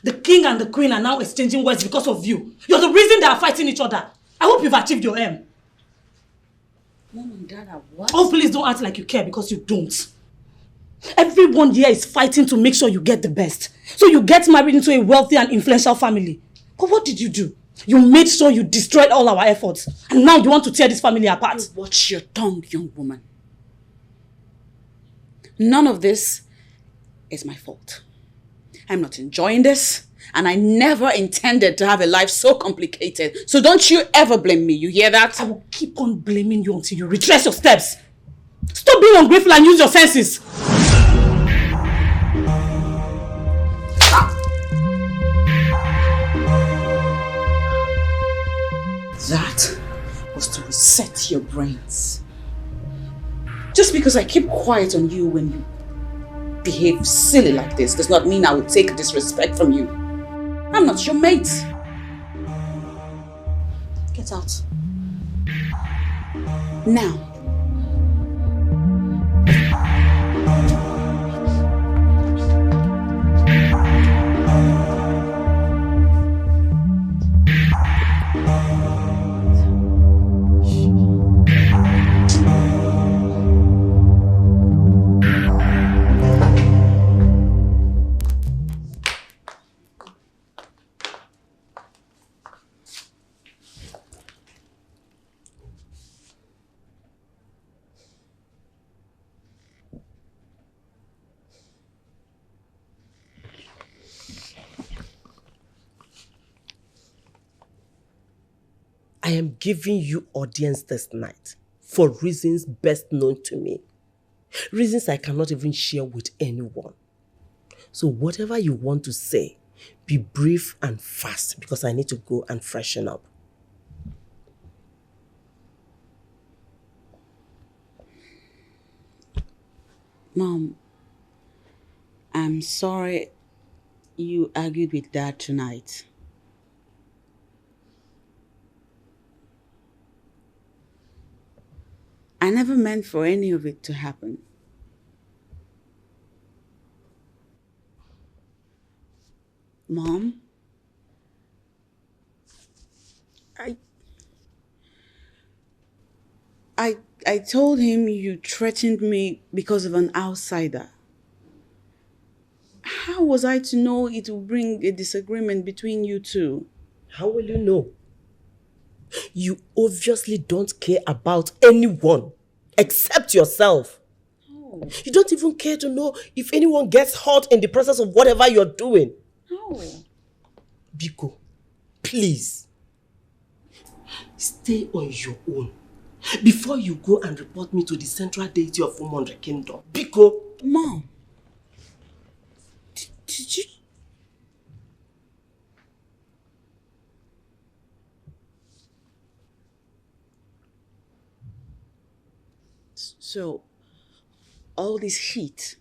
The king and the queen are now exchanging words because of you. You're the reason they are fighting each other. I hope you've achieved your aim. Mom and Dad are what? Oh, please don't act like you care, because you don't. Everyone here is fighting to make sure you get the best. So you get married into a wealthy and influential family. But what did you do? You made sure you destroyed all our efforts. And now you want to tear this family apart. You watch your tongue, young woman. None of this is my fault. I'm not enjoying this. And I never intended to have a life so complicated. So don't you ever blame me. You hear that? I will keep on blaming you until you retrace your steps. Stop being ungrateful and use your senses. That was to reset your brains. Just because I keep quiet on you when you behave silly like this does not mean I will take disrespect from you. I'm not your mate. Get out. Now. I am giving you audience this night for reasons best known to me. Reasons I cannot even share with anyone. So whatever you want to say, be brief and fast, because I need to go and freshen up. Mom, I'm sorry you argued with Dad tonight. I never meant for any of it to happen. Mom, I told him you threatened me because of an outsider. How was I to know it would bring a disagreement between you two? How will you know? You obviously don't care about anyone except yourself. No. You don't even care to know if anyone gets hurt in the process of whatever you're doing. No. Biko, please. Stay on your own before you go and report me to the central deity of Umenwa Kingdom. Biko. Mom. Did you... So, all this heat,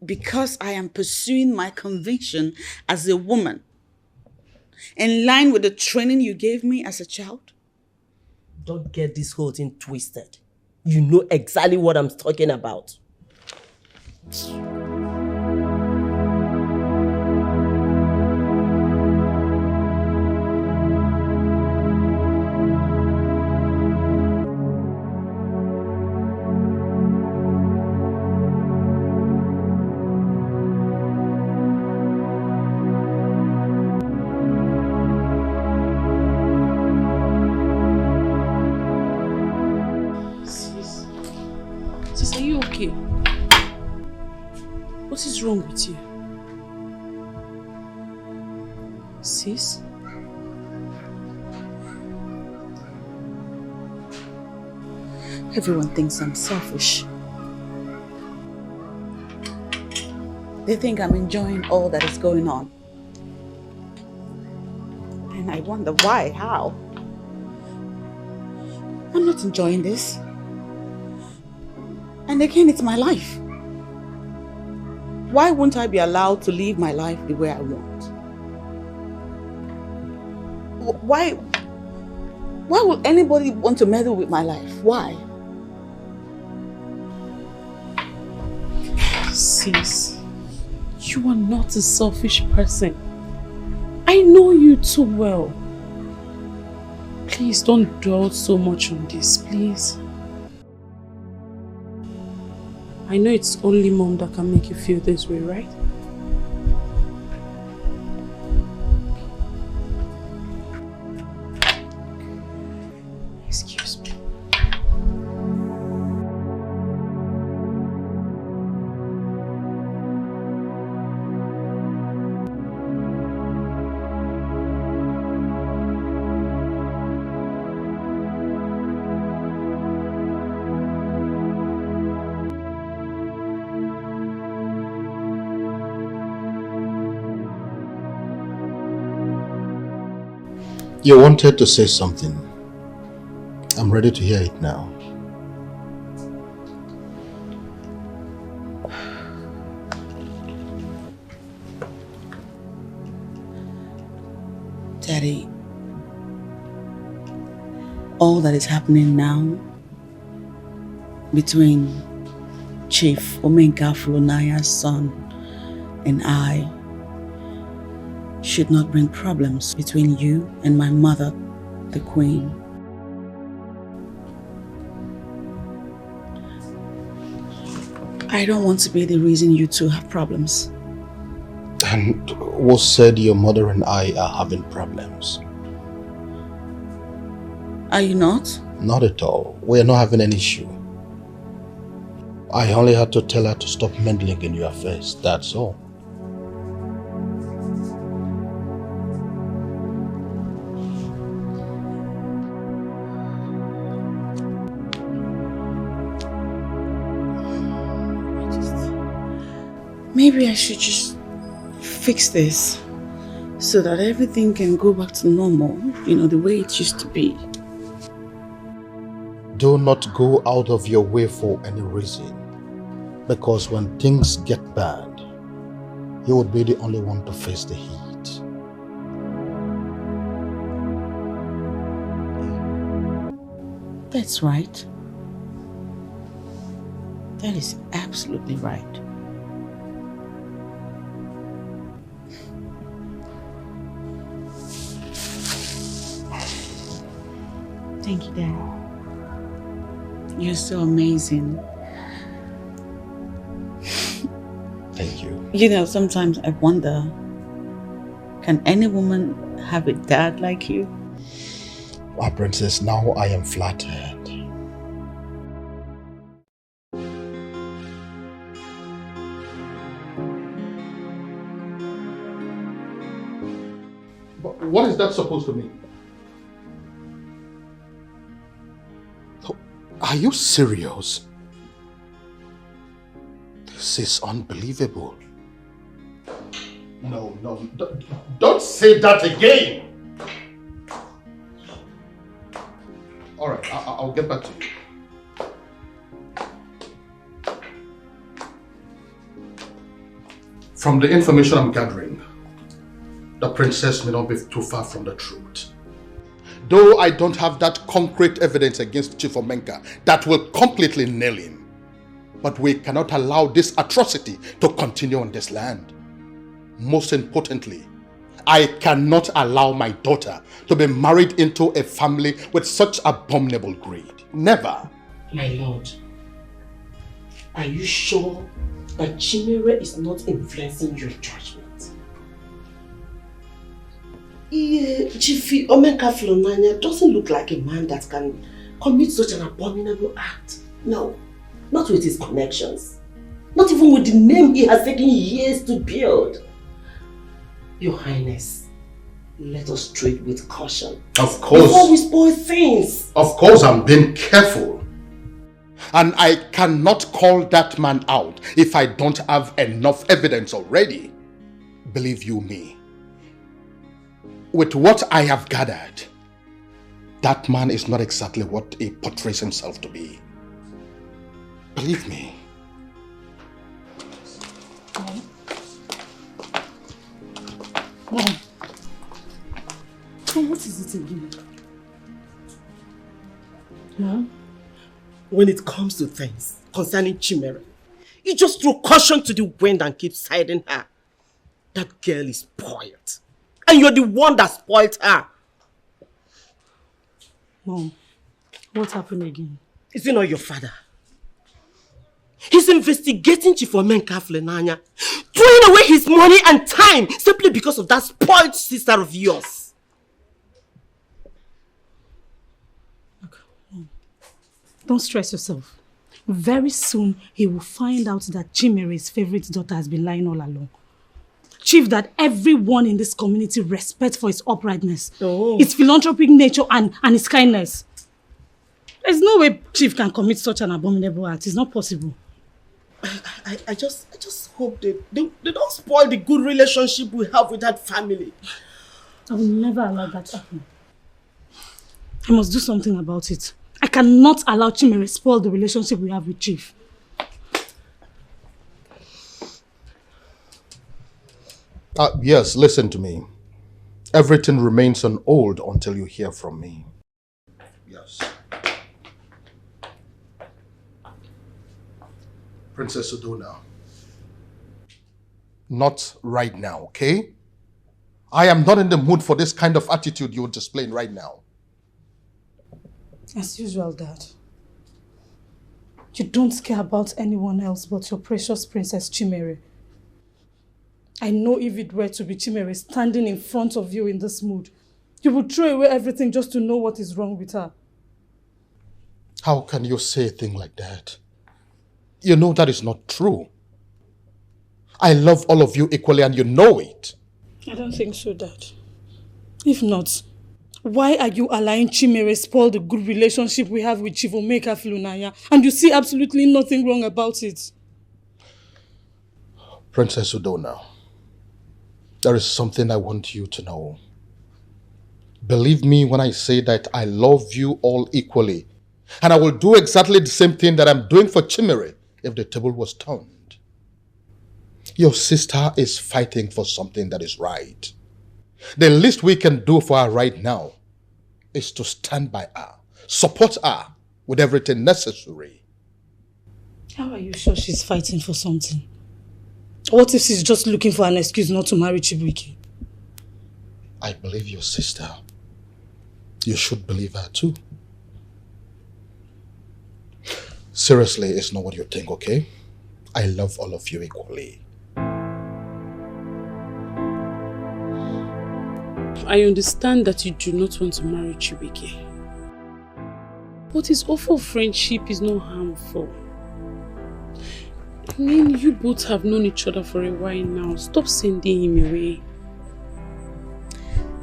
because I am pursuing my conviction as a woman, in line with the training you gave me as a child? Don't get this whole thing twisted. You know exactly what I'm talking about. Sis, are you okay? What is wrong with you? Sis? Everyone thinks I'm selfish. They think I'm enjoying all that is going on. And I wonder why, how? I'm not enjoying this. And again, it's my life. Why won't I be allowed to live my life the way I want? Why would anybody want to meddle with my life? Why? Sis, you are not a selfish person. I know you too well. Please don't dwell so much on this, please. I know it's only Mom that can make you feel this way, right? Excuse me. You wanted to say something. I'm ready to hear it now. Daddy, all that is happening now between Chief Omenka Flonaya's son and I should not bring problems between you and my mother, the Queen. I don't want to be the reason you two have problems. And who said your mother and I are having problems? Are you not? Not at all. We are not having an issue. I only had to tell her to stop meddling in your affairs, that's all. Maybe I should just fix this so that everything can go back to normal, you know, the way it used to be. Do not go out of your way for any reason. Because when things get bad, he would be the only one to face the heat. That's right. That is absolutely right. Thank you, Dad. You're so amazing. Thank you. You know, sometimes I wonder, can any woman have a dad like you? Our princess, now I am flattered. But what is that supposed to mean? Are you serious? This is unbelievable. No, don't say that again. All right, I'll get back to you. From the information I'm gathering, the princess may not be too far from the truth. Though I don't have that concrete evidence against Chief Omenka that will completely nail him. But we cannot allow this atrocity to continue on this land. Most importantly, I cannot allow my daughter to be married into a family with such abominable greed. Never. My lord, are you sure that Chimere is not influencing your judgment? Chief Omenka Flonanya doesn't look like a man that can commit such an abominable act. No, not with his connections. Not even with the name he has taken years to build. Your Highness, let us treat with caution. Of course. Before we spoil things. Of course, I'm being careful. And I cannot call that man out if I don't have enough evidence already. Believe you me. With what I have gathered, that man is not exactly what he portrays himself to be. Believe me. Mom, what is it again? Mom, when it comes to things concerning Chimere, you just throw caution to the wind and keep siding her. That girl is spoiled. And you're the one that spoiled her. Mom, what happened again? Is it not your father? He's investigating Chief Omenka Flonanya, throwing away his money and time simply because of that spoiled sister of yours. Look, Mom, don't stress yourself. Very soon, he will find out that Chimere's favorite daughter has been lying all along. Chief, that everyone in this community respects for his uprightness, his philanthropic nature and his kindness. There's no way Chief can commit such an abominable act. It's not possible. I just hope they don't spoil the good relationship we have with that family. I will never allow that to happen. I must do something about it. I cannot allow Chimere spoil the relationship we have with Chief. Yes, listen to me. Everything remains on hold until you hear from me. Yes. Princess Udona. Not right now, okay? I am not in the mood for this kind of attitude you're displaying right now. As usual, Dad. You don't care about anyone else but your precious Princess Chimere. I know if it were to be Chimere standing in front of you in this mood, you would throw away everything just to know what is wrong with her. How can you say a thing like that? You know that is not true. I love all of you equally and you know it. I don't think so, Dad. If not, why are you allowing Chimere spoil the good relationship we have with Chief Omenka Flonanya and you see absolutely nothing wrong about it? Princess Udona, there is something I want you to know. Believe me when I say that I love you all equally. And I will do exactly the same thing that I'm doing for Chimere if the table was turned. Your sister is fighting for something that is right. The least we can do for her right now is to stand by her, support her with everything necessary. How are you sure she's fighting for something? What if she's just looking for an excuse not to marry Chibuike? I believe your sister. You should believe her too. Seriously, it's not what you think, okay? I love all of you equally. I understand that you do not want to marry Chibuike. But his offer of friendship is not harmful. I mean, you both have known each other for a while now. Stop sending him away.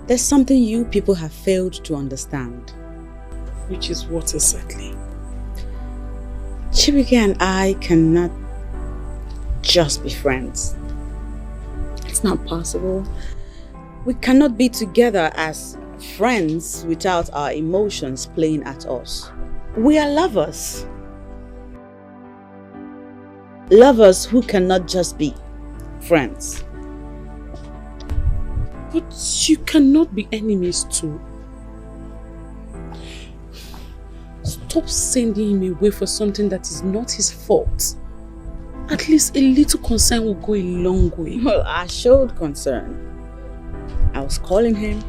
There's something you people have failed to understand. Which is what exactly? Chibuike and I cannot just be friends. It's not possible. We cannot be together as friends without our emotions playing at us. We are lovers. Lovers who cannot just be friends. But you cannot be enemies too. Stop sending him away for something that is not his fault. At least a little concern will go a long way. Well, I showed concern. I was calling him,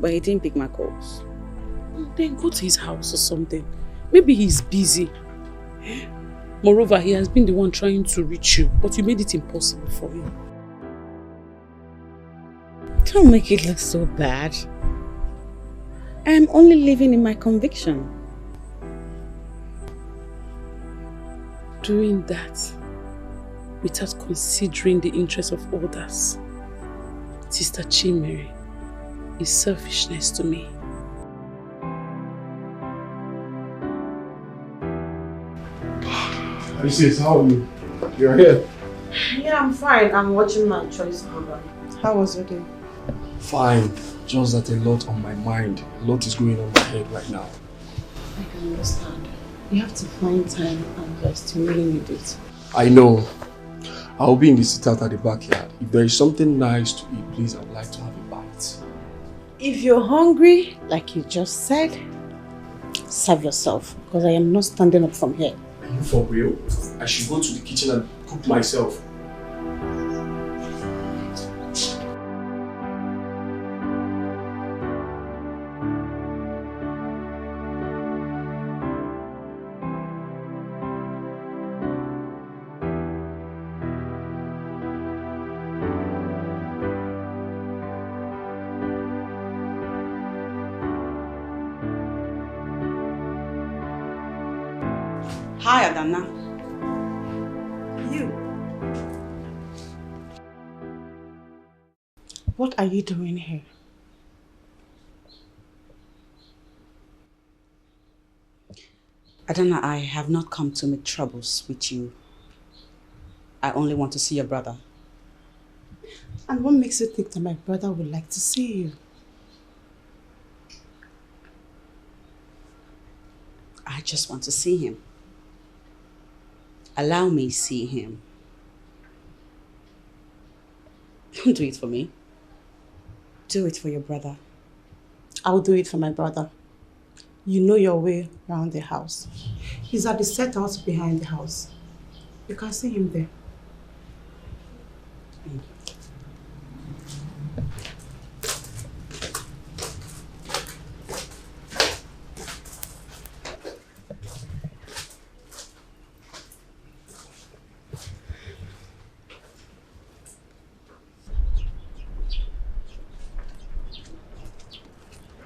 but he didn't pick my calls. Then go to his house or something. Maybe he's busy. Moreover, he has been the one trying to reach you, but you made it impossible for him. Don't make it look so bad. I am only living in my conviction. Doing that without considering the interests of others, Sister Chimere, is selfishness to me. Sis, how are you? You're here. Yeah, I'm fine. I'm watching my choice program. How was your day? Fine. Just that a lot on my mind. A lot is going on my head right now. I can understand. You have to find time and rest. You really need it. I know. I'll be in the sit-out at the backyard. If there is something nice to eat, please, I would like to have a bite. If you're hungry, like you just said, serve yourself. Because I am not standing up from here. Are you for real? I should go to the kitchen and cook myself. Hi, Adana. You. What are you doing here? Adana, I have not come to make troubles with you. I only want to see your brother. And what makes you think that my brother would like to see you? I just want to see him. Allow me see him. Don't do it for me. Do it for your brother. I'll do it for my brother. You know your way around the house. He's at the set house behind the house. You can see him there.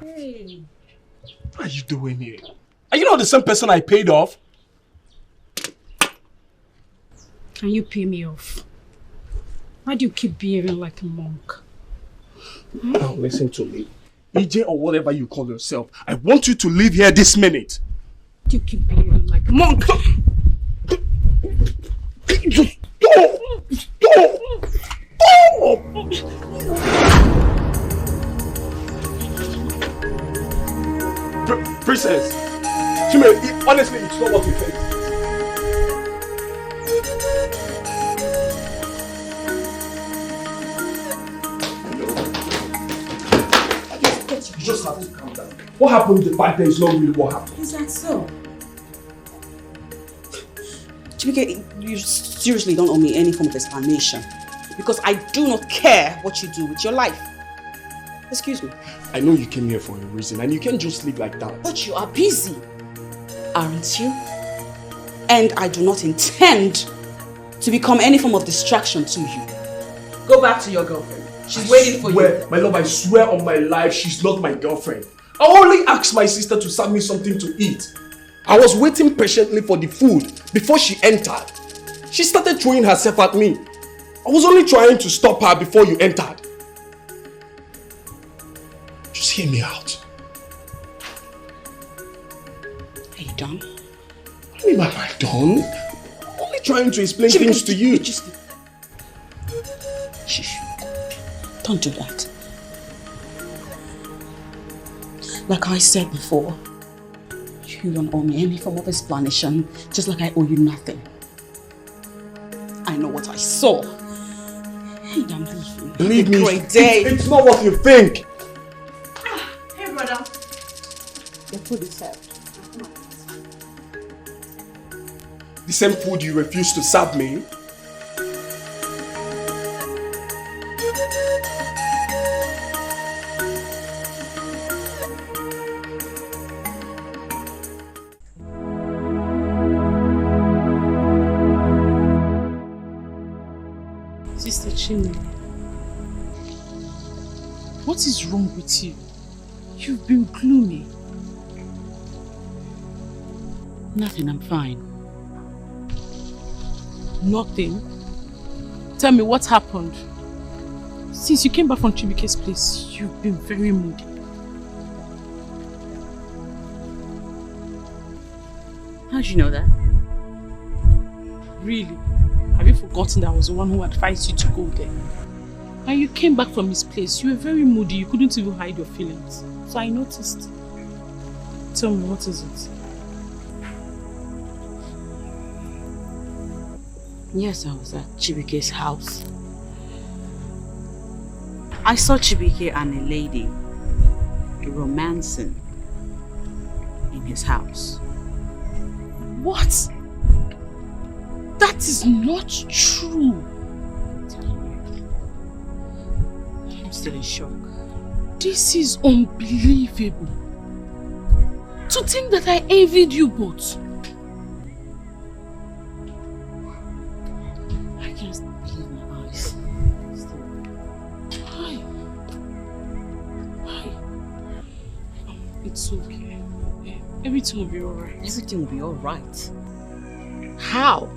Hey. What are you doing here? Are you not the same person I paid off? Can you pay me off? Why do you keep behaving like a monk? Now listen to me. EJ or whatever you call yourself, I want you to leave here this minute. Why do you keep behaving like a monk? Princess, honestly, it's not what you think. What happened back there is not really what happened. Is that so? Chibuike, you seriously don't owe me any form of explanation. Because I do not care what you do with your life. Excuse me. I know you came here for a reason and you can't just leave like that. But you are busy, aren't you? And I do not intend to become any form of distraction to you. Go back to your girlfriend. She's waiting for you. My love, I swear on my life, she's not my girlfriend. I only asked my sister to serve me something to eat. I was waiting patiently for the food before she entered. She started throwing herself at me. I was only trying to stop her before you entered. Just hear me out. Are you done? What do you mean, am I done? I'm only trying to explain things to you. Shh. Don't do that. Like I said before, you don't owe me any form of explanation, just like I owe you nothing. I know what I saw. And I'm leaving. Believe me, great day. It's not what you think. Hey, brother. Your food is served. The same food you refused to serve me. Sister Chimney, what is wrong with you? You've been gloomy. Nothing, I'm fine. Nothing? Tell me what happened. Since you came back from Chibuike's place, you've been very moody. How did you know that? Really? Have you forgotten that I was the one who advised you to go there? And you came back from his place, you were very moody, you couldn't even hide your feelings. So I noticed. Tell me, what is it? Yes, I was at Chibuike's house. I saw Chibuike and a lady romancing in his house. What? That is not true. I'm still in shock. This is unbelievable. To think that I envied you both. I can't believe my eyes. Why? It's okay. Everything will be alright. Everything will be alright. How?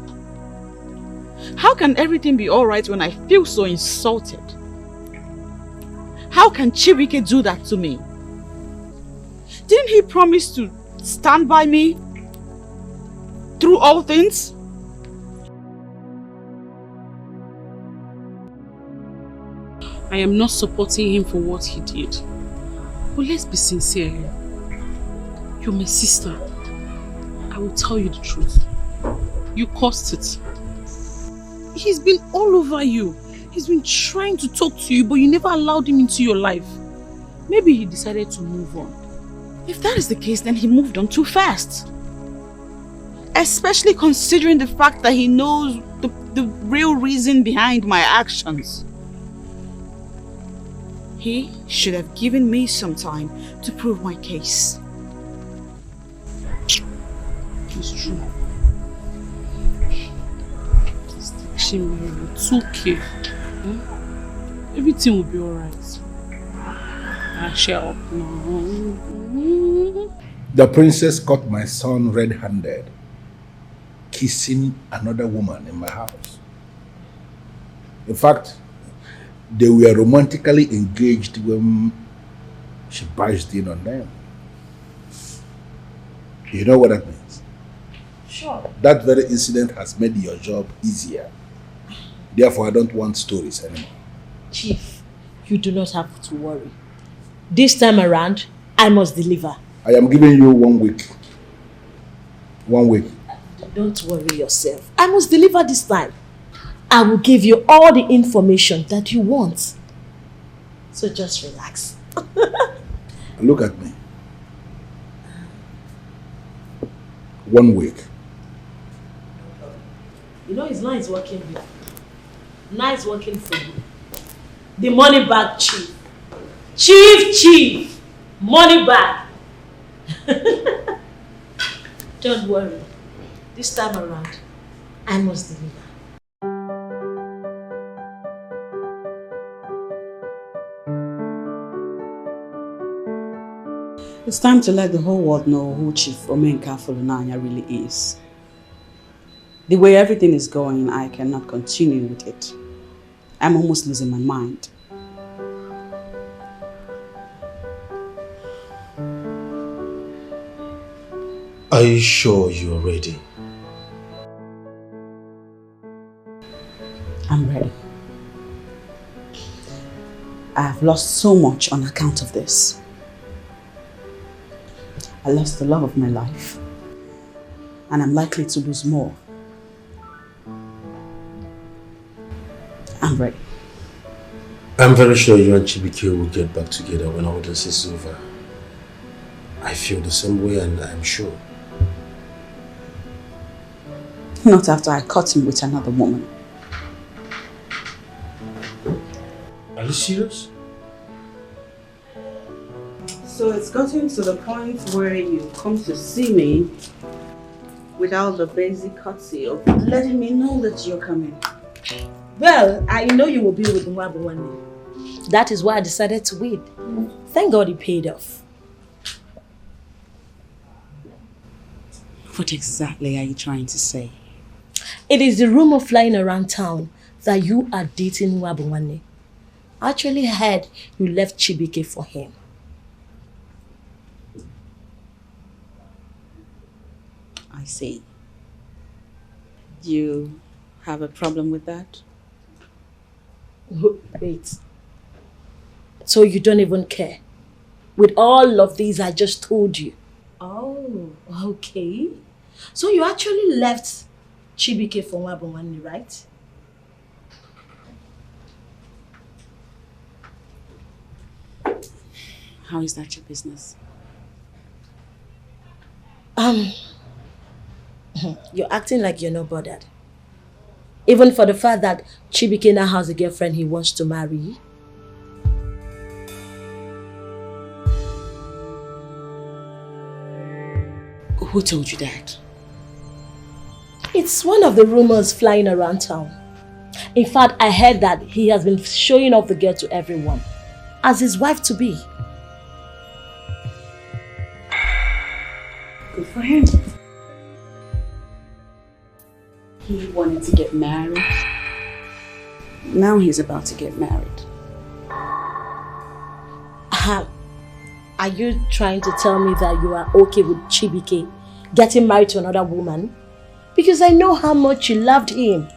How can everything be alright when I feel so insulted? How can Chibuike do that to me? Didn't he promise to stand by me through all things? I am not supporting him for what he did. But let's be sincere here. You're my sister. I will tell you the truth. You caused it. He's been all over you. He's been trying to talk to you, but you never allowed him into your life. Maybe he decided to move on. If that is the case, then he moved on too fast. Especially considering the fact that he knows the real reason behind my actions. He should have given me some time to prove my case. It's true. Chimney, it's okay. Everything will be alright. I shall now. The princess caught my son red-handed, kissing another woman in my house. In fact, they were romantically engaged when she barged in on them. You know what that means? Sure. That very incident has made your job easier. Therefore, I don't want stories anymore. Chief, you do not have to worry. This time around, I must deliver. I am giving you 1 week. 1 week. Don't worry yourself. I must deliver this time. I will give you all the information that you want. So just relax. Look at me. 1 week. You know it's nice working here. Nice working for you. The money bag chief. Chief! Money bag. Don't worry. This time around, I must deliver. It's time to let the whole world know who Chief Omenka Folunanya really is. The way everything is going, I cannot continue with it. I'm almost losing my mind. Are you sure you're ready? I'm ready. I have lost so much on account of this. I lost the love of my life, and I'm likely to lose more. I'm ready. I'm very sure you and Chibuike will get back together when all this is over. I feel the same way, and I'm sure. Not after I caught him with another woman. Are you serious? So it's gotten to the point where you come to see me without the basic courtesy of letting me know that you're coming. Well, I know you will be with Mwabu one day. That is why I decided to wait. Thank God it paid off. What exactly are you trying to say? It is the rumor flying around town that you are dating Mwabu. I actually heard you left Chibuike for him. I see. Do you have a problem with that? Wait. So you don't even care? With all of these I just told you? Oh, okay. So you actually left Chibuike for Mwabu, right? How is that your business? You're acting like you're not bothered. Even for the fact that Chibuike now has a girlfriend he wants to marry. Who told you that? It's one of the rumors flying around town. In fact, I heard that he has been showing off the girl to everyone as his wife-to-be. Good for him. He wanted to get married. Now he's about to get married. Are you trying to tell me that you are okay with Chibuike getting married to another woman? Because I know how much you loved him.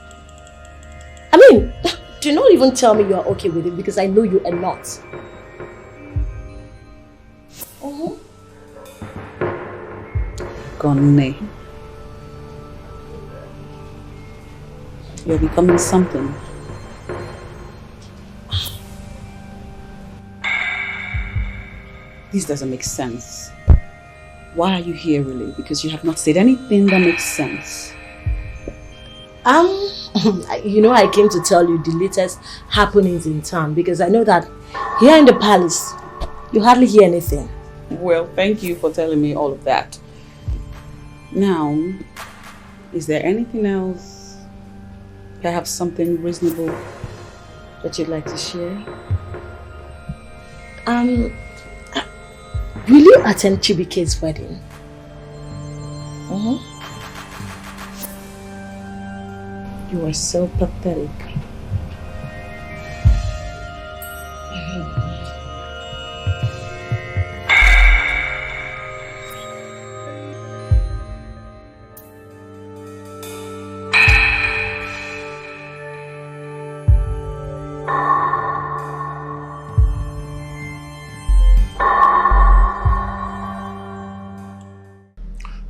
I mean, do not even tell me you are okay with it because I know you are not. Gone. You're becoming something. This doesn't make sense. Why are you here really? Because you have not said anything that makes sense. You know, I came to tell you the latest happenings in town because I know that here in the palace, you hardly hear anything. Well, thank you for telling me all of that. Now, is there anything else? Perhaps something reasonable that you'd like to share? Will you attend Chibuike's wedding? You are so pathetic.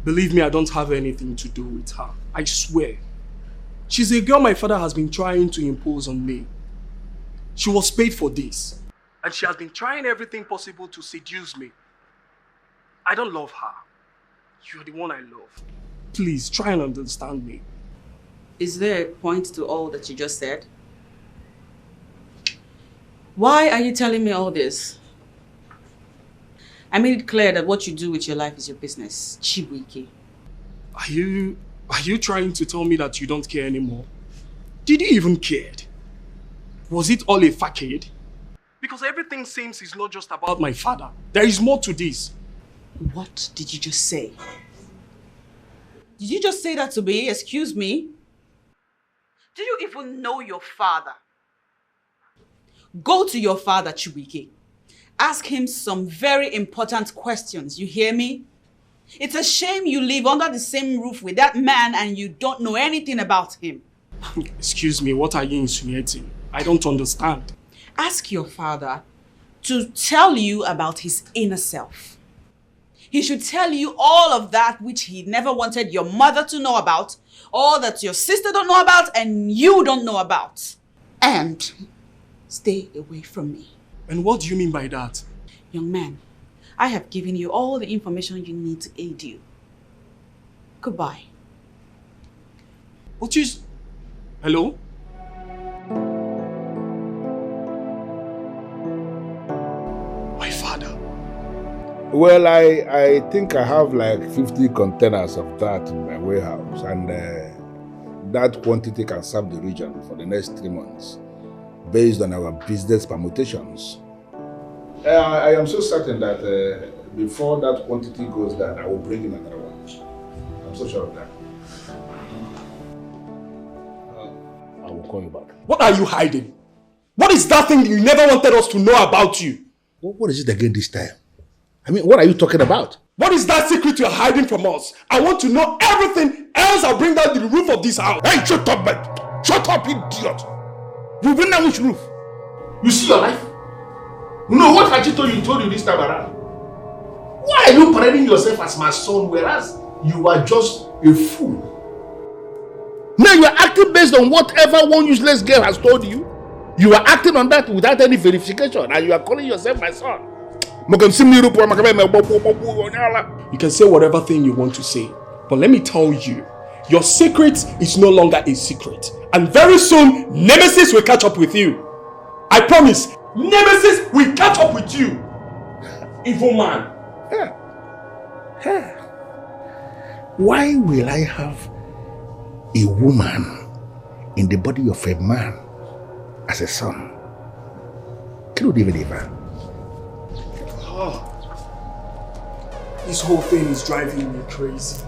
Believe me, I don't have anything to do with her. I swear. She's a girl my father has been trying to impose on me. She was paid for this. And she has been trying everything possible to seduce me. I don't love her. You're the one I love. Please, try and understand me. Is there a point to all that you just said? Why are you telling me all this? I made it clear that what you do with your life is your business. Chibuike. Are you trying to tell me that you don't care anymore? Did you even care? Was it all a facade? Because everything seems it's not just about my father. There is more to this. What did you just say? Did you just say that to me? Excuse me? Do you even know your father? Go to your father, Chibuike. Ask him some very important questions. You hear me? It's a shame you live under the same roof with that man and you don't know anything about him. Excuse me, what are you insinuating? I don't understand. Ask your father to tell you about his inner self. He should tell you all of that which he never wanted your mother to know about, all that your sister don't know about, and you don't know about. And stay away from me. And what do you mean by that? Young man, I have given you all the information you need to aid you. Goodbye. What is... Hello? My father. Well, I think I have like 50 containers of that in my warehouse, and that quantity can serve the region for the next 3 months, based on our business permutations. I am so certain that before that quantity goes down, I will bring in another one. I'm so sure of that. I will call you back. What are you hiding? What is that thing you never wanted us to know about you? What is it again this time? I mean, what are you talking about? What is that secret you're hiding from us? I want to know everything, else I'll bring down the roof of this house. Hey, shut up, man! Shut up, idiot! You bring down which roof? You see your life? No, what Hachi told you this time around? Why are you parading yourself as my son, whereas you are just a fool? Now you are acting based on whatever one useless girl has told you. You are acting on that without any verification, and you are calling yourself my son. You can say whatever thing you want to say, but let me tell you, your secret is no longer a secret. And very soon, Nemesis will catch up with you. I promise, Nemesis will catch up with you. Evil man. Why will I have a woman in the body of a man as a son? This whole thing is driving me crazy.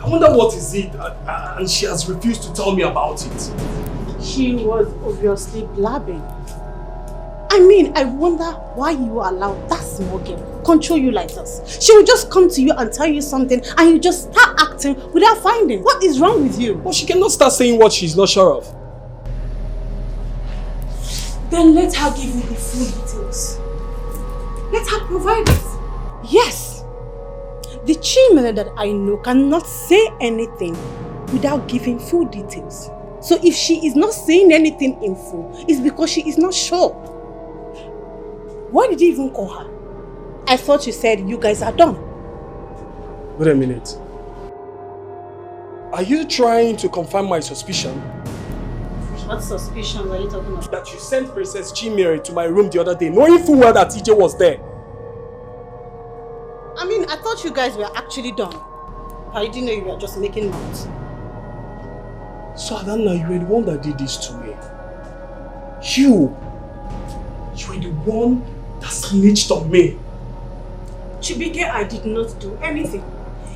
I wonder what is it, and she has refused to tell me about it. She was obviously blabbing. I mean, I wonder why you allowed that small girl control you like this. She will just come to you and tell you something and you just start acting without finding. What is wrong with you? Well, she cannot start saying what she's not sure of. Then let her give you the full details. Let her provide it. Yes. The Chimere that I know cannot say anything without giving full details. So if she is not saying anything in full, it's because she is not sure. Why did you even call her? I thought you said you guys are done. Wait a minute. Are you trying to confirm my suspicion? What suspicion are you talking about? That you sent Princess Chimere to my room the other day, knowing full well that TJ was there. I mean, I thought you guys were actually done. I didn't know you were just making noise. So Adanna, you were the one that did this to me. You were the one that snitched on me. Chibuike, I did not do anything.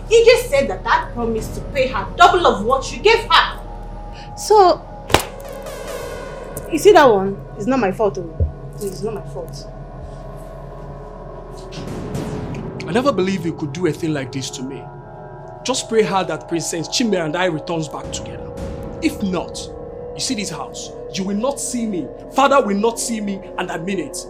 He just said that promised to pay her double of what you gave her. So, you see that one? It's not my fault. It's not my fault. I never believed you could do a thing like this to me. Just pray hard that Princess Chimere and I returns back together. If not, you see this house, you will not see me. Father will not see me, and I mean it.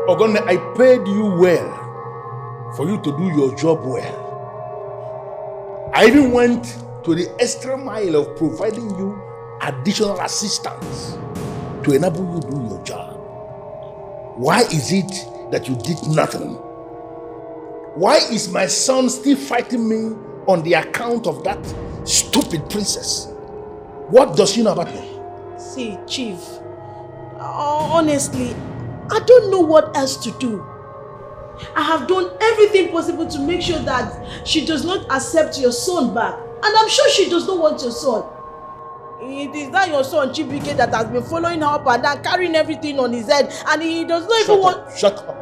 Ogone, I paid you well for you to do your job well. I even went to the extra mile of providing you additional assistance to enable you to do your job. Why is it that you did nothing? Why is my son still fighting me on the account of that stupid princess? What does she know about me? See, Chief, honestly, I don't know what else to do. I have done everything possible to make sure that she does not accept your son back. And I'm sure she does not want your son. It is that your son, Chibuike, that has been following her up and down, carrying everything on his head, and he does not even want... Shut up.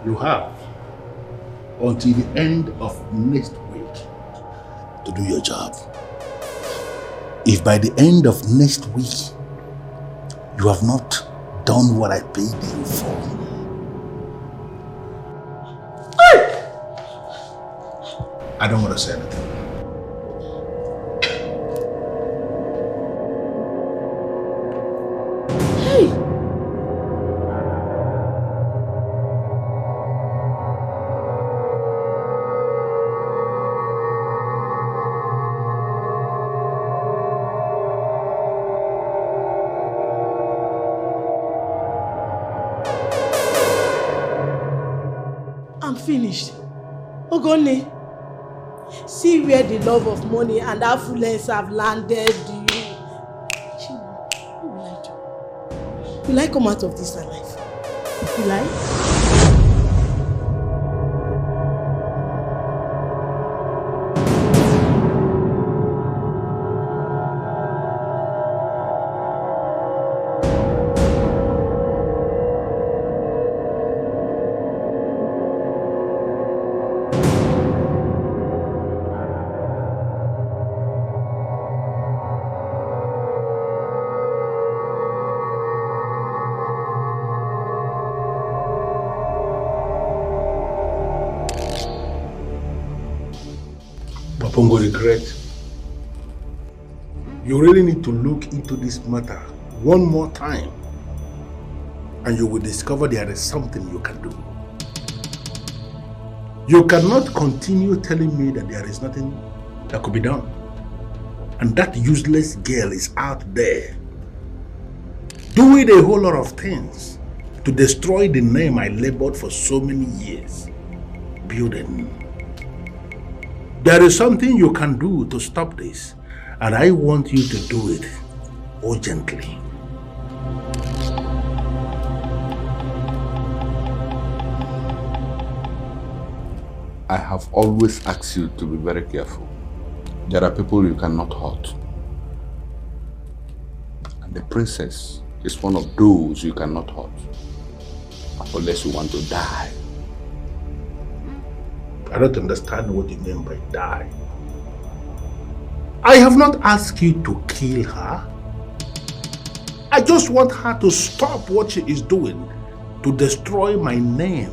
You have until the end of next week to do your job. If by the end of next week you have not done what I paid you for, I don't want to say anything. I'm finished. Ogone, see where the love of money and affluence have landed you. What will I do? Will I come out of this alive? Will I? Pongo regret. You really need to look into this matter one more time, and you will discover there is something you can do. You cannot continue telling me that there is nothing that could be done, and that useless girl is out there doing a whole lot of things to destroy the name I labored for so many years building. There is something you can do to stop this, and I want you to do it urgently. I have always asked you to be very careful. There are people you cannot hurt. And the princess is one of those you cannot hurt, unless you want to die. I don't understand what you mean by die. I have not asked you to kill her. I just want her to stop what she is doing to destroy my name.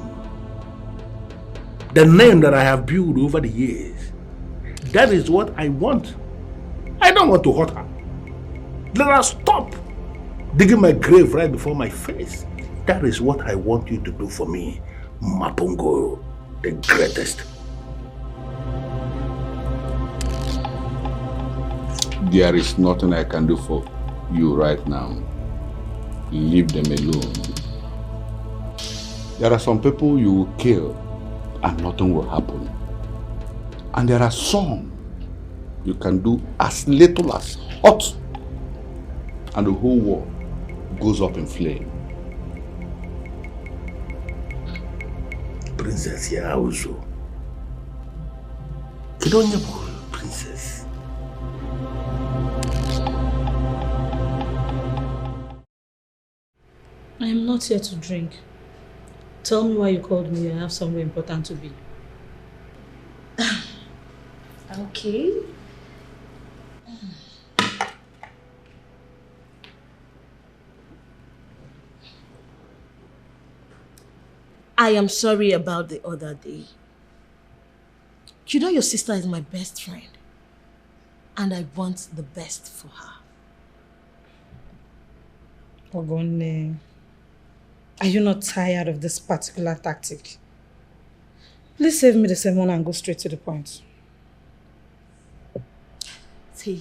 The name that I have built over the years. That is what I want. I don't want to hurt her. Let her stop digging my grave right before my face. That is what I want you to do for me, Mapungo, the greatest. There is nothing I can do for you right now. Leave them alone. There are some people you will kill and nothing will happen. And there are some you can do as little as hot and the whole world goes up in flame. Princess Yauzo. Kidonyabo, princess. I am not here to drink. Tell me why you called me. I have somewhere important to be. Okay. I am sorry about the other day. You know your sister is my best friend. And I want the best for her. Ogone, are you not tired of this particular tactic? Please save me the sermon and go straight to the point. Hey,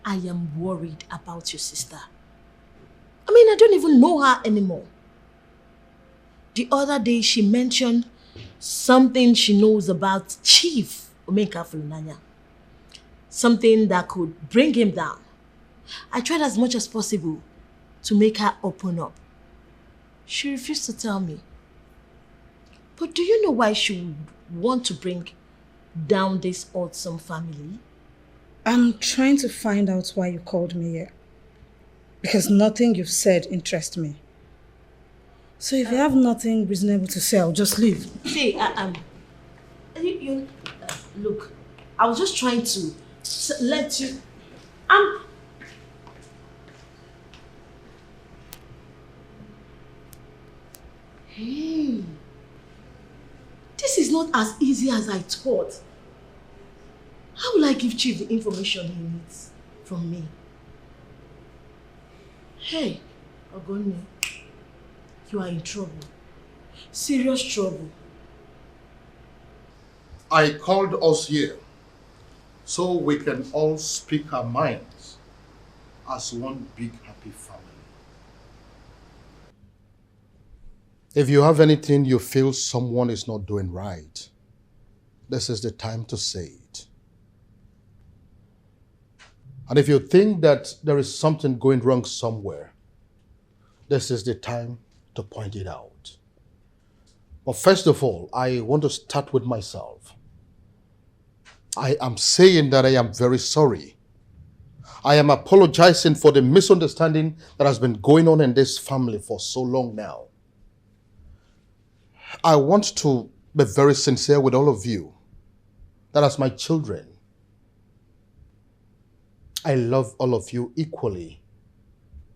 I am worried about your sister. I mean, I don't even know her anymore. The other day she mentioned something she knows about Chief Omeka Fulunanya. Something that could bring him down. I tried as much as possible to make her open up. She refused to tell me. But do you know why she would want to bring down this awesome family? I'm trying to find out why you called me here. Because nothing you've said interests me. So if you have nothing reasonable to say, I'll just leave. See, look, I was just trying to let you... Hey, this is not as easy as I thought. How will I give Chief the information he needs from me? Hey, Ogoni, you are in trouble. Serious trouble. I called us here so we can all speak our minds as one big happy family. If you have anything you feel someone is not doing right, this is the time to say it. And if you think that there is something going wrong somewhere, this is the time to point it out. But first of all, I want to start with myself. I am saying that I am very sorry. I am apologizing for the misunderstanding that has been going on in this family for so long now. I want to be very sincere with all of you, that as my children, I love all of you equally,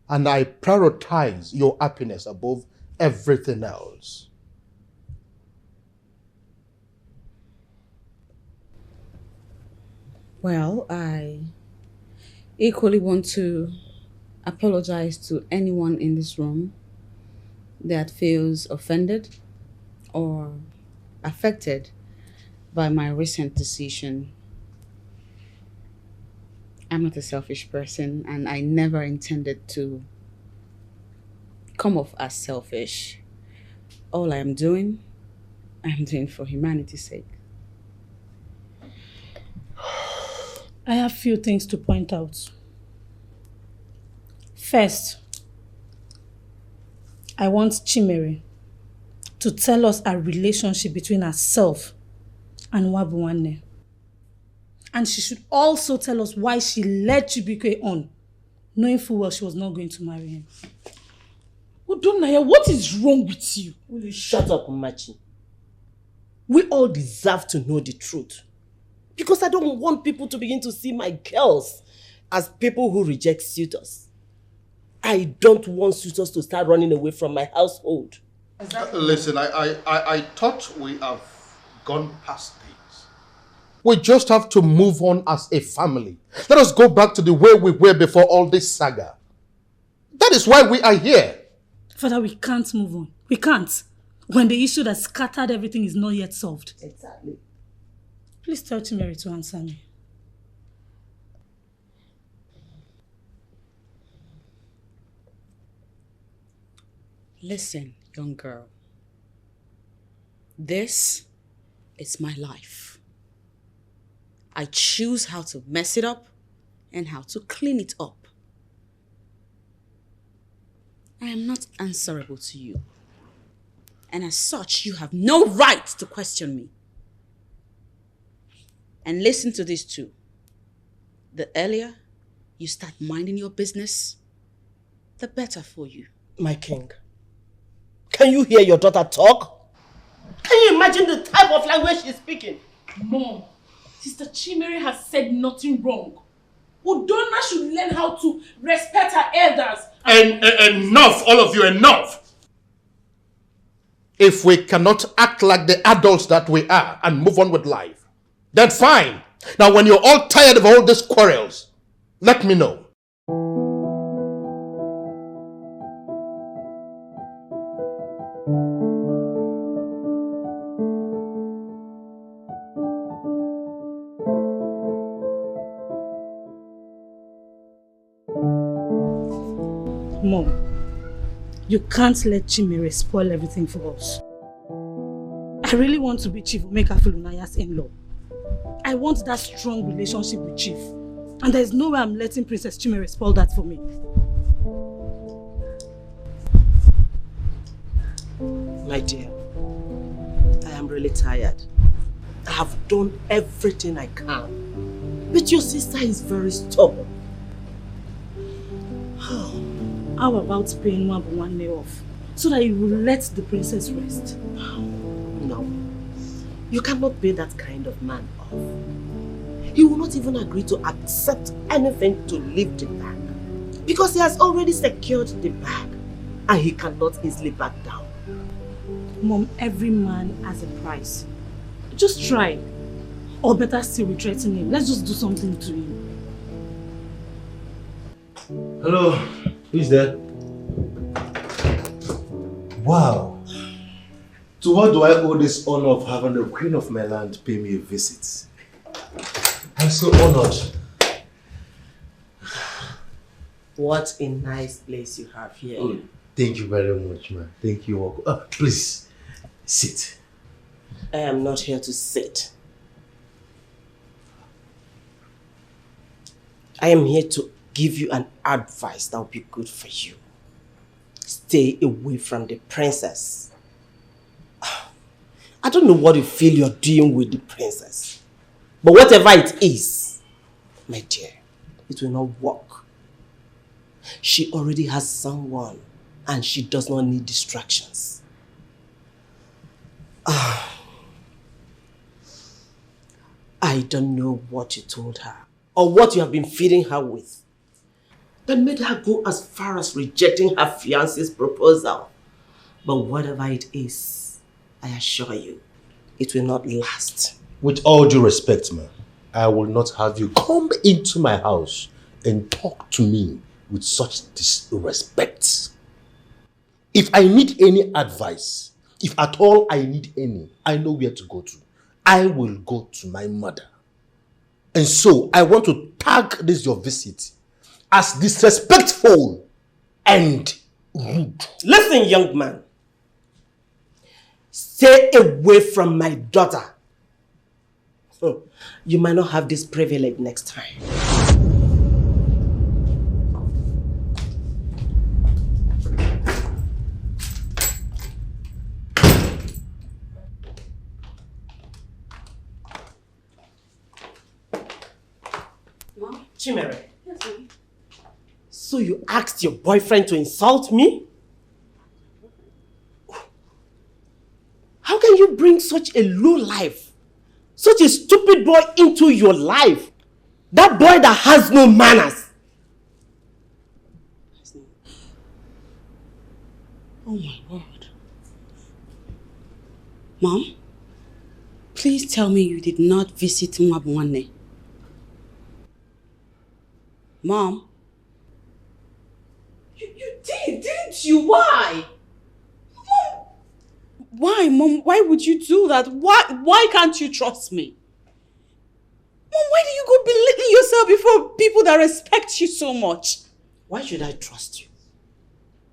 and I prioritize your happiness above everything else. Well, I equally want to apologize to anyone in this room that feels offended or affected by my recent decision. I'm not a selfish person, and I never intended to come off as selfish. All I'm doing for humanity's sake. I have few things to point out. First, I want Chimere to tell us a relationship between herself and Wabuwane. And she should also tell us why she led Chibuike on, knowing full well she was not going to marry him. Udonaya, what is wrong with you? Will you shut up, Machi? We all deserve to know the truth. Because I don't want people to begin to see my girls as people who reject suitors. I don't want suitors to start running away from my household. Listen, I thought we have gone past this. We just have to move on as a family. Let us go back to the way we were before all this saga. That is why we are here. Father, we can't move on. We can't. When the issue that scattered everything is not yet solved. Exactly. Please tell Chimere to answer me. Listen, young girl. This is my life. I choose how to mess it up and how to clean it up. I am not answerable to you. And as such, you have no right to question me. And listen to this too. The earlier you start minding your business, the better for you. My king, can you hear your daughter talk? Can you imagine the type of language she's speaking? Mom, Sister Chimere has said nothing wrong. Udonna should learn how to respect her elders. And enough, all of you, enough! If we cannot act like the adults that we are and move on with life, then fine. Now when you're all tired of all these quarrels, let me know. You can't let Chimere spoil everything for us. I really want to be Chief Omeka Filunaya's in-law. I want that strong relationship with Chief. And there's no way I'm letting Princess Chimere spoil that for me. My dear, I am really tired. I have done everything I can. But your sister is very stubborn. How about paying Mwabu 1 day off? So that you will let the princess rest? No. You cannot pay that kind of man off. He will not even agree to accept anything to leave the bag. Because he has already secured the bag. And he cannot easily back down. Mom, every man has a price. Just try. Or better still, we threaten him. Let's just do something to him. Hello, who's there? Wow. To what do I owe this honor of having the queen of my land pay me a visit? I'm so honored. What a nice place you have here. Oh, thank you very much, man. Thank you. Please, sit. I am not here to sit. I am here to give you an advice that will be good for you. Stay away from the princess. I don't know what you feel you're doing with the princess. But whatever it is, my dear, it will not work. She already has someone and she does not need distractions. I don't know what you told her or what you have been feeding her with that made her go as far as rejecting her fiancé's proposal. But whatever it is, I assure you, it will not last. With all due respect, man, I will not have you come into my house and talk to me with such disrespect. If I need any advice, if at all I need any, I know where to go to. I will go to my mother. And so, I want to tag this your visit as disrespectful and rude. Listen, young man. Stay away from my daughter. You might not have this privilege next time. Mom? Chimere. Yes, Mom. So you asked your boyfriend to insult me? How can you bring such a low life, such a stupid boy into your life? That boy that has no manners. Oh my word. Mom, please tell me you did not visit Mwabuane. Mom? You did, didn't you? Why? Mom, why, Mom? Why would you do that? Why can't you trust me? Mom, why do you go belittling yourself before people that respect you so much? Why should I trust you?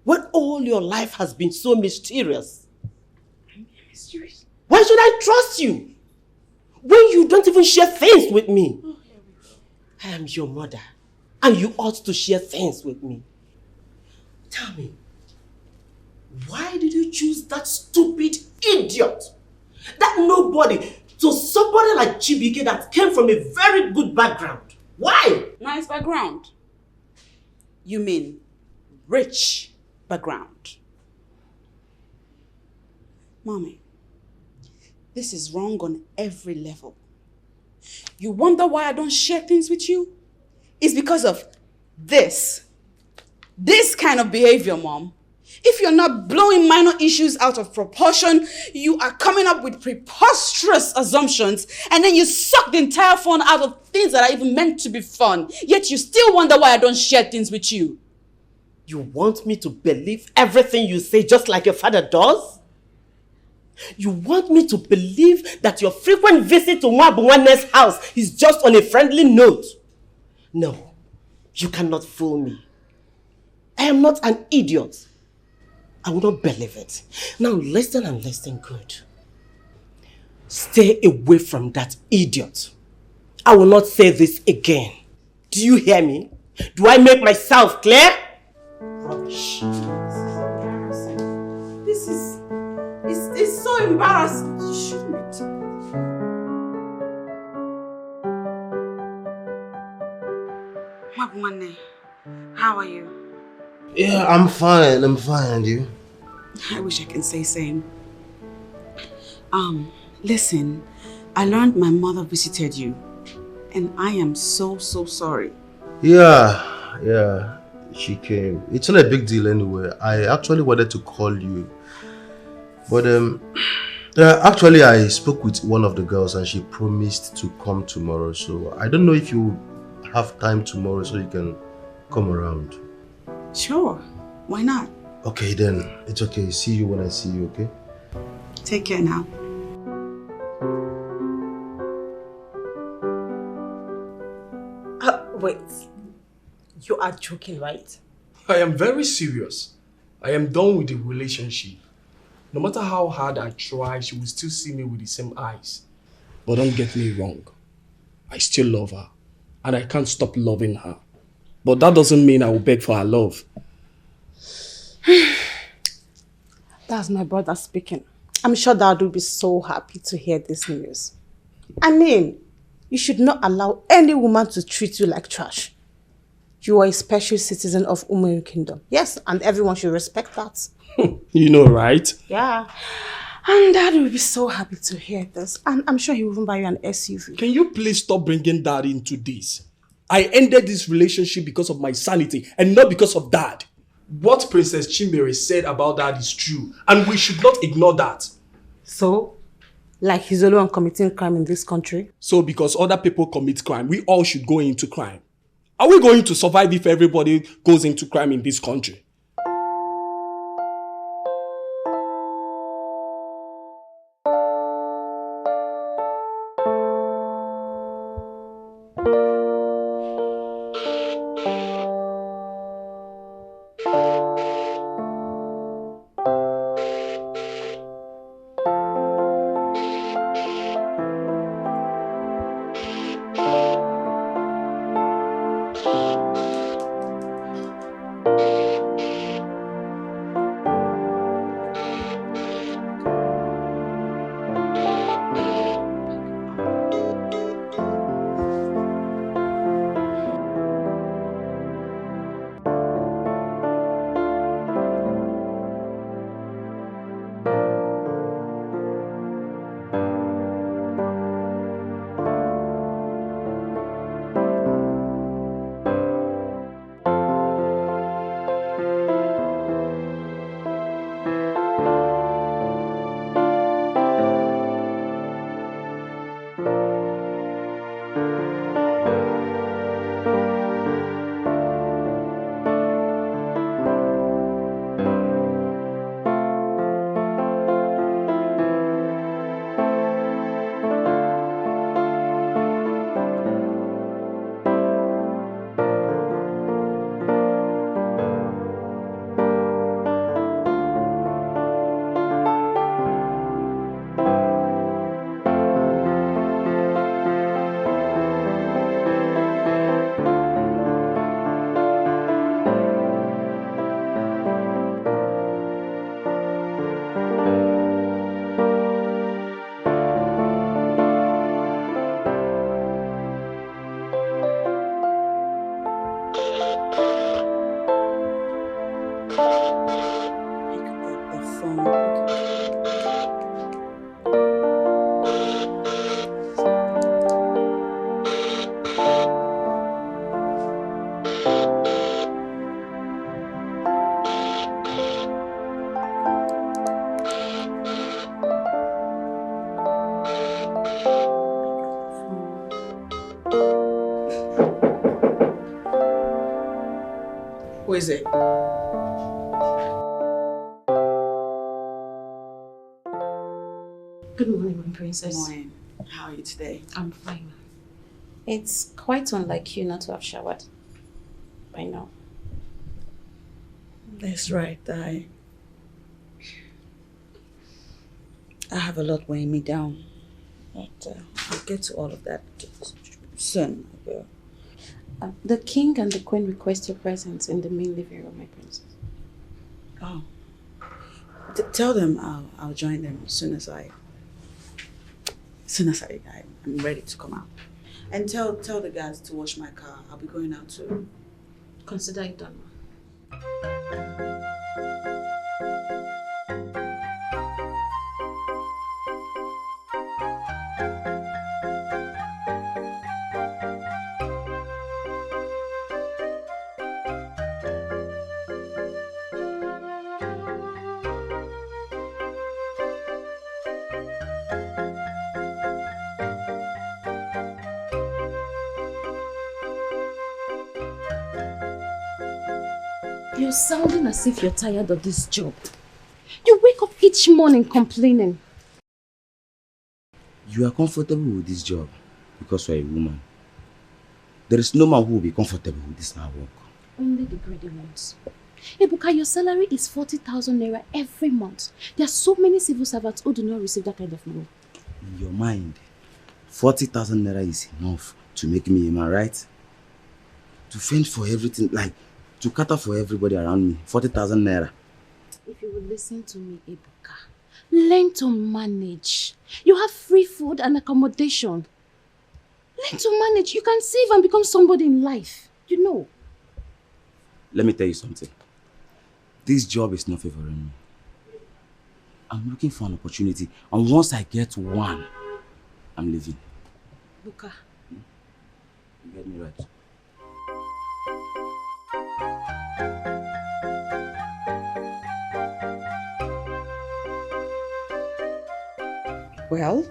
When all your life has been so mysterious. Mysterious? Why should I trust you? When you don't even share things with me. Oh, here we go. I am your mother. And you ought to share things with me. Tell me, why did you choose that stupid idiot? That nobody, to somebody like Chibuike that came from a very good background. Why? Nice background. You mean rich background. Mommy, this is wrong on every level. You wonder why I don't share things with you? It's because of this kind of behavior, Mom. If you're not blowing minor issues out of proportion, you are coming up with preposterous assumptions, and then you suck the entire fun out of things that are even meant to be fun. Yet you still wonder why I don't share things with you. You want me to believe everything you say just like your father does? You want me to believe that your frequent visit to Mwabuwane's house is just on a friendly note? No, you cannot fool me. I am not an idiot. I will not believe it. Now listen and listen good. Stay away from that idiot. I will not say this again. Do you hear me? Do I make myself clear? Rubbish. This is... It's so embarrassing. You shouldn't. Magwane, how are you? Yeah, I'm fine. And you? I wish I can say same. Listen, I learned my mother visited you, and I am so sorry. Yeah, she came. It's not a big deal anyway. I actually wanted to call you. But actually I spoke with one of the girls and she promised to come tomorrow. So I don't know if you have time tomorrow so you can come around. Sure, why not? Okay then, it's okay. See you when I see you, okay? Take care now. Wait, you are joking, right? I am very serious. I am done with the relationship. No matter how hard I try, she will still see me with the same eyes. But don't get me wrong. I still love her. And I can't stop loving her. But that doesn't mean I will beg for her love. That's my brother speaking. I'm sure Dad will be so happy to hear this news. I mean, you should not allow any woman to treat you like trash. You are a special citizen of Umenwa Kingdom. Yes, and everyone should respect that. You know, right? Yeah. And Dad will be so happy to hear this. And I'm sure he will even buy you an SUV. Can you please stop bringing Dad into this? I ended this relationship because of my sanity and not because of Dad. What Princess Chimbere said about Dad is true. And we should not ignore that. So? Like he's the only one committing crime in this country? So because other people commit crime, we all should go into crime. Are we going to survive if everybody goes into crime in this country? Who is it? Good morning, my princess. Good morning. How are you today? I'm fine. It's quite unlike you not to have showered by now. That's right. I have a lot weighing me down. But I'll get to all of that soon. I will. The king and the queen request your presence in the main living room, my princess. Oh. Tell them I'll join them as soon as I'm ready to come out. And tell the guys to wash my car. I'll be going out too. Consider it done. You're sounding as if you're tired of this job. You wake up each morning complaining. You are comfortable with this job because you're a woman. There is no man who will be comfortable with this kind of work. Only the greedy ones. Ebuka, your salary is 40,000 naira every month. There are so many civil servants who do not receive that kind of money. In your mind, 40,000 naira is enough to make me a man, right? To fend for everything, like to cater for everybody around me. 40,000 naira. If you would listen to me, Ebuka, learn to manage. You have free food and accommodation. Learn to manage. You can save and become somebody in life. You know. Let me tell you something. This job is not favoring me. I'm looking for an opportunity, and once I get one, I'm leaving. Ebuka. You get me right. Well,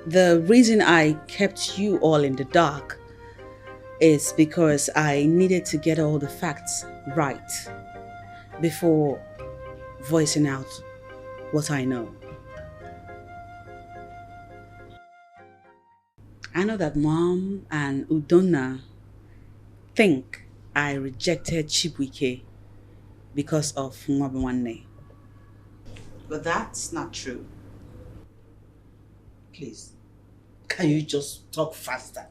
the reason I kept you all in the dark is because I needed to get all the facts right before voicing out what I know. I know that Mom and Udonna think I rejected Chibuike because of Nwabuwanne. But that's not true. Please, can you just talk faster?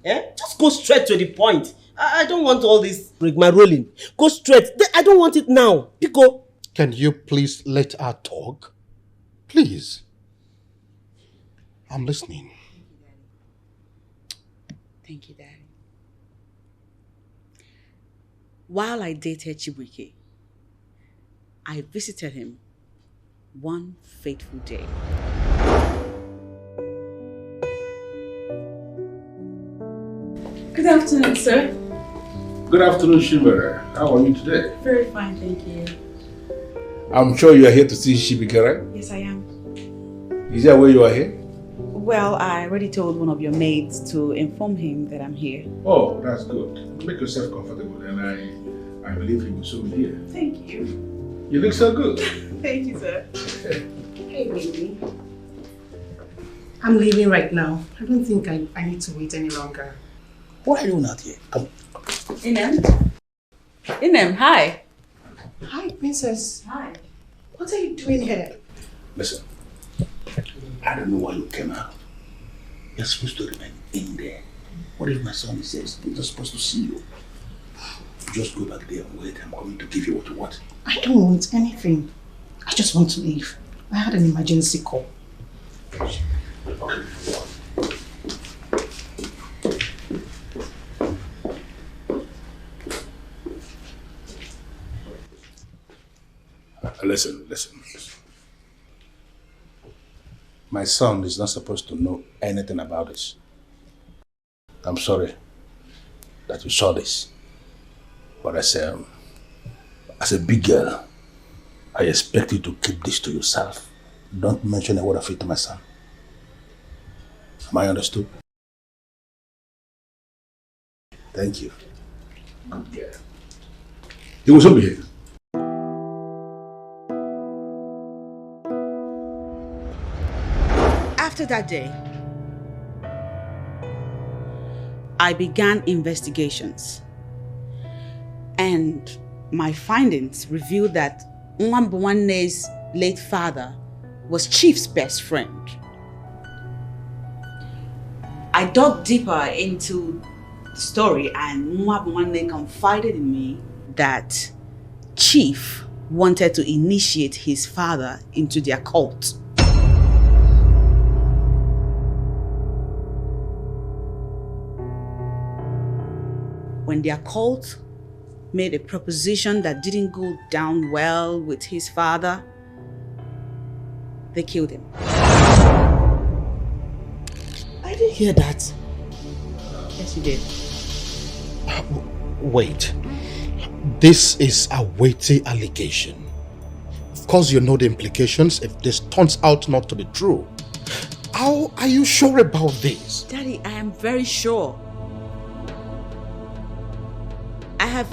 Just go straight to the point. I don't want all this rigmarolling. Go straight. I don't want it now. Pico. Can you please let her talk? Please. I'm listening. Thank you, Daddy. While I dated Chibuike, I visited him one fateful day. Good afternoon, sir. Good afternoon, Shimere. How are you today? Very fine, thank you. I'm sure you are here to see Chibuike, right? Yes, I am. Is that why you are here? Well, I already told one of your maids to inform him that I'm here. Oh, that's good. Make yourself comfortable, and I believe he will soon be here. Thank you. You look so good. Thank you, sir. Hey, baby. I'm leaving right now. I don't think I need to wait any longer. Why are you not here? Come. Inem, hi. Hi, Princess. Hi. What are you doing here? Listen, I don't know why you came out. You're supposed to remain in there. What if my son says he's not supposed to see you? Just go back there and wait. I'm going to give you what you want. I don't want anything. I just want to leave. I had an emergency call. Okay. Listen. My son is not supposed to know anything about this. I'm sorry that you saw this. But as a big girl, I expect you to keep this to yourself. Don't mention a word of it to my son. Am I understood? Thank you. Yeah. He will soon be here. After that day, I began investigations. And my findings revealed that Nwabuwanne's late father was Chief's best friend. I dug deeper into the story and Mwabwane confided in me that Chief wanted to initiate his father into their cult. When their cult made a proposition that didn't go down well with his father, they killed him. I didn't hear that. Yes, you did. Wait. This is a weighty allegation. Of course you know the implications if this turns out not to be true. How are you sure about this? Daddy, I am very sure. I have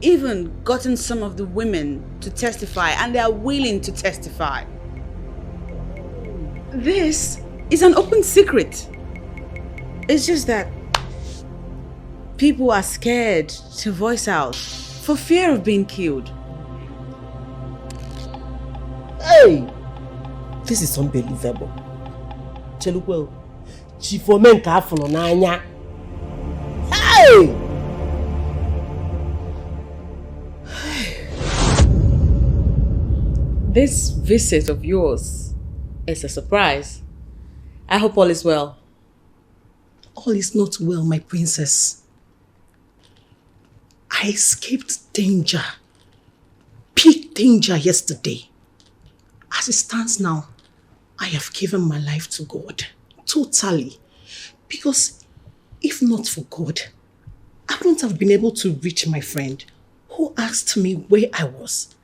even gotten some of the women to testify, and they are willing to testify. This is an open secret. It's just that people are scared to voice out for fear of being killed. Hey! This is unbelievable. Chelukwe, Chifomen ka afọ n'anya. Hey! This visit of yours is a surprise. I hope all is well. All is not well, my princess. I escaped danger. Big danger yesterday. As it stands now, I have given my life to God. Totally. Because if not for God, I wouldn't have been able to reach my friend who asked me where I was.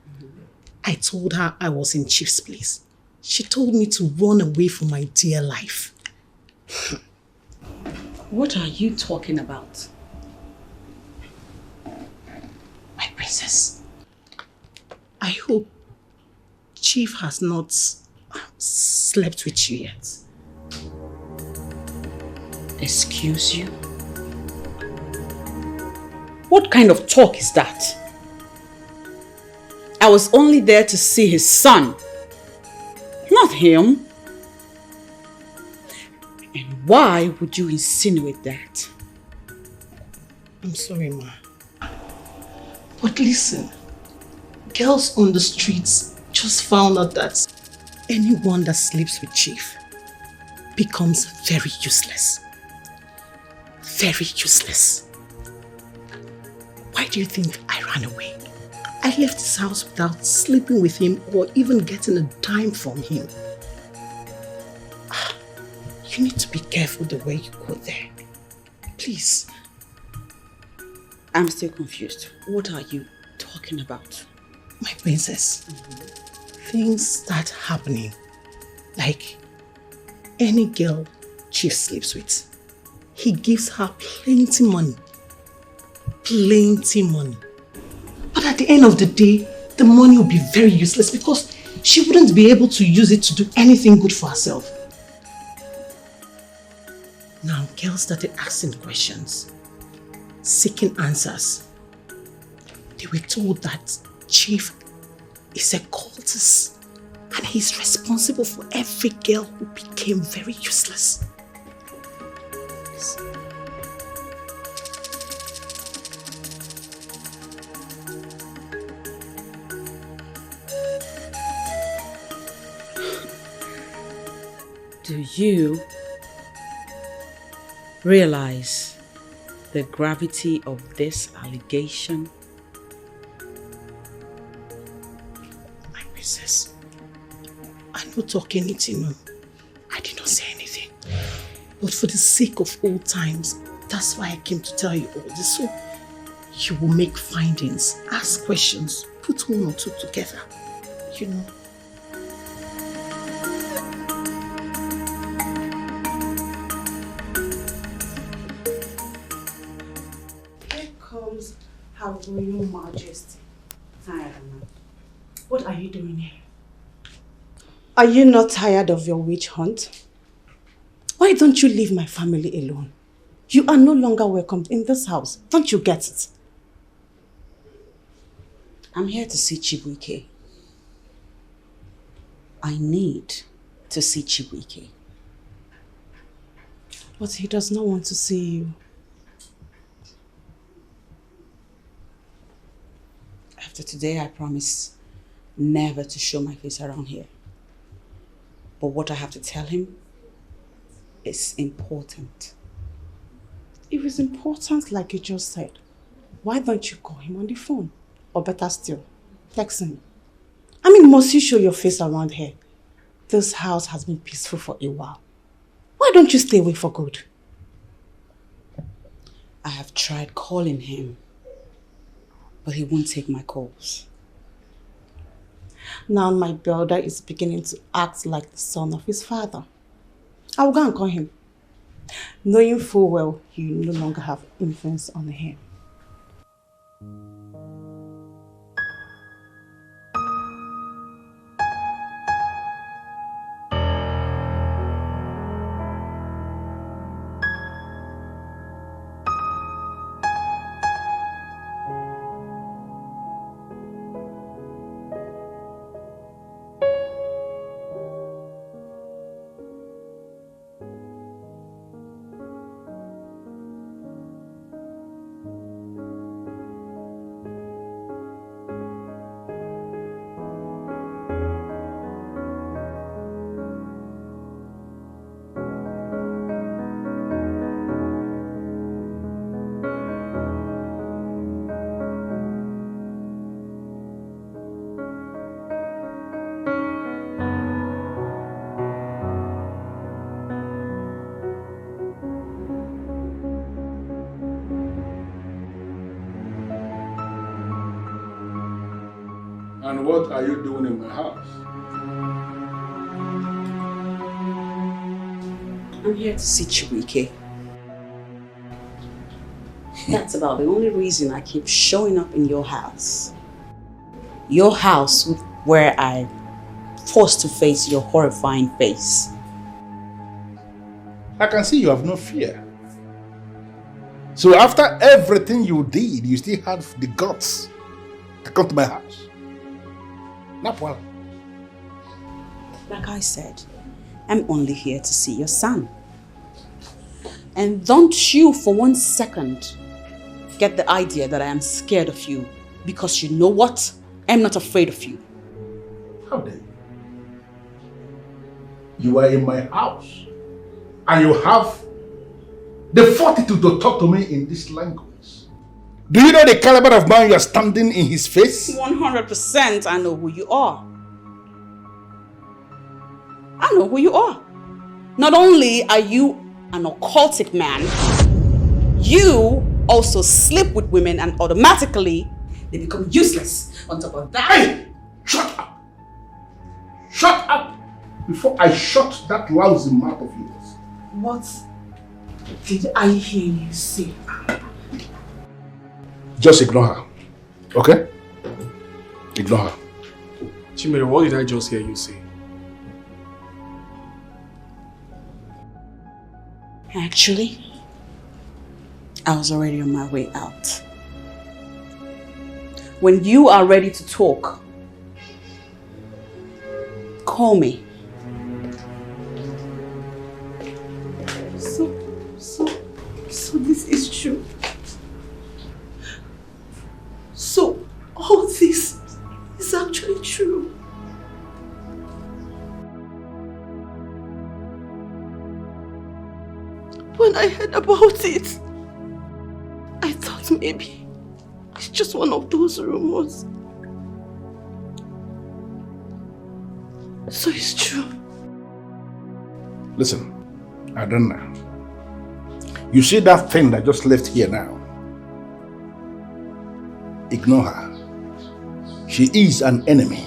I told her I was in Chief's place. She told me to run away for my dear life. What are you talking about? My princess, I hope Chief has not slept with you yet. Excuse you? What kind of talk is that? I was only there to see his son, not him. And why would you insinuate that? I'm sorry, Ma. But listen, girls on the streets just found out that anyone that sleeps with Chief becomes very useless. Very useless. Why do you think I ran away? I left his house without sleeping with him or even getting a dime from him. You need to be careful the way you go there. Please. I'm still confused. What are you talking about? My princess, things start happening. Like any girl Chief sleeps with, he gives her plenty money. Plenty money. But at the end of the day, the money will be very useless because she wouldn't be able to use it to do anything good for herself. Now, girls started asking questions, seeking answers. They were told that Chief is a cultist and he's responsible for every girl who became very useless. Listen. Do you realize the gravity of this allegation? My princess, I'm not talking anything, no. I did not say anything. But for the sake of old times, that's why I came to tell you all this. So you will make findings, ask questions, put one or two together, you know. Her Royal Majesty. Hi, What are you doing here? Are you not tired of your witch hunt? Why don't you leave my family alone? You are no longer welcome in this house. Don't you get it? I'm here to see Chibuike. I need to see Chibuike. But he does not want to see you. After today, I promise never to show my face around here. But what I have to tell him is important. If it's important, like you just said, why don't you call him on the phone? Or better still, text him. I mean, must you show your face around here? This house has been peaceful for a while. Why don't you stay away for good? I have tried calling him, but he won't take my calls. Now my brother is beginning to act like the son of his father. I will go and call him, knowing full well you no longer have influence on him. And what are you doing in my house? I'm here to see Chibuike. That's about the only reason I keep showing up in your house. Your house where I'm forced to face your horrifying face. I can see you have no fear. So after everything you did, you still have the guts to come to my house. Not well. Like I said, I'm only here to see your son. And don't you for 1 second get the idea that I am scared of you, because you know what? I'm not afraid of you. How dare you? You are in my house and you have the fortitude to talk to me in this language. Do you know the caliber of man you are standing in his face? 100% I know who you are. I know who you are. Not only are you an occultic man, you also sleep with women and automatically they become useless. On top of that... Hey! Shut up! Shut up! Before I shut that lousy mouth of yours. What did I hear you say? Just ignore her. Okay? Ignore her. Chimere, what did I just hear you say? Actually, I was already on my way out. When you are ready to talk, call me. So this is true. So all this is actually true. When I heard about it, I thought maybe it's just one of those rumors. So it's true. Listen, Adana. You see that thing that just left here now? Ignore her. She is an enemy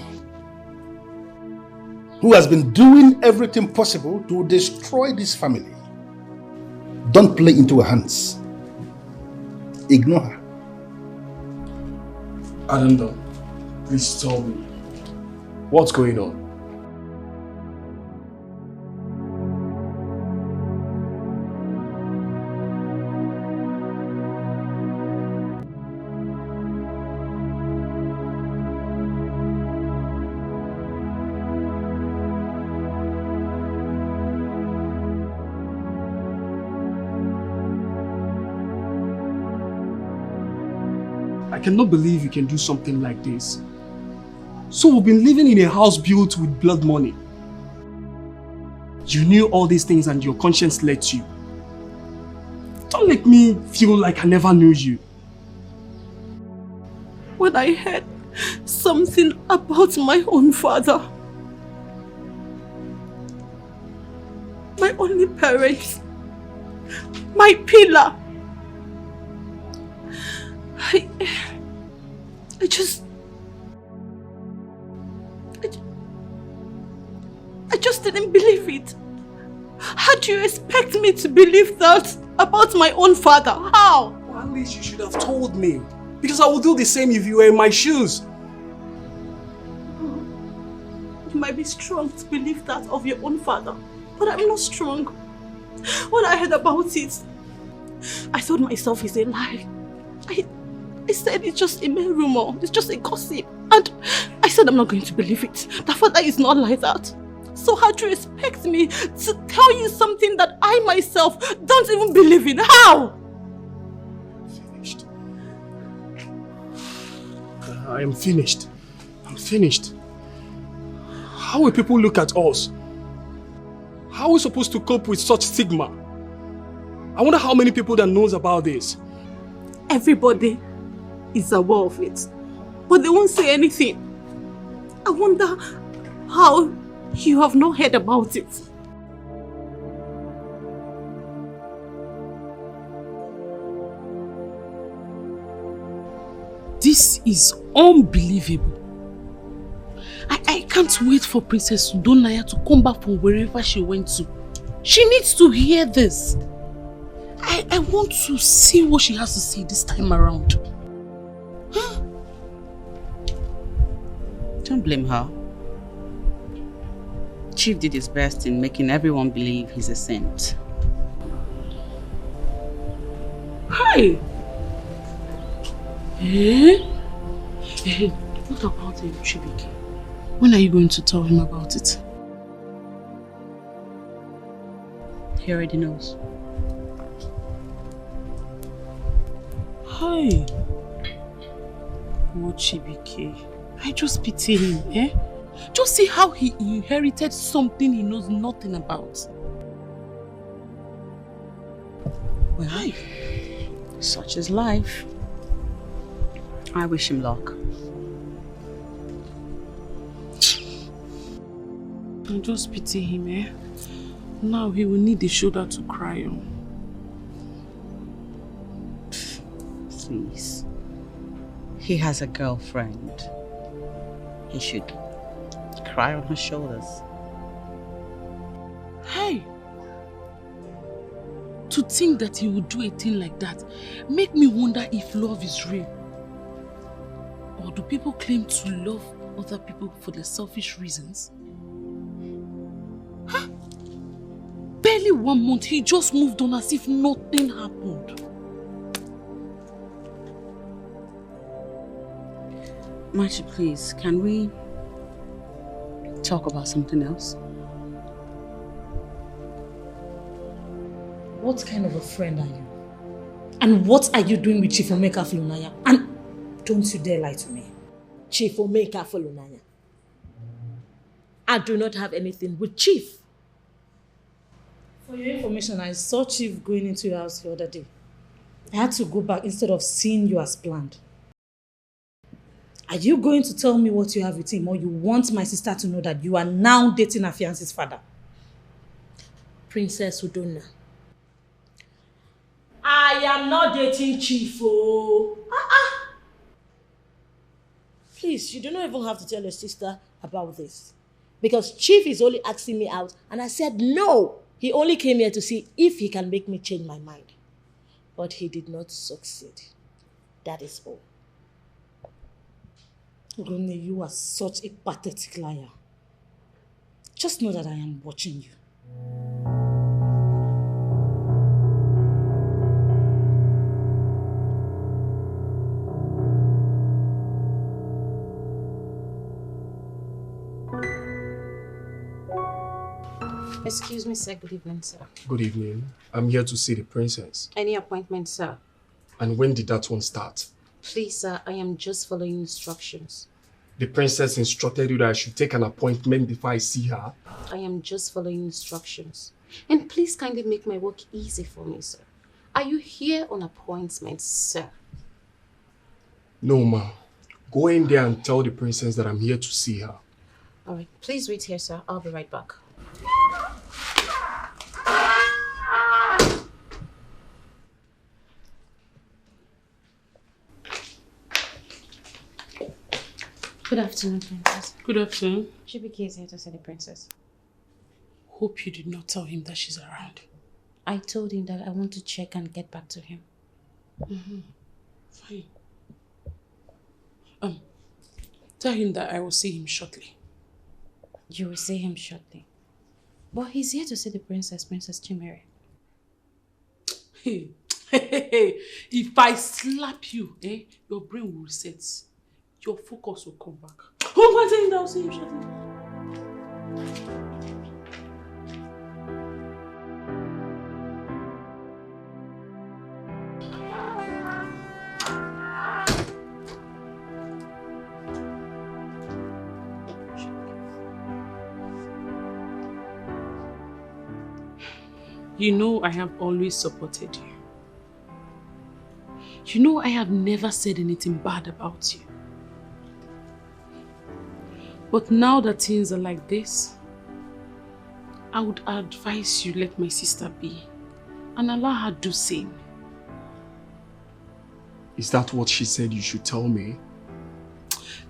who has been doing everything possible to destroy this family. Don't play into her hands. Ignore her. Adanda, please tell me, what's going on? cannot believe you can do something like this. So we've been living in a house built with blood money. You knew all these things and your conscience let you. Don't make me feel like I never knew you. When I heard something about my own father, my only parent, my pillar, I just didn't believe it. How do you expect me to believe that about my own father? How? Well, at least you should have told me. Because I would do the same if you were in my shoes. You might be strong to believe that of your own father, but I'm not strong. When I heard about it, I told myself it's a lie. I said it's just a mere rumor, it's just a gossip. And I said I'm not going to believe it. That father is not like that. So how do you expect me to tell you something that I myself don't even believe in? How? Finished. I am finished. I'm finished. How will people look at us? How are we supposed to cope with such stigma? I wonder how many people that knows about this. Everybody is aware of it, but they won't say anything. I wonder how you have not heard about it. This is unbelievable. I can't wait for Princess Udonaya to come back from wherever she went to. She needs to hear this. I want to see what she has to say this time around. Huh? Don't blame her. Chief did his best in making everyone believe he's a saint. Hi! What about Chibuike? When are you going to tell him about it? He already knows. Hi! Oh, Chibuike. I just pity him, eh? Just see how he inherited something he knows nothing about. Well, hi. Such is life. I wish him luck. I just pity him, eh? Now he will need a shoulder to cry on. Please. He has a girlfriend. He should cry on her shoulders. Hey! To think that he would do a thing like that make me wonder if love is real. Or do people claim to love other people for their selfish reasons? Huh? Barely 1 month, he just moved on as if nothing happened. Machi, please, can we talk about something else? What kind of a friend are you? And what are you doing with Chief Omeka Fulunaya? And don't you dare lie to me. Chief Omeka Fulunaya. I do not have anything with Chief. For your information, I saw Chief going into your house the other day. I had to go back instead of seeing you as planned. Are you going to tell me what you have with him, or you want my sister to know that you are now dating her fiance's father? Princess Udona, I am not dating Chief. Oh. Please, you do not even have to tell your sister about this. Because Chief is only asking me out, and I said no. He only came here to see if he can make me change my mind. But he did not succeed. That is all. Rone, you are such a pathetic liar. Just know that I am watching you. Excuse me, sir. Good evening, sir. Good evening. I'm here to see the princess. Any appointment, sir? And when did that one start? Please, sir, I am just following instructions. The princess instructed you that I should take an appointment before I see her. I am just following instructions. And please kindly make my work easy for me, sir. Are you here on appointment, sir? No, ma. Go in there and tell the princess that I'm here to see her. Alright, please wait here, sir. I'll be right back. Good afternoon, princess. Good afternoon. Chibuike is here to see the princess. Hope you did not tell him that she's around. I told him that I want to check and get back to him. Fine. Tell him that I will see him shortly. You will see him shortly. But he's here to see the princess, Princess Chimere. Hey, if I slap you, your brain will reset. Your focus will come back. Oh, go and tell him that I will see him shortly. You know I have always supported you. You know I have never said anything bad about you. But now that things are like this, I would advise you let my sister be and allow her do same. Is that what she said you should tell me?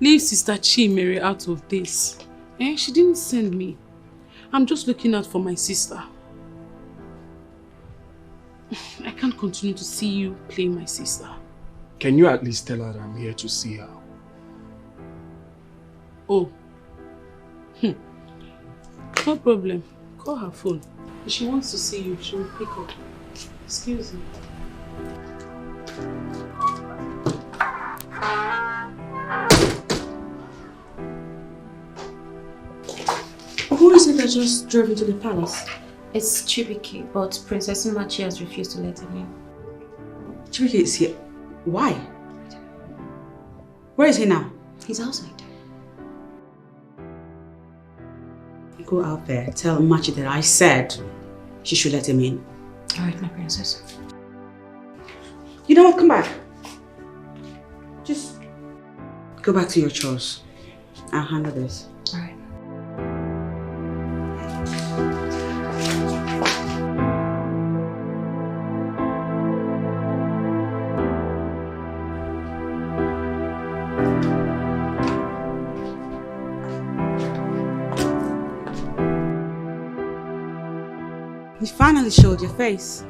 Leave Sister Chimere out of this. She didn't send me. I'm just looking out for my sister. I can't continue to see you play my sister. Can you at least tell her that I'm here to see her? Oh. No problem. Call her phone. If she wants to see you, she will pick up. Excuse me. Who is it that just drove into the palace? It's Chibuike, but Princess Umachi has refused to let him in. Chibuike is here. Why? Where is he now? He's outside. Go out there, tell Umachi that I said she should let him in. Alright, my princess. You know what? Come back. Just go back to your chores. I'll handle this. Alright. You finally showed your face.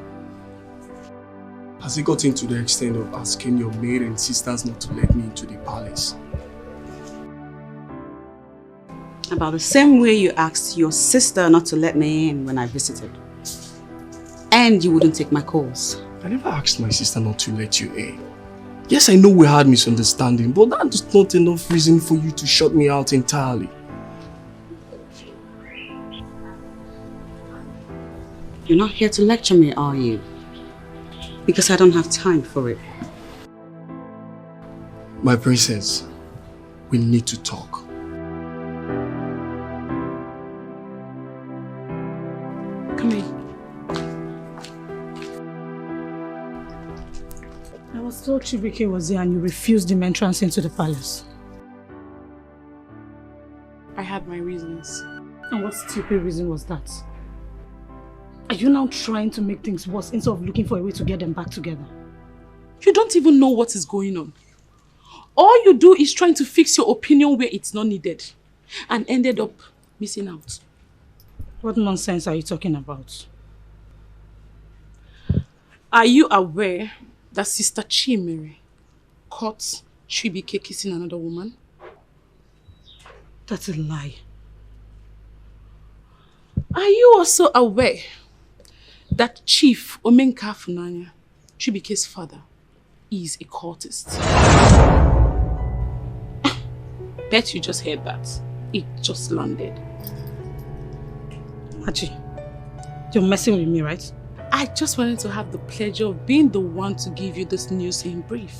Has it gotten to the extent of asking your maid and sisters not to let me into the palace? About the same way you asked your sister not to let me in when I visited. And you wouldn't take my calls. I never asked my sister not to let you in. Yes, I know we had misunderstanding, but that's not enough reason for you to shut me out entirely. You're not here to lecture me, are you? Because I don't have time for it. My princess, we need to talk. Come here. I was told Chibuike was here and you refused him entrance into the palace. I had my reasons. And what stupid reason was that? Are you now trying to make things worse instead of looking for a way to get them back together? You don't even know what is going on. All you do is trying to fix your opinion where it's not needed and ended up missing out. What nonsense are you talking about? Are you aware that Sister Chimere caught Chibuike kissing another woman? That's a lie. Are you also aware that Chief Omenka Funanya, Chibuike's father, is a cultist? Bet you just heard that. It just landed. Machi, you're messing with me, right? I just wanted to have the pleasure of being the one to give you this news in brief.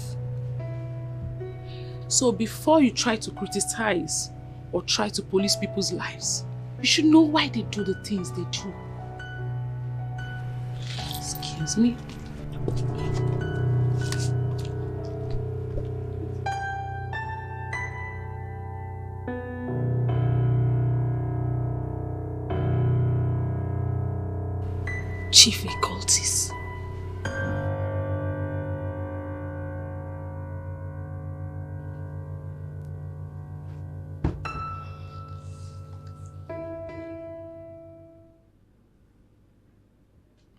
So before you try to criticize or try to police people's lives, you should know why they do the things they do. Excuse me. Chief occultist.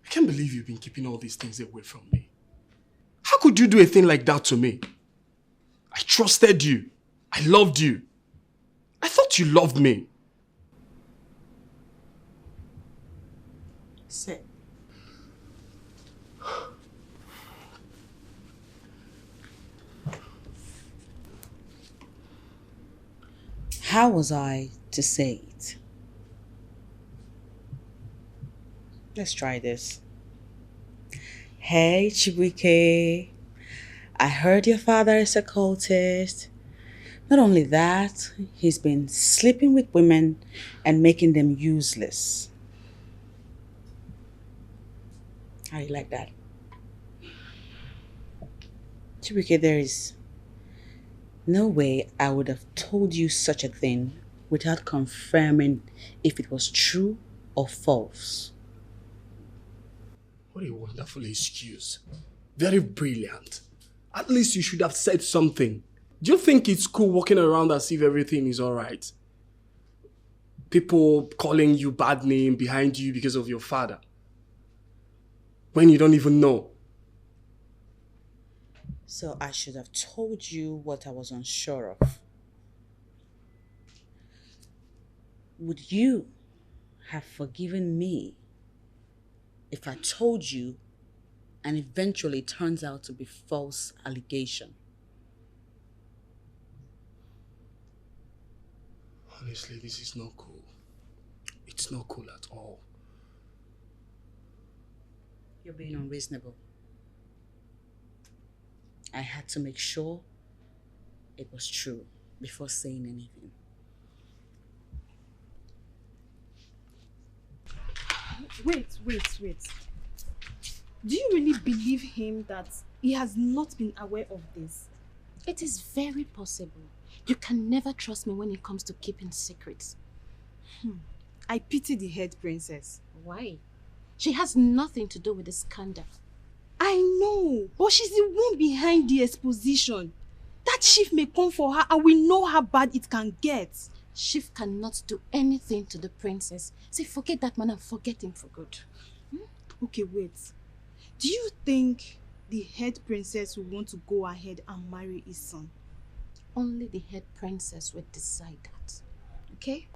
I can't believe you've been keeping all these things away from me. How could you do a thing like that to me? I trusted you. I loved you. I thought you loved me. Sit. How was I to say it? Let's try this. Hey, Chibuike. I heard your father is a cultist. Not only that, he's been sleeping with women and making them useless. How do you like that? Chibuike, there is no way I would have told you such a thing without confirming if it was true or false. What a wonderful excuse. Very brilliant. At least you should have said something. Do you think it's cool walking around as if everything is alright? People calling you bad name behind you because of your father. When you don't even know. So I should have told you what I was unsure of. Would you have forgiven me if I told you and eventually it turns out to be false allegation? Honestly, this is not cool. It's not cool at all. You're being unreasonable. I had to make sure it was true before saying anything. Wait. Do you really believe him that he has not been aware of this? It is very possible. You can never trust me when it comes to keeping secrets. I pity the head princess. Why? She has nothing to do with the scandal. I know, but she's the one behind the exposition. That chief may come for her and we know how bad it can get. Chief cannot do anything to the princess. Say, forget that man and forget him for good. Okay, wait. Do you think the head princess will want to go ahead and marry his son? Only the head princess will decide that. Okay?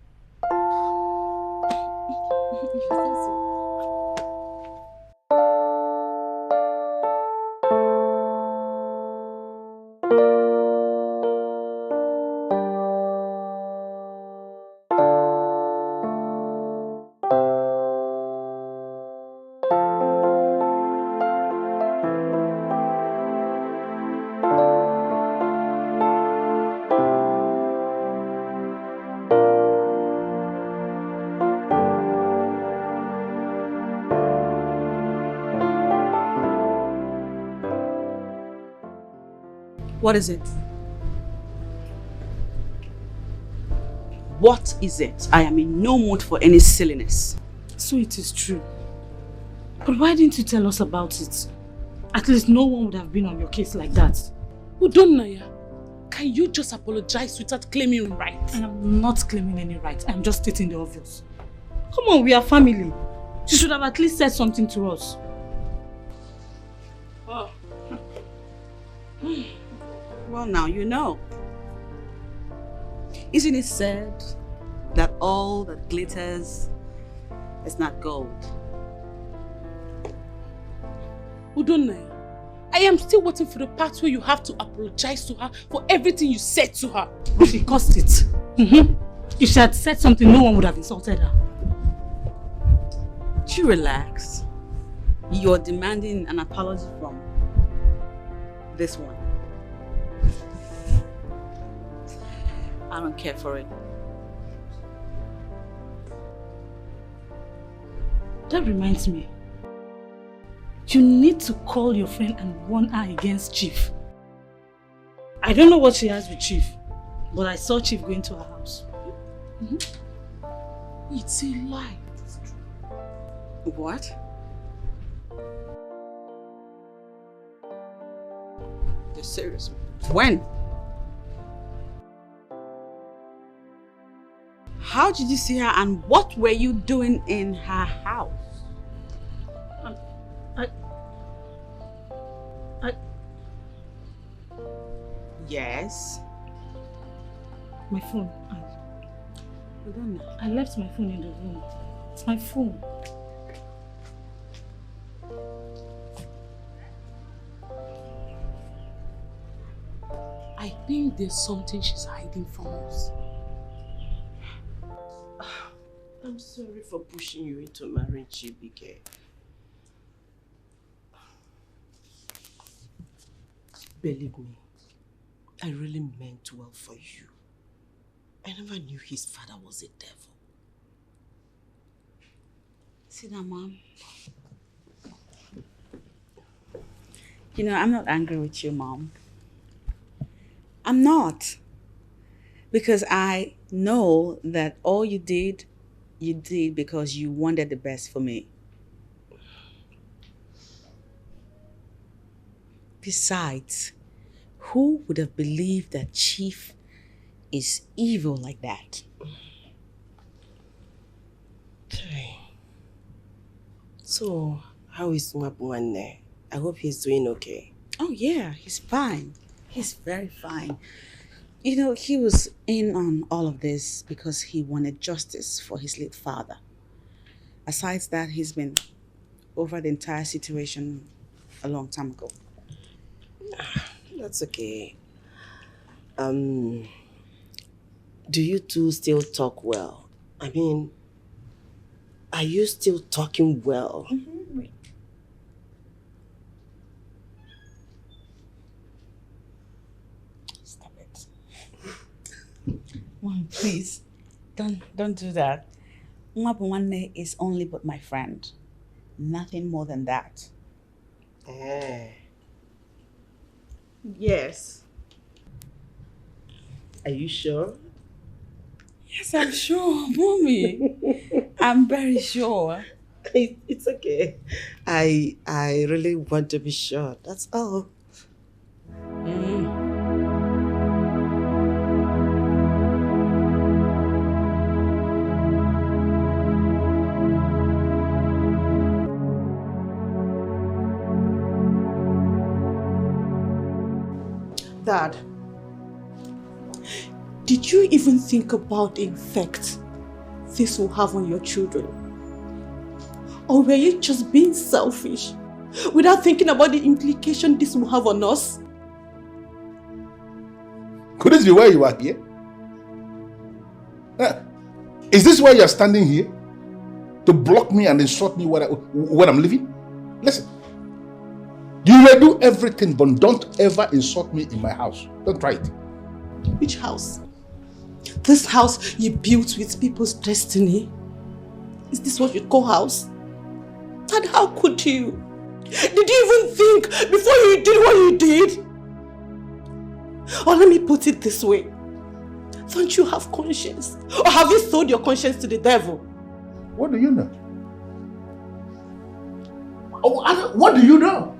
What is it? What is it? I am in no mood for any silliness. So it is true. But why didn't you tell us about it? At least no one would have been on your case like that. Udonnaya, can you just apologize without claiming right? I am not claiming any right. I am just stating the obvious. Come on, we are family. You should have at least said something to us. Oh. Well, now you know. Isn't it said that all that glitters is not gold? Udonnaya, I am still waiting for the part where you have to apologize to her for everything you said to her. But she caused it. If she had said something, no one would have insulted her. You relax. You're demanding an apology from this one. I don't care for it. That reminds me. You need to call your friend and warn her against Chief. I don't know what she has with Chief, but I saw Chief going to her house. It's a lie. What? You're serious? When? How did you see her and what were you doing in her house? Yes. My phone. I left my phone in the room. It's my phone. I think there's something she's hiding from us. I'm sorry for pushing you into marriage, Chibuike. Believe me, I really meant well for you. I never knew his father was a devil. Sit down, Mom. You know, I'm not angry with you, Mom. I'm not. Because I know that all you did because you wanted the best for me. Besides, who would have believed that Chief is evil like that? So, how is Mwabuane? I hope he's doing okay. Oh yeah, he's fine. He's very fine. You know, he was in on all of this because he wanted justice for his late father. Aside that, he's been over the entire situation a long time ago. That's okay. Do you two still talk well? I mean, are you still talking well? Stop it. Mom, please, don't do that. Mwabuane is only but my friend. Nothing more than that. Yes. Are you sure? Yes, I'm sure, Mommy. I'm very sure. It's okay. I really want to be sure. That's all. Dad, did you even think about the effect this will have on your children? Or were you just being selfish without thinking about the implication this will have on us? Could this be why you are here? Is this why you are standing here? To block me and insult me when I'm leaving? Listen. You will do everything, but don't ever insult me in my house. Don't try it. Which house? This house you built with people's destiny? Is this what you call house? And how could you? Did you even think before you did what you did? Or let me put it this way. Don't you have conscience? Or have you sold your conscience to the devil? What do you know? What do you know?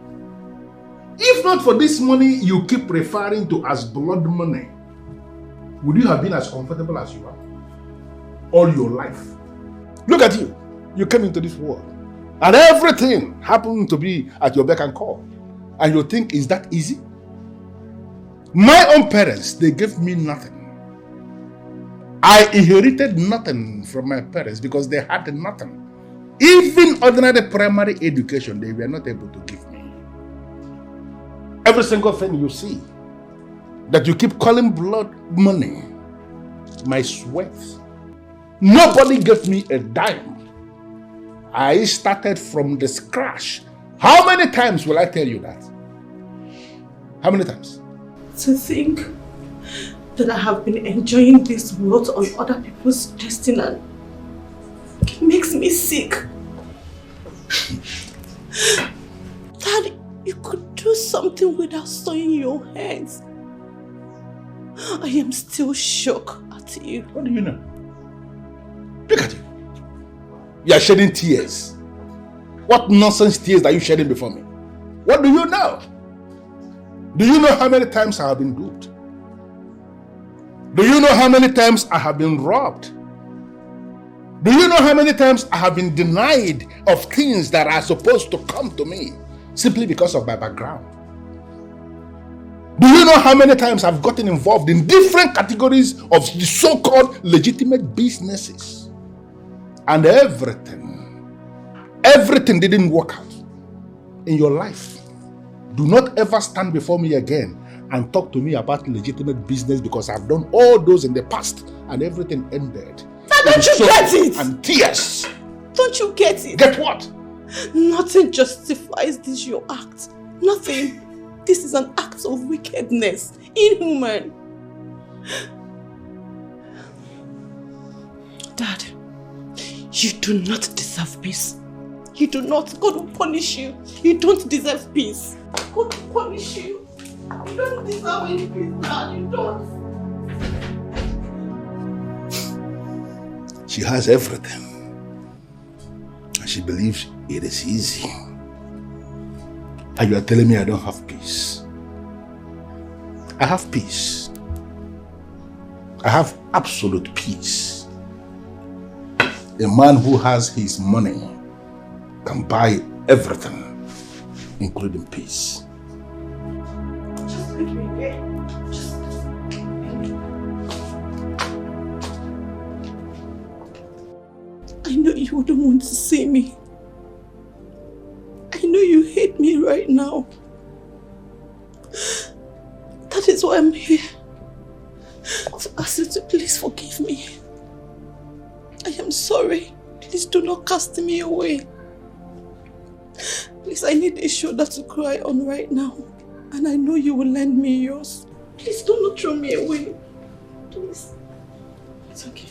If not for this money you keep referring to as blood money, would you have been as comfortable as you are all your life? Look at you. You came into this world and everything happened to be at your beck and call. And you think, is that easy? My own parents, they gave me nothing. I inherited nothing from my parents because they had nothing. Even ordinary primary education, they were not able to give me. Every single thing you see that you keep calling blood money, my sweat. Nobody gave me a dime. I started from the scratch. How many times will I tell you that? How many times? To think that I have been enjoying this world on other people's destiny, and it makes me sick. Dad, you could do something without soiling your hands. I am still shocked at you. What do you know? Look at you. You are shedding tears. What nonsense tears are you shedding before me? What do you know? Do you know how many times I have been duped? Do you know how many times I have been robbed? Do you know how many times I have been denied of things that are supposed to come to me simply because of my background? Do you know how many times I've gotten involved in different categories of the so-called legitimate businesses? And everything didn't work out in your life. Do not ever stand before me again and talk to me about legitimate business, because I've done all those in the past and everything ended. Don't you get it? And tears. Don't you get it? Get what? Nothing justifies this your act. Nothing. This is an act of wickedness. Inhuman. Dad, you do not deserve peace. You do not. God will punish you. You don't deserve peace. God will punish you. You don't deserve any peace, Dad. You don't. She has everything. And she believes it is easy. And you are telling me I don't have peace. I have peace. I have absolute peace. A man who has his money can buy everything, including peace. Just leave me, okay? I know you wouldn't want to see me. I know you hate me right now. That is why I'm here. To ask you to please forgive me. I am sorry. Please do not cast me away. Please, I need a shoulder to cry on right now. And I know you will lend me yours. Please do not throw me away. Please. It's okay.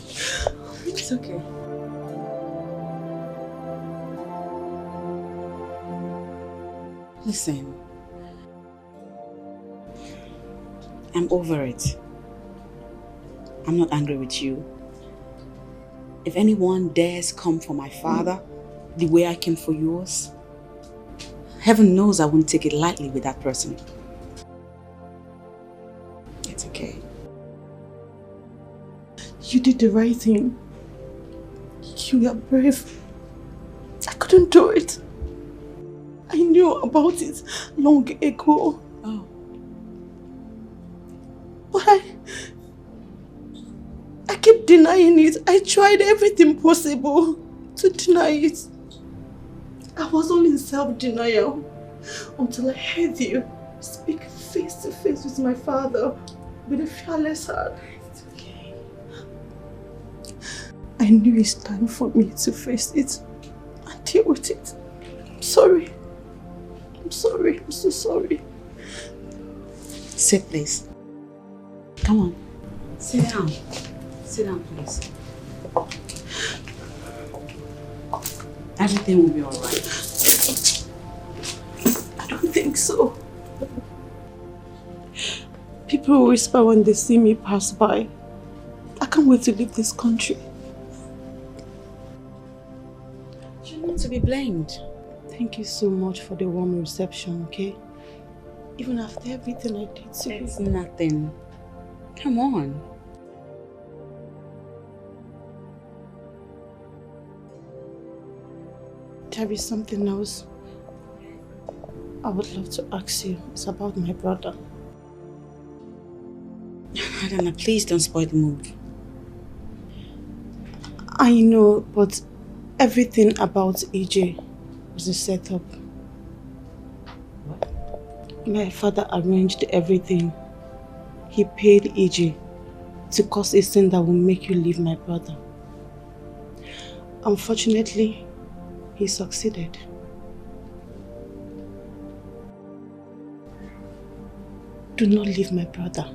It's okay. Listen, I'm over it. I'm not angry with you. If anyone dares come for my father the way I came for yours, heaven knows I won't take it lightly with that person. It's okay. You did the right thing. You were brave. I couldn't do it. I knew about it long ago. Oh. But I kept denying it. I tried everything possible to deny it. I was all in self-denial until I heard you speak face to face with my father with a fearless heart. It's okay. I knew it's time for me to face it and deal with it. I'm sorry. I'm sorry. I'm so sorry. Sit, please. Come on. Sit down. Sit down, please. Everything will be alright. I don't think so. People will whisper when they see me pass by. I can't wait to leave this country. You're not to be blamed. Thank you so much for the warm reception, okay? Even after everything I did to you. It's nothing. Come on. There is something else I would love to ask you. It's about my brother. Adana, please don't spoil the mood. I know, but everything about EJ was a setup. What? My father arranged everything. He paid EJ to cause a sin that will make you leave my brother. Unfortunately, he succeeded. Do not leave my brother.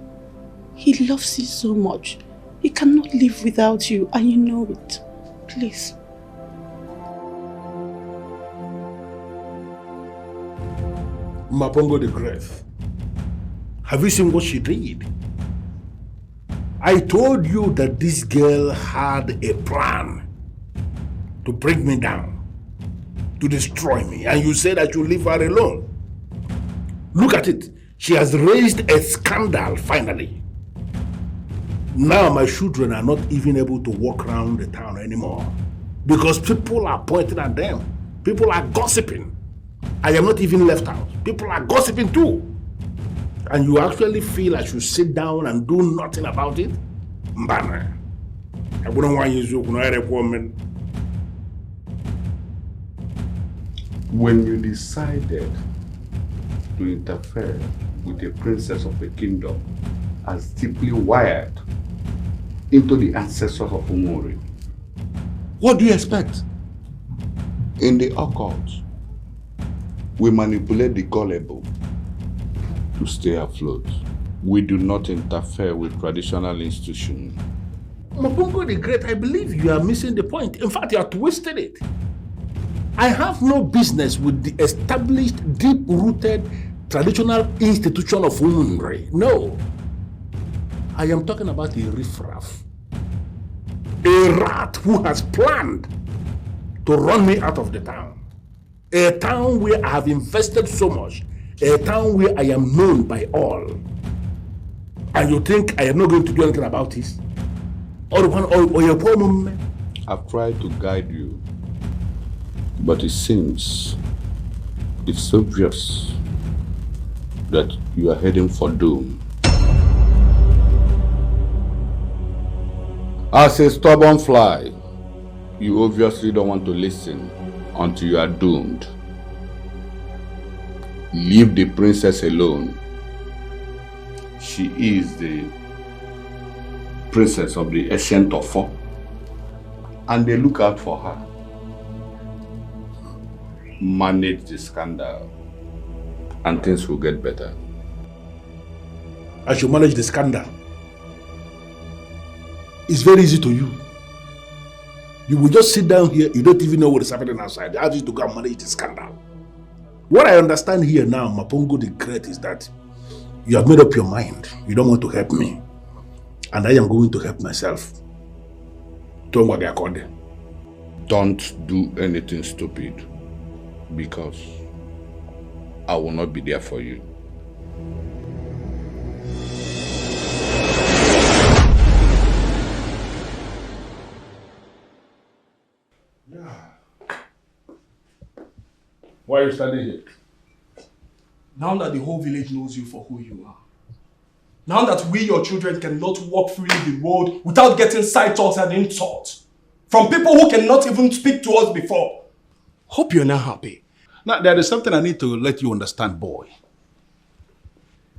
He loves you so much. He cannot live without you, and you know it. Please. Mapongo the Great, have you seen what she did? I told you that this girl had a plan to bring me down, to destroy me, and you said I should leave her alone. Look at it. She has raised a scandal finally. Now my children are not even able to walk around the town anymore because people are pointing at them. People are gossiping. I am not even left out. People are gossiping too. And you actually feel I should sit down and do nothing about it? Mbana. I wouldn't want you to woman. When you decided to interfere with the princess of the kingdom as deeply wired into the ancestors of Umori, what do you expect? In the occult, we manipulate the gullible to stay afloat. We do not interfere with traditional institutions. Mapungo the Great, I believe you are missing the point. In fact, you have twisted it. I have no business with the established, deep-rooted, traditional institution of Umuri. No. I am talking about a riffraff. A rat who has planned to run me out of the town. A town where I have invested so much. A town where I am known by all. And you think I am not going to do anything about this? I've tried to guide you, but it seems it's obvious that you are heading for doom. As a stubborn fly, you obviously don't want to listen until you are doomed. Leave the princess alone. She is the princess of the ancient Ofo, and they look out for her. Manage the scandal, and things will get better. I should manage the scandal. It's very easy to you. You will just sit down here, you don't even know what is happening outside. I ask you to go and manage the scandal. What I understand here now, Mapongo the Great, is that you have made up your mind. You don't want to help me. And I am going to help myself. Don't do anything stupid, because I will not be there for you. Why are you standing here? Now that the whole village knows you for who you are. Now that we, your children, cannot walk freely the road without getting side talks and insults from people who cannot even speak to us before. Hope you're not happy. Now, there is something I need to let you understand, boy.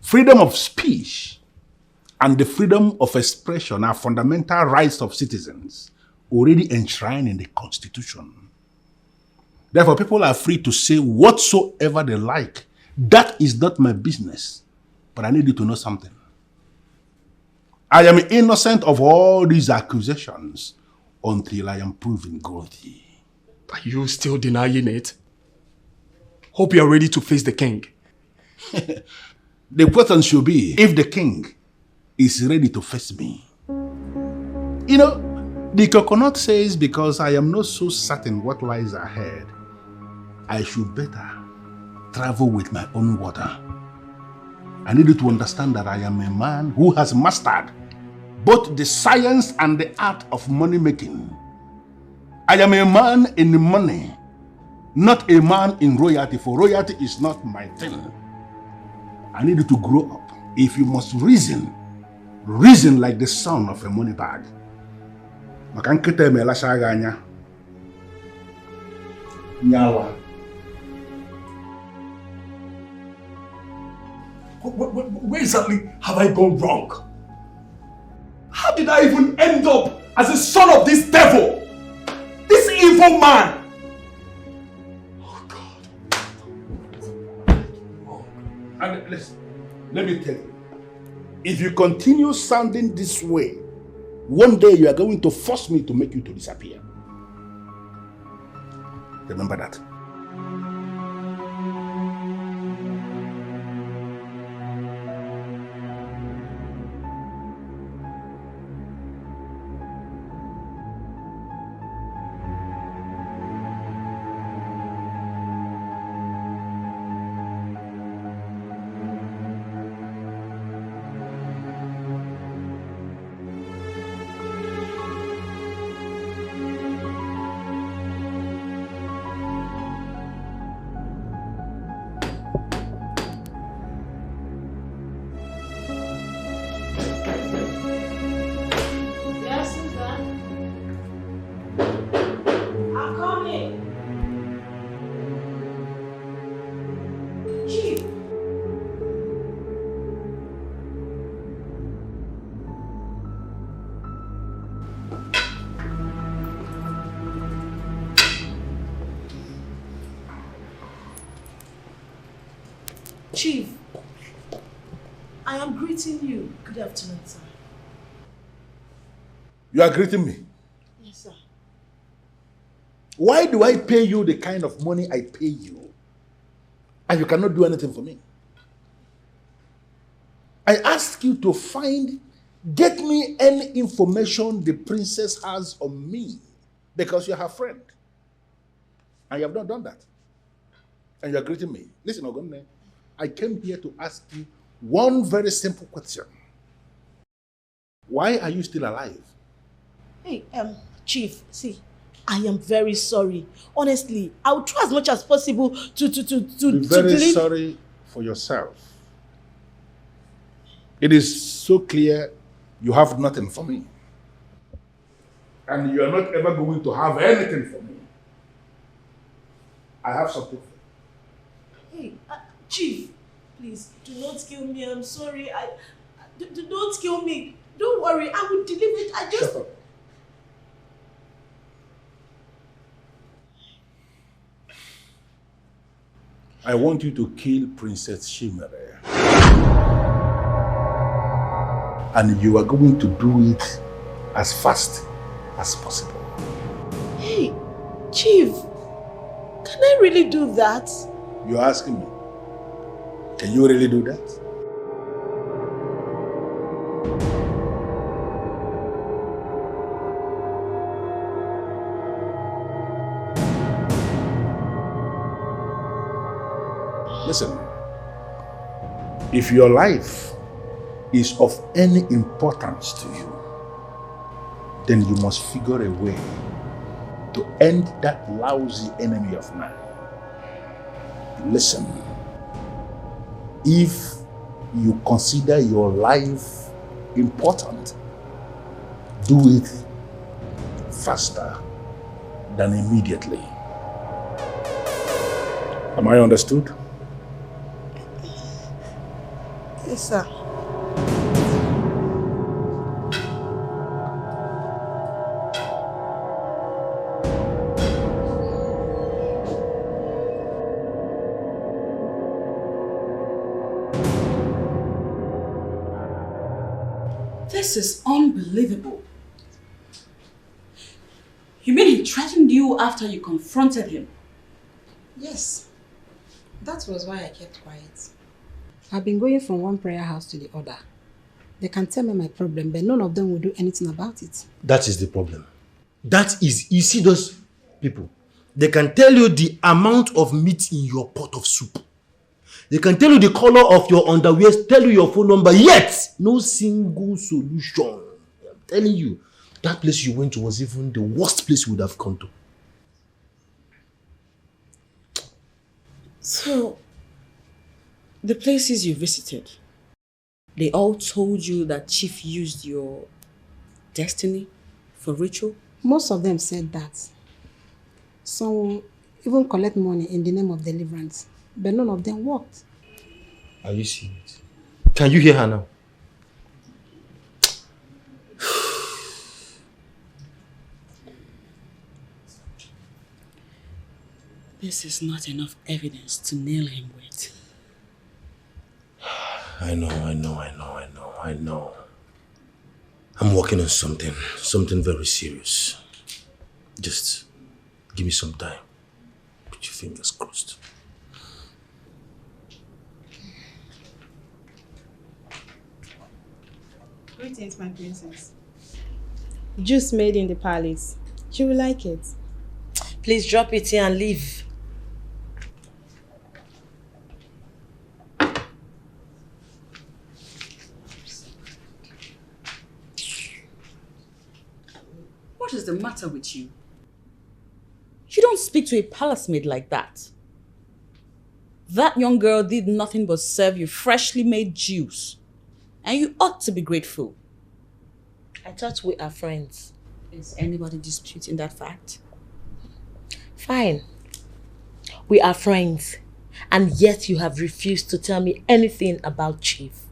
Freedom of speech and the freedom of expression are fundamental rights of citizens already enshrined in the Constitution. Therefore, people are free to say whatsoever they like. That is not my business. But I need you to know something. I am innocent of all these accusations until I am proven guilty. Are you still denying it? Hope you are ready to face the king. The question should be if the king is ready to face me. You know, the coconut says because I am not so certain what lies ahead, I should better travel with my own water. I need you to understand that I am a man who has mastered both the science and the art of money making. I am a man in money, not a man in royalty, for royalty is not my thing. I need you to grow up. If you must reason, reason like the son of a money bag. Nyawa. Where exactly have I gone wrong? How did I even end up as a son of this devil? This evil man! Oh God. And listen, let me tell you, If you continue sounding this way, one day you are going to force me to make you to disappear. Remember that. Chief, I am greeting you. Good afternoon, sir. You are greeting me. Yes, sir. Why do I pay you the kind of money I pay you, and you cannot do anything for me? I ask you to get me any information the princess has on me, because you're her friend. And you have not done that. And you are greeting me. Listen, Ogonne, I came here to ask you one very simple question. Why are you still alive? Hey, Chief, see, I am very sorry. Honestly, I will try as much as possible to Be very sorry for yourself. It is so clear you have nothing for me. And you are not ever going to have anything for me. I have something for you. Hey, Chief, please, do not kill me. I'm sorry. Don't kill me. Don't worry. I will deliver it. Shut up. I want you to kill Princess Chimere. And you are going to do it as fast as possible. Hey, Chief, can I really do that? You're asking me, can you really do that? Listen, if your life is of any importance to you, then you must figure a way to end that lousy enemy of mine. Listen, if you consider your life important, do it faster than immediately. Am I understood? Yes, sir. This is unbelievable. You mean he threatened you after you confronted him? Yes. That was why I kept quiet. I've been going from one prayer house to the other. They can tell me my problem, but none of them will do anything about it. That is the problem. That is, you see those people, they can tell you the amount of meat in your pot of soup. They can tell you the color of your underwear, tell you your phone number, yet no single solution. I'm telling you, that place you went to was even the worst place you would have come to. So, the places you visited, they all told you that Chief used your destiny for ritual? Most of them said that. Some even collect money in the name of deliverance, but none of them worked. Are you seeing it? Can you hear her now? This is not enough evidence to nail him with. I know. I know. I'm working on something very serious. Just give me some time. Put your fingers crossed. Greetings, my princess. Juice made in the palace. She will like it. Please drop it here and leave. What is the matter with you? You don't speak to a palace maid like that. That young girl did nothing but serve you freshly made juice. And you ought to be grateful. I thought we are friends. Is anybody disputing that fact? Fine. We are friends. And yet you have refused to tell me anything about Chief.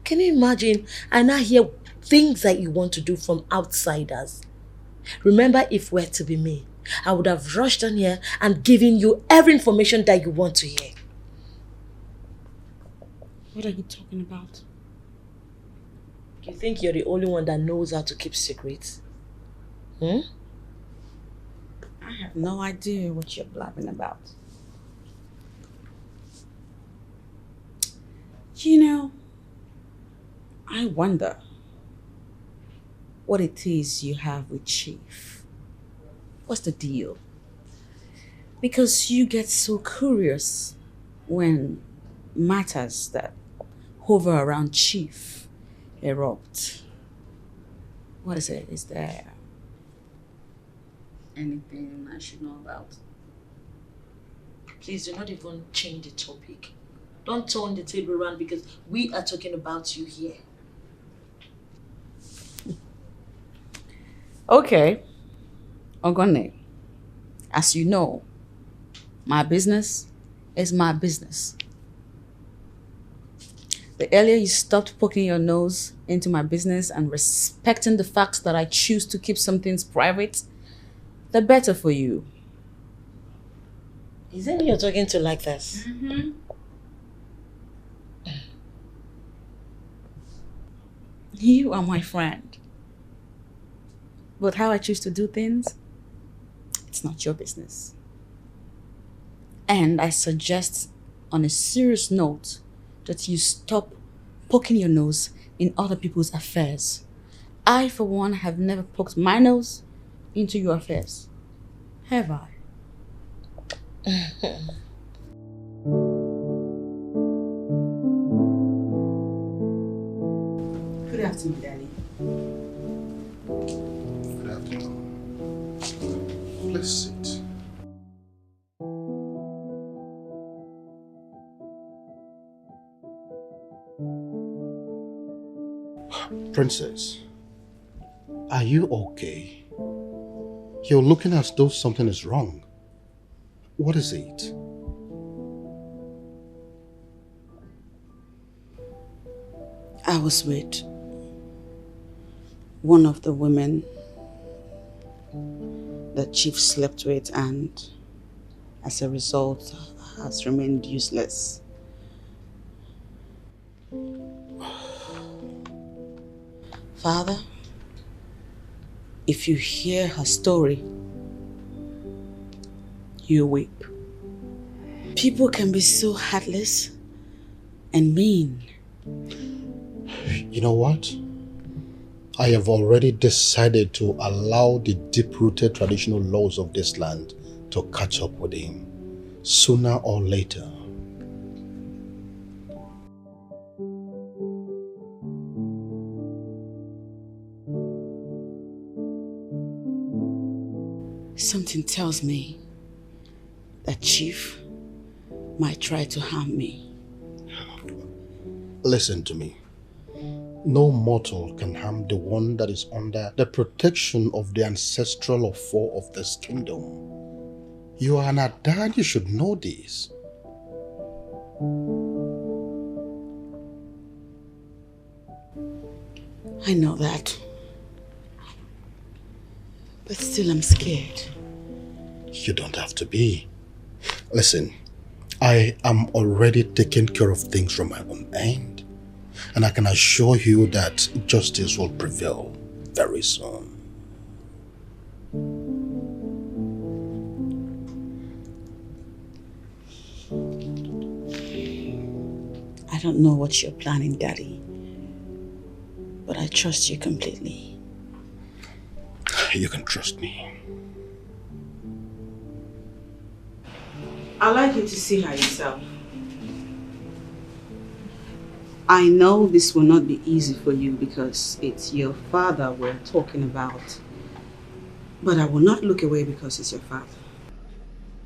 Can you imagine? I now hear things that you want to do from outsiders. Remember, if it were to be me, I would have rushed on here and given you every information that you want to hear. What are you talking about? You think you're the only one that knows how to keep secrets? I have no idea what you're blabbing about. You know, I wonder what it is you have with Chief. What's the deal? Because you get so curious when matters that hover around Chief erupt. What is it? Is there anything I should know about? Please do not even change the topic. Don't turn the table around because we are talking about you here. Okay. Ogone, as you know, my business is my business. The earlier you stopped poking your nose into my business and respecting the fact that I choose to keep some things private, the better for you. Is it me you're talking to like this? Mm-hmm. You are my friend. But how I choose to do things, it's not your business. And I suggest, on a serious note, that you stop poking your nose in other people's affairs. I, for one, have never poked my nose into your affairs. Have I? Good afternoon, Daddy. Good afternoon. Please sit. Princess, are you okay? You're looking as though something is wrong. What is it? I was with one of the women that Chief slept with, and as a result has remained useless. Father, if you hear her story, you weep. People can be so heartless and mean. You know what? I have already decided to allow the deep-rooted traditional laws of this land to catch up with him, sooner or later. Something tells me that Chief might try to harm me. Listen to me. No mortal can harm the one that is under the protection of the ancestral foe of this kingdom. You are an Adan, you should know this. I know that. But still I'm scared. You don't have to be. Listen, I am already taking care of things from my own end. And I can assure you that justice will prevail very soon. I don't know what you're planning, Daddy, but I trust you completely. You can trust me. I'd like you to see her yourself. I know this will not be easy for you because it's your father we're talking about. But I will not look away because it's your father.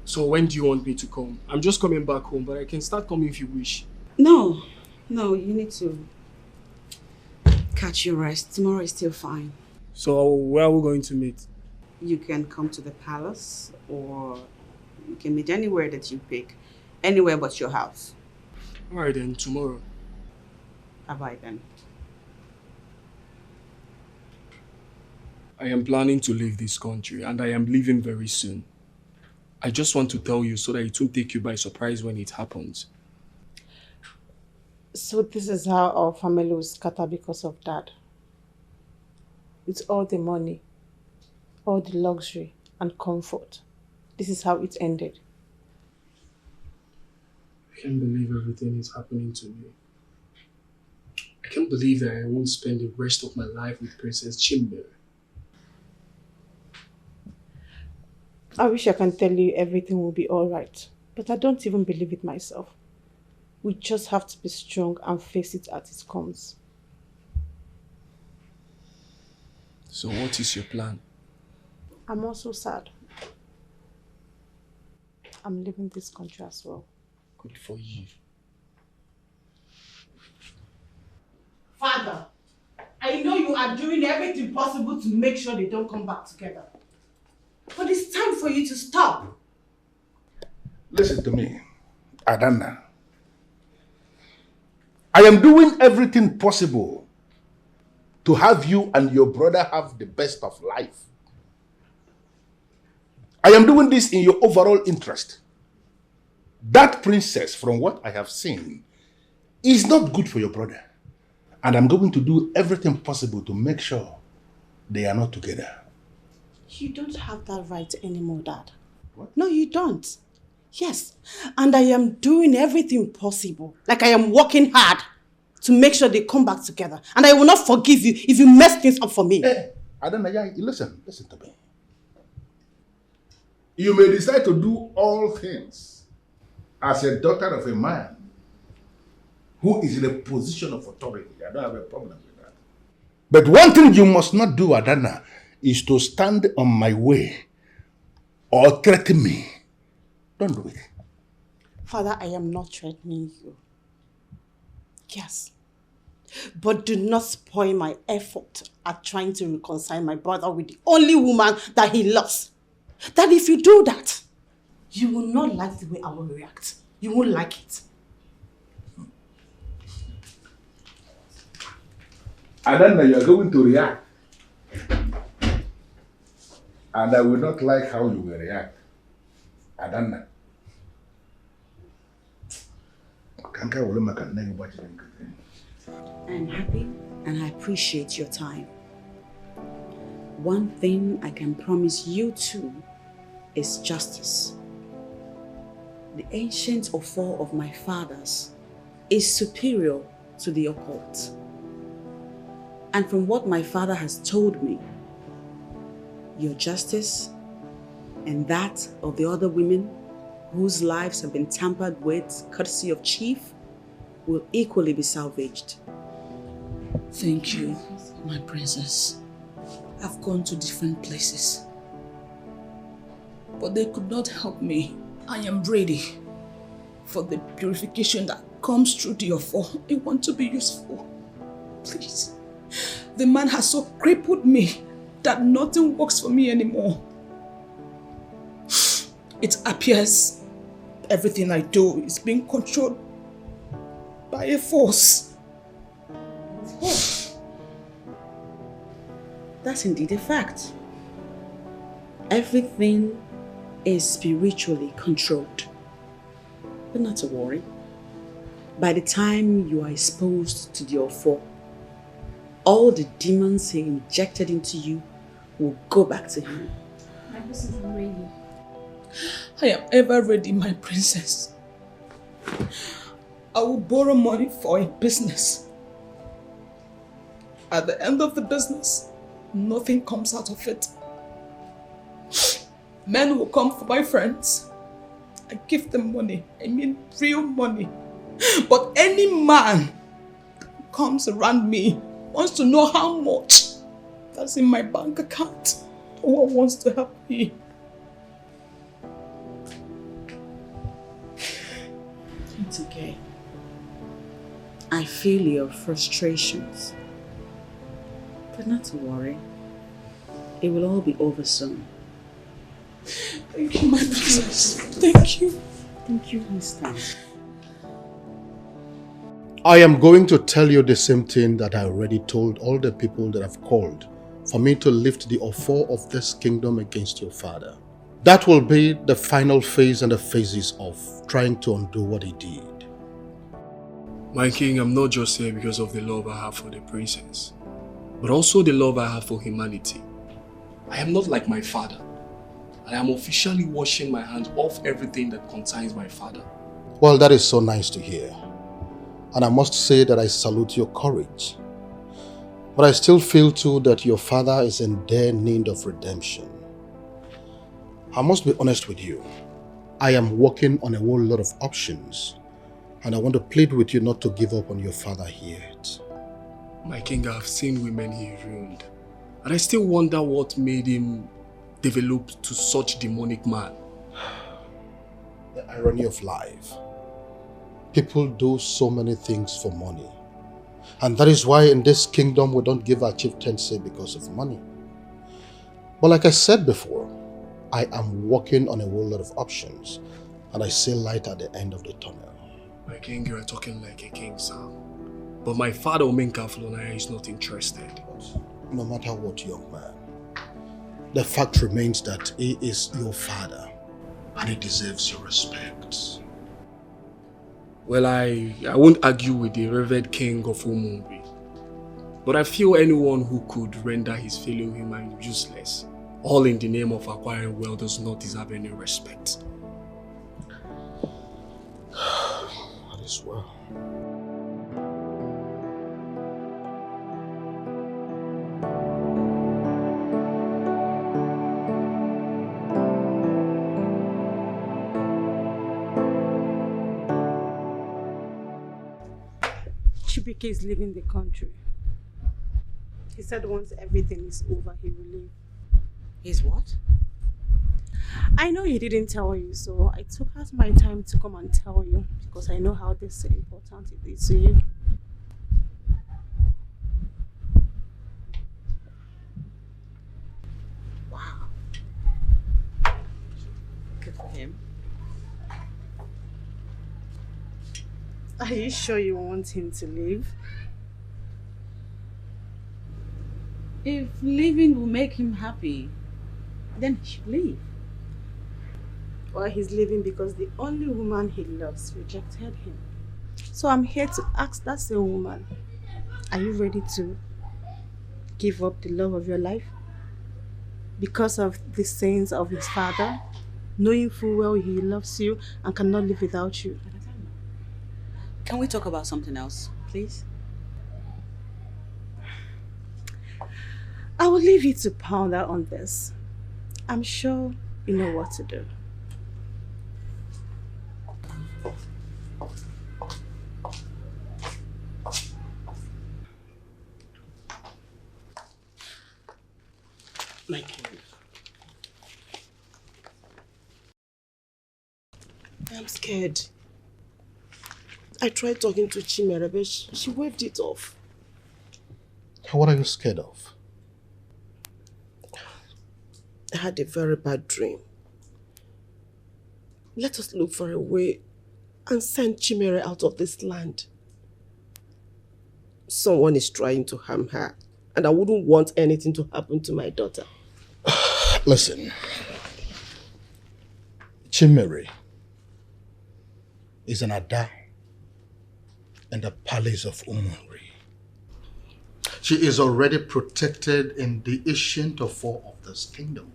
So when do you want me to come? I'm just coming back home, but I can start coming if you wish. No, you need to catch your rest. Tomorrow is still fine. So where are we going to meet? You can come to the palace or you can meet anywhere that you pick. Anywhere but your house. Alright then, tomorrow. Bye-bye then. I am planning to leave this country and I am leaving very soon. I just want to tell you so that it won't take you by surprise when it happens. So this is how our family was scattered because of Dad. It's all the money, all the luxury and comfort. This is how it ended. I can't believe everything is happening to me. I can't believe that I won't spend the rest of my life with Princess Chimbe. I wish I can tell you everything will be alright, but I don't even believe it myself. We just have to be strong and face it as it comes. So what is your plan? I'm also sad. I'm leaving this country as well. Good for you. Father, I know you are doing everything possible to make sure they don't come back together. But it's time for you to stop. Listen to me, Adanna. I am doing everything possible to have you and your brother have the best of life. I am doing this in your overall interest. That princess, from what I have seen, is not good for your brother. And I'm going to do everything possible to make sure they are not together. You don't have that right anymore, Dad. What? No, you don't. Yes, and I am doing everything possible. Like I am working hard to make sure they come back together. And I will not forgive you if you mess things up for me. Hey, Adanna, listen to me. You may decide to do all things as a daughter of a man who is in a position of authority. I don't have a problem with that. But one thing you must not do, Adanna, is to stand on my way or threaten me. Don't do it. Father, I am not threatening you. Yes. But do not spoil my effort at trying to reconcile my brother with the only woman that he loves. That if you do that, you will not like the way I will react. You won't like it. Adanna, you are going to react. And I will not like how you will react. Adanna. I'm happy and I appreciate your time. One thing I can promise you too is justice. The ancient offer of my fathers is superior to the occult. And from what my father has told me, your justice and that of the other women whose lives have been tampered with courtesy of Chief will equally be salvaged. Thank you, my princess. I've gone to different places, but they could not help me. I am ready for the purification that comes through the offer. I want to be useful. Please. The man has so crippled me that nothing works for me anymore. It appears everything I do is being controlled by a force. That's indeed a fact. Everything is spiritually controlled. But not to worry. By the time you are exposed to the Ofo, all the demons he injected into you will go back to him. My princess, I'm ready. I am ever ready, my princess. I will borrow money for a business. At the end of the business, nothing comes out of it. Men will come for my friends. I give them money. I mean real money. But any man that comes around me wants to know how much that's in my bank account. No one wants to help me. It's okay. I feel your frustrations. But not to worry. It will all be over soon. Thank you, my princess. Thank you. Thank you, Mister. I am going to tell you the same thing that I already told all the people that have called for me to lift the offer of this kingdom against your father. That will be the final phase and the phases of trying to undo what he did. My king, I'm not just here because of the love I have for the princess, but also the love I have for humanity. I am not like my father, and I am officially washing my hands off everything that concerns my father. Well, that is so nice to hear. And I must say that I salute your courage. But I still feel too that your father is in dire need of redemption. I must be honest with you. I am working on a whole lot of options. And I want to plead with you not to give up on your father yet. My king, I have seen women he ruined. And I still wonder what made him develop to such demonic man. The irony of life. People do so many things for money. And that is why in this kingdom we don't give our chieftaincy because of money. But like I said before, I am working on a whole lot of options. And I see light at the end of the tunnel. My king, you are talking like a king, sir. But my father, Omenka Flonaya, is not interested. No matter what, young man, the fact remains that he is your father. And he deserves your respect. Well, I won't argue with the revered king of Umenwa. But I feel anyone who could render his fellow human useless, all in the name of acquiring wealth, does not deserve any respect. That is well. Chibuike is leaving the country. He said once everything is over, he will leave. He's what? I know he didn't tell you, so I took out my time to come and tell you because I know how this important it is to you. Wow. Good for him. Are you sure you want him to leave? If leaving will make him happy, then he should leave. Well, he's leaving because the only woman he loves rejected him. So I'm here to ask that same woman, are you ready to give up the love of your life? Because of the sins of his father, knowing full well he loves you and cannot live without you. Can we talk about something else, please? I will leave you to ponder on this. I'm sure you know what to do. My king. I'm scared. I tried talking to Chimere, but she waved it off. What are you scared of? I had a very bad dream. Let us look for a way and send Chimere out of this land. Someone is trying to harm her, and I wouldn't want anything to happen to my daughter. Listen. Chimere is an Ada in the palace of Umenwa. She is already protected in the ancient of four of this kingdom.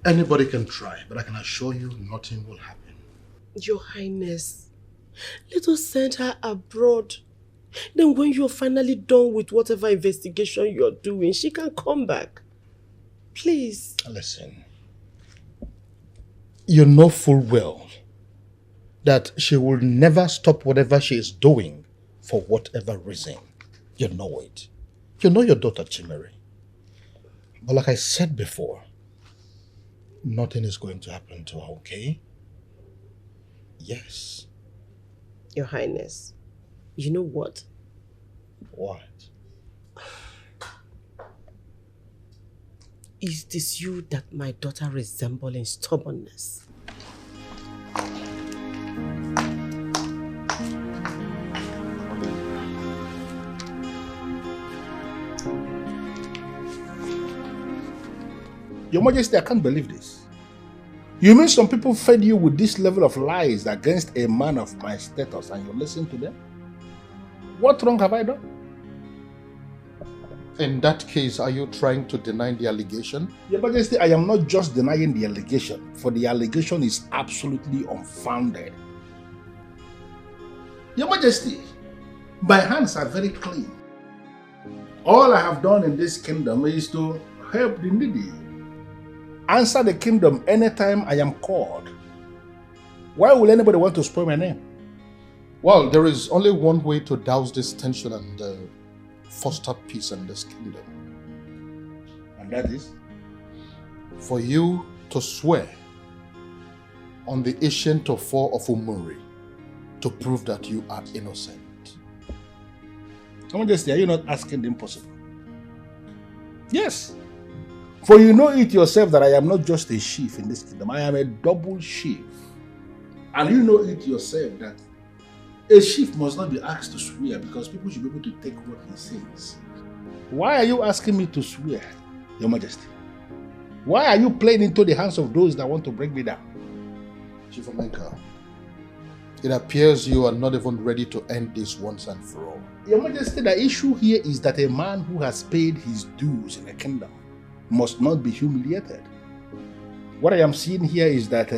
Anybody can try, but I can assure you nothing will happen. Your Highness, let us send her abroad. Then when you're finally done with whatever investigation you're doing, she can come back. Please. Listen. You know full well that she will never stop whatever she is doing for whatever reason. You know it. You know your daughter Chimere. But like I said before, nothing is going to happen to her, okay? Yes. Your Highness, you know what? What? Is this you that my daughter resembles in stubbornness? Your Majesty, I can't believe this. You mean some people fed you with this level of lies against a man of my status and you listen to them? What wrong have I done? In that case, are you trying to deny the allegation? Your Majesty, I am not just denying the allegation, for the allegation is absolutely unfounded. Your Majesty, my hands are very clean. All I have done in this kingdom is to help the needy. Answer the kingdom anytime I am called. Why will anybody want to spoil my name? Well, there is only one way to douse this tension and foster peace in this kingdom. And that is? For you to swear on the ancient of four of Umenwa to prove that you are innocent. Your Majesty, are you not asking the impossible? Yes. For you know it yourself that I am not just a chief in this kingdom. I am a double chief. And you know it yourself that a chief must not be asked to swear because people should be able to take what he says. Why are you asking me to swear, Your Majesty? Why are you playing into the hands of those that want to break me down? Chief Omenka, it appears you are not even ready to end this once and for all. Your Majesty, the issue here is that a man who has paid his dues in a kingdom must not be humiliated. What I am seeing here is that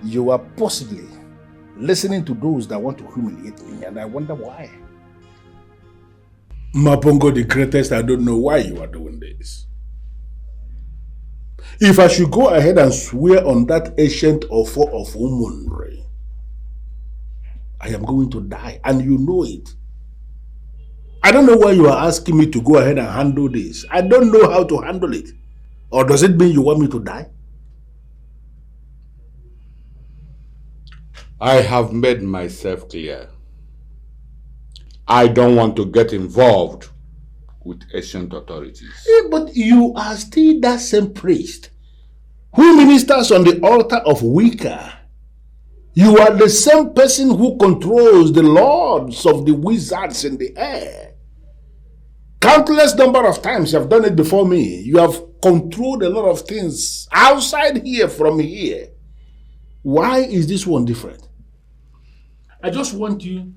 you are possibly listening to those that want to humiliate me, and I wonder why. Mapongo the greatest, I don't know why you are doing this. If I should go ahead and swear on that ancient offer of Umenwa, I am going to die, and you know it. I don't know why you are asking me to go ahead and handle this. I don't know how to handle it. Or does it mean you want me to die? I have made myself clear. I don't want to get involved with ancient authorities. But you are still that same priest who ministers on the altar of Wicca. You are the same person who controls the lords of the wizards in the air. Countless number of times you have done it before me. You have controlled a lot of things outside here from here. Why is this one different? I just want you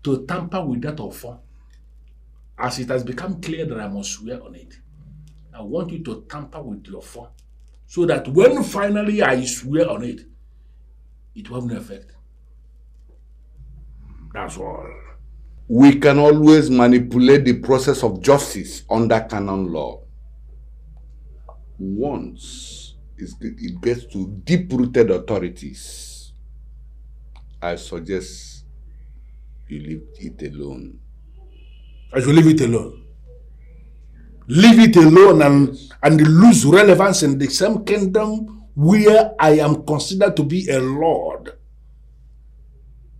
to tamper with that offer. As it has become clear that I must swear on it, I want you to tamper with the offer so that when finally I swear on it, it will have no effect. That's all. We can always manipulate the process of justice under canon law. Once it gets to deep-rooted authorities, I suggest you leave it alone. I should leave it alone. Leave it alone and lose relevance in the same kingdom where I am considered to be a lord.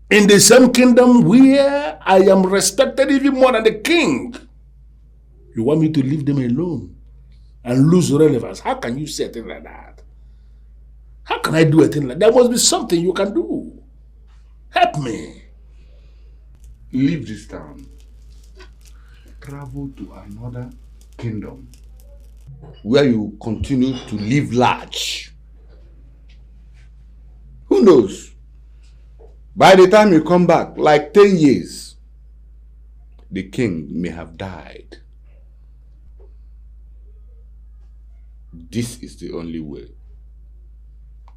In the same kingdom where I am respected even more than the king. You want me to leave them alone and lose relevance? How can you say a thing like that? How can I do a thing like that? There must be something you can do. Help me. Leave this town. Travel to another kingdom where you continue to live large. Who knows? By the time you come back, like 10 years, the king may have died. This is the only way.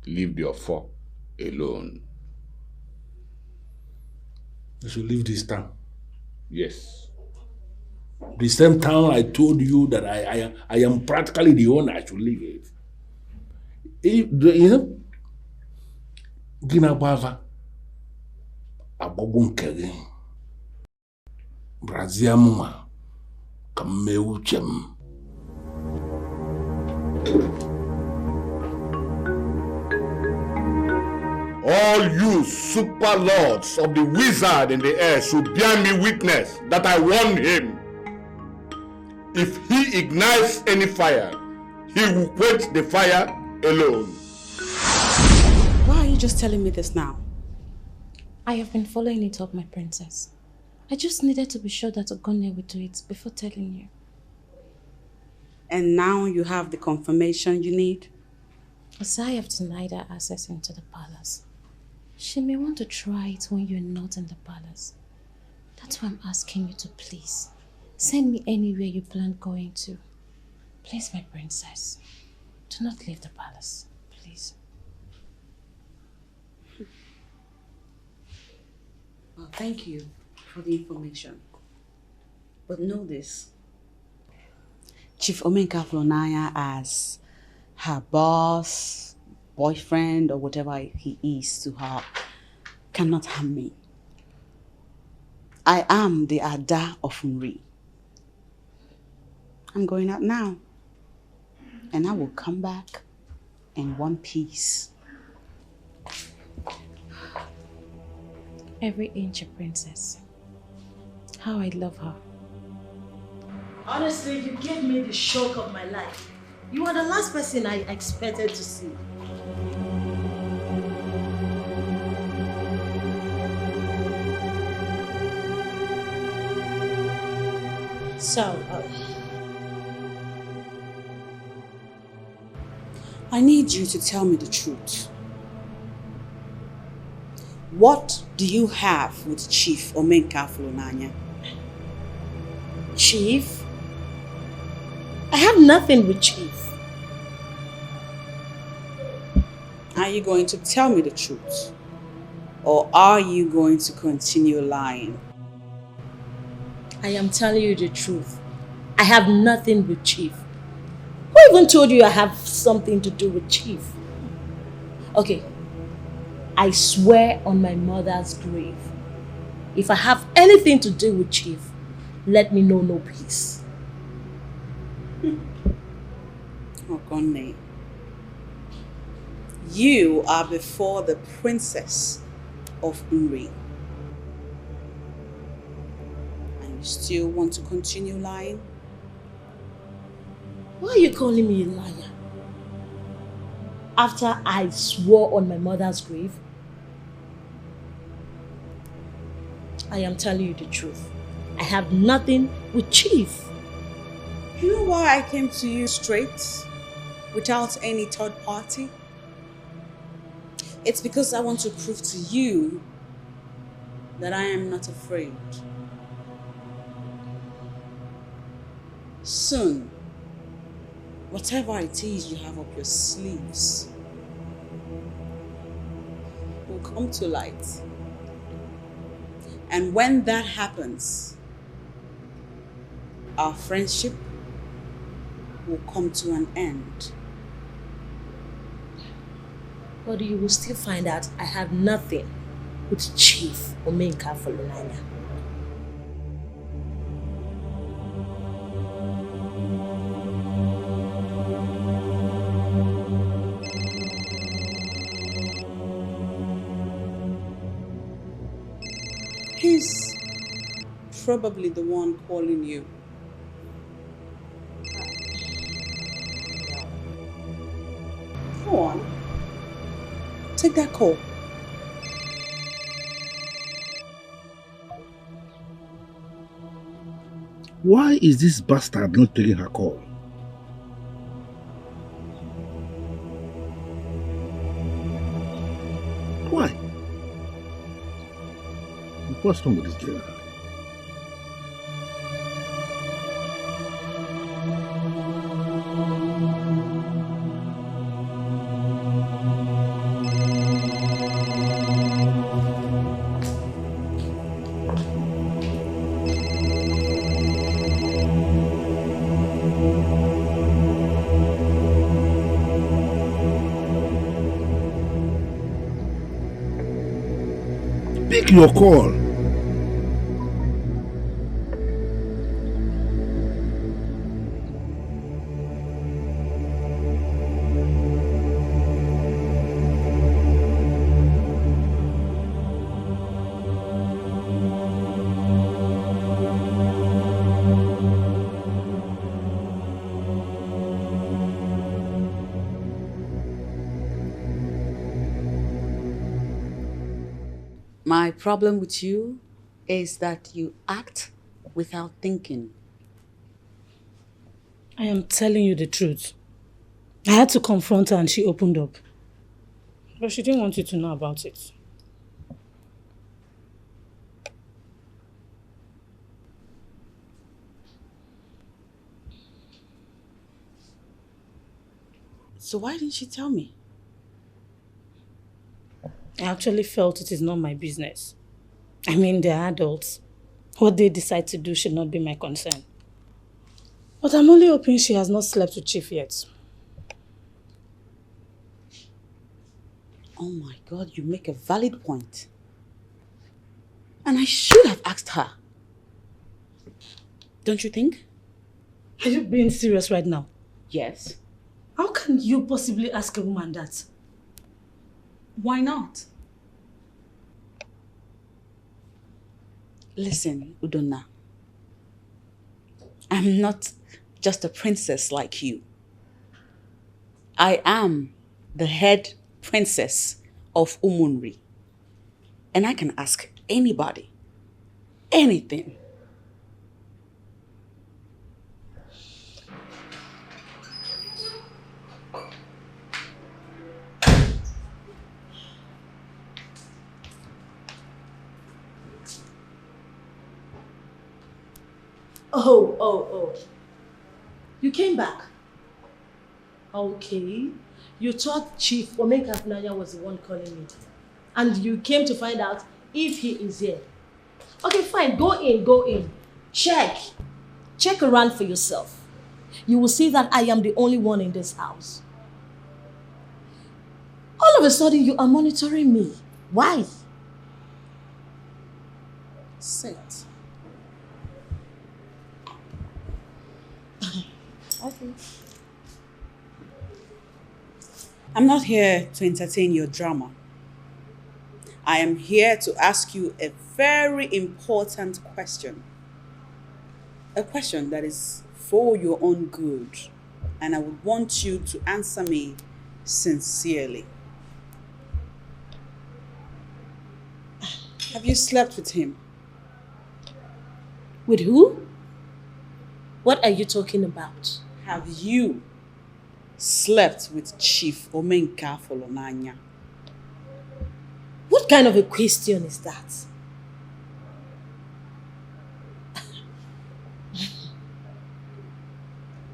Leave the Ofo alone. You should leave this town. Yes. The same town I told you that I am practically the owner, I should leave it. Gina Bava Abobun Kegi Brazia Muma Kameuchem. All you super lords of the wizard in the air should bear me witness that I warned him. If he ignites any fire, he will quench the fire alone. Why are you just telling me this now? I have been following it up, my princess. I just needed to be sure that Ekene would do it before telling you. And now you have the confirmation you need? As I have denied her access into the palace, she may want to try it when you're not in the palace. That's why I'm asking you to please send me anywhere you plan going to. Please, my princess, do not leave the palace, please. Well, thank you for the information. But know this. Chief Omenka Flonaya as her boss, boyfriend, or whatever he is to her cannot harm me. I am the Ada of Nri. I'm going out now. And I will come back in one piece. Every inch a princess. How I love her. Honestly, you gave me the shock of my life. You are the last person I expected to see. So, I need you to tell me the truth. What do you have with Chief Omenka Flonanya? Chief? I have nothing with Chief. Are you going to tell me the truth? Or are you going to continue lying? I am telling you the truth. I have nothing with Chief. Who even told you I have something to do with Chief? Okay. I swear on my mother's grave, if I have anything to do with Chief, let me know, no please. Ekene, you are before the princess of Nri. And you still want to continue lying? Why are you calling me a liar? After I swore on my mother's grave? I am telling you the truth. I have nothing with Chief. You know why I came to you straight, without any third party? It's because I want to prove to you that I am not afraid. Soon, whatever it is you have up your sleeves will come to light. And when that happens, our friendship will come to an end. But you will still find out I have nothing with Chief Omenka Flonanya. He's probably the one calling you. Go on. Take that call. Why is this bastard not taking her call? Why? What's wrong with this girl? Pick your call. My problem with you is that you act without thinking. I am telling you the truth. I had to confront her and she opened up. But she didn't want you to know about it. So why didn't she tell me? I actually felt it is not my business. I mean, they're adults. What they decide to do should not be my concern. But I'm only hoping she has not slept with Chief yet. Oh my God, you make a valid point. And I should have asked her. Don't you think? Are you being serious right now? Yes. How can you possibly ask a woman that? Why not? Listen, Udonna. I'm not just a princess like you. I am the head princess of Umunri. And I can ask anybody, anything. Oh. You came back. Okay. You thought Chief Omeka Funanya was the one calling me. And you came to find out if he is here. Okay, fine. Go in. Check around for yourself. You will see that I am the only one in this house. All of a sudden, you are monitoring me. Why? Sit. Okay. I'm not here to entertain your drama. I am here to ask you a very important question. A question that is for your own good. And I would want you to answer me sincerely. Have you slept with him? With who? What are you talking about? Have you slept with Chief Omenka Folonanya? What kind of a question is that?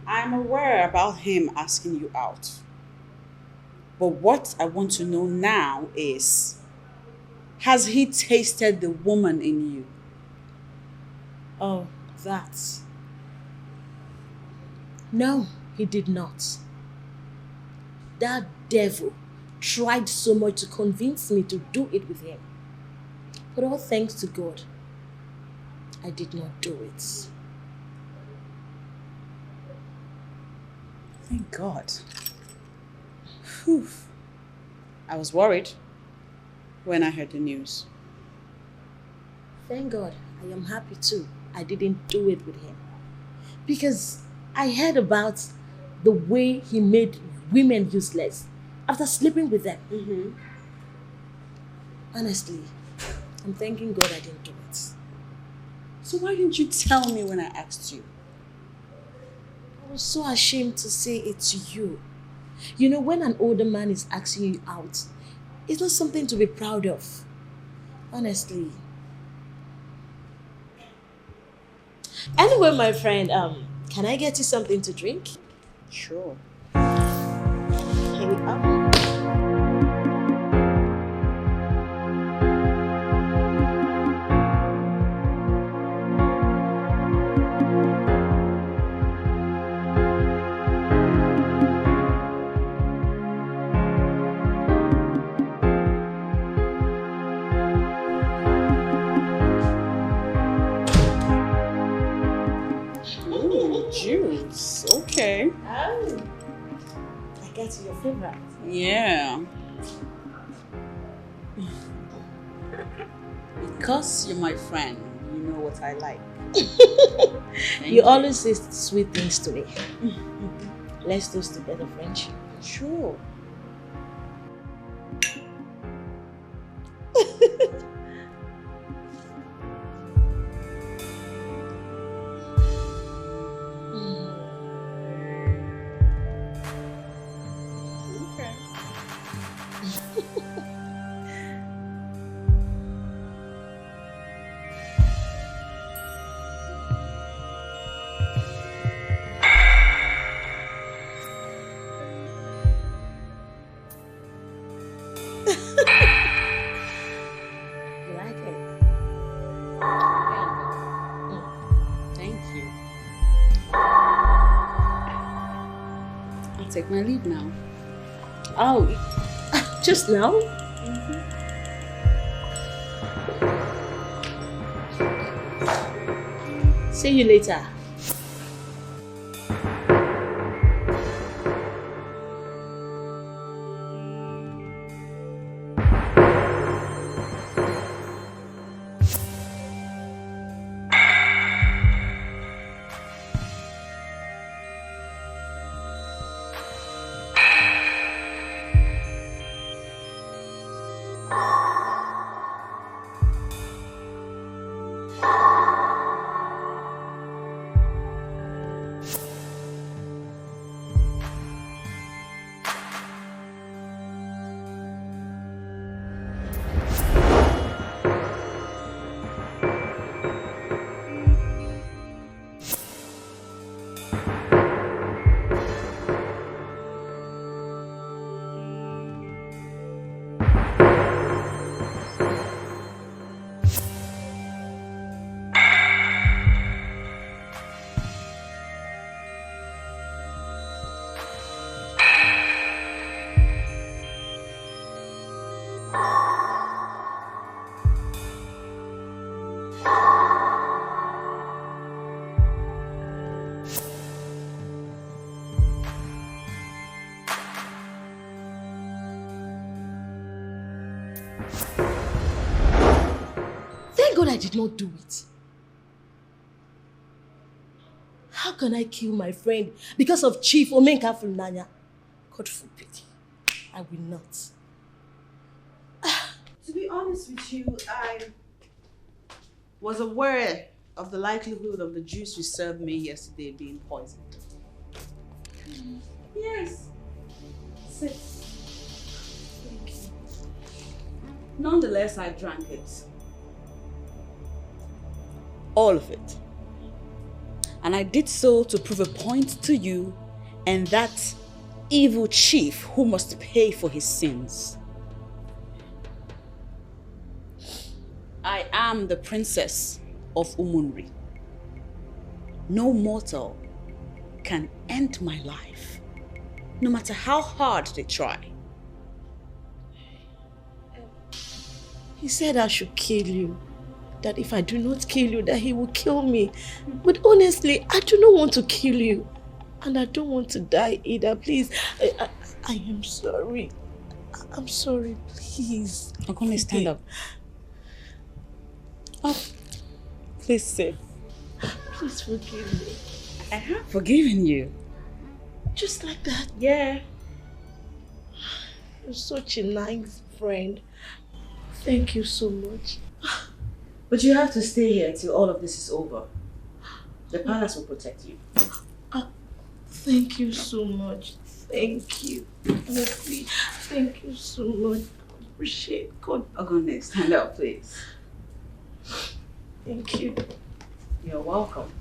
I'm aware about him asking you out. But what I want to know now is, has he tasted the woman in you? Oh, that. No, he did not. That devil tried so much to convince me to do it with him. But all thanks to God, I did not do it. Thank God. Whew. I was worried when I heard the news. Thank God, I am happy too. I didn't do it with him. Because I heard about the way he made women useless after sleeping with them. Mm-hmm. Honestly, I'm thanking God I didn't do it. So why didn't you tell me when I asked you? I was so ashamed to say it to you. You know, when an older man is asking you out, it's not something to be proud of. Honestly, Anyway, my friend, can I get you something to drink? Sure. Here we are. Juice. Okay. Oh. I get you your favorite. Yeah. Because you're my friend, you know what I like. You always say sweet things to me. Let's toast to better friendship. Sure. You like it? Thank you. I'll take my leave now. Oh, just now? See you later. Thank God I did not do it. How can I kill my friend because of Chief Omenka Fulnanya? God forbid. I will not. To be honest with you, I was aware of the likelihood of the juice you served me yesterday being poisoned. Yes. Sit. Thank you. Nonetheless, I drank it. All of it. And I did so to prove a point to you and that evil chief who must pay for his sins. I am the princess of Umunri. No mortal can end my life, no matter how hard they try. He said I should kill you. That if I do not kill you, that he will kill me. But honestly, I do not want to kill you. And I don't want to die either. Please, I am sorry. I'm sorry, please. Ekene, stand up. Oh, please sit. Please forgive me. I have forgiven you. Just like that? Yeah. You're such a nice friend. Thank you so much. But you have to stay here until all of this is over. The palace will protect you. Thank you so much. Thank you. Honestly, thank you so much. I appreciate God. Ekene, stand up, please. Thank you. You're welcome.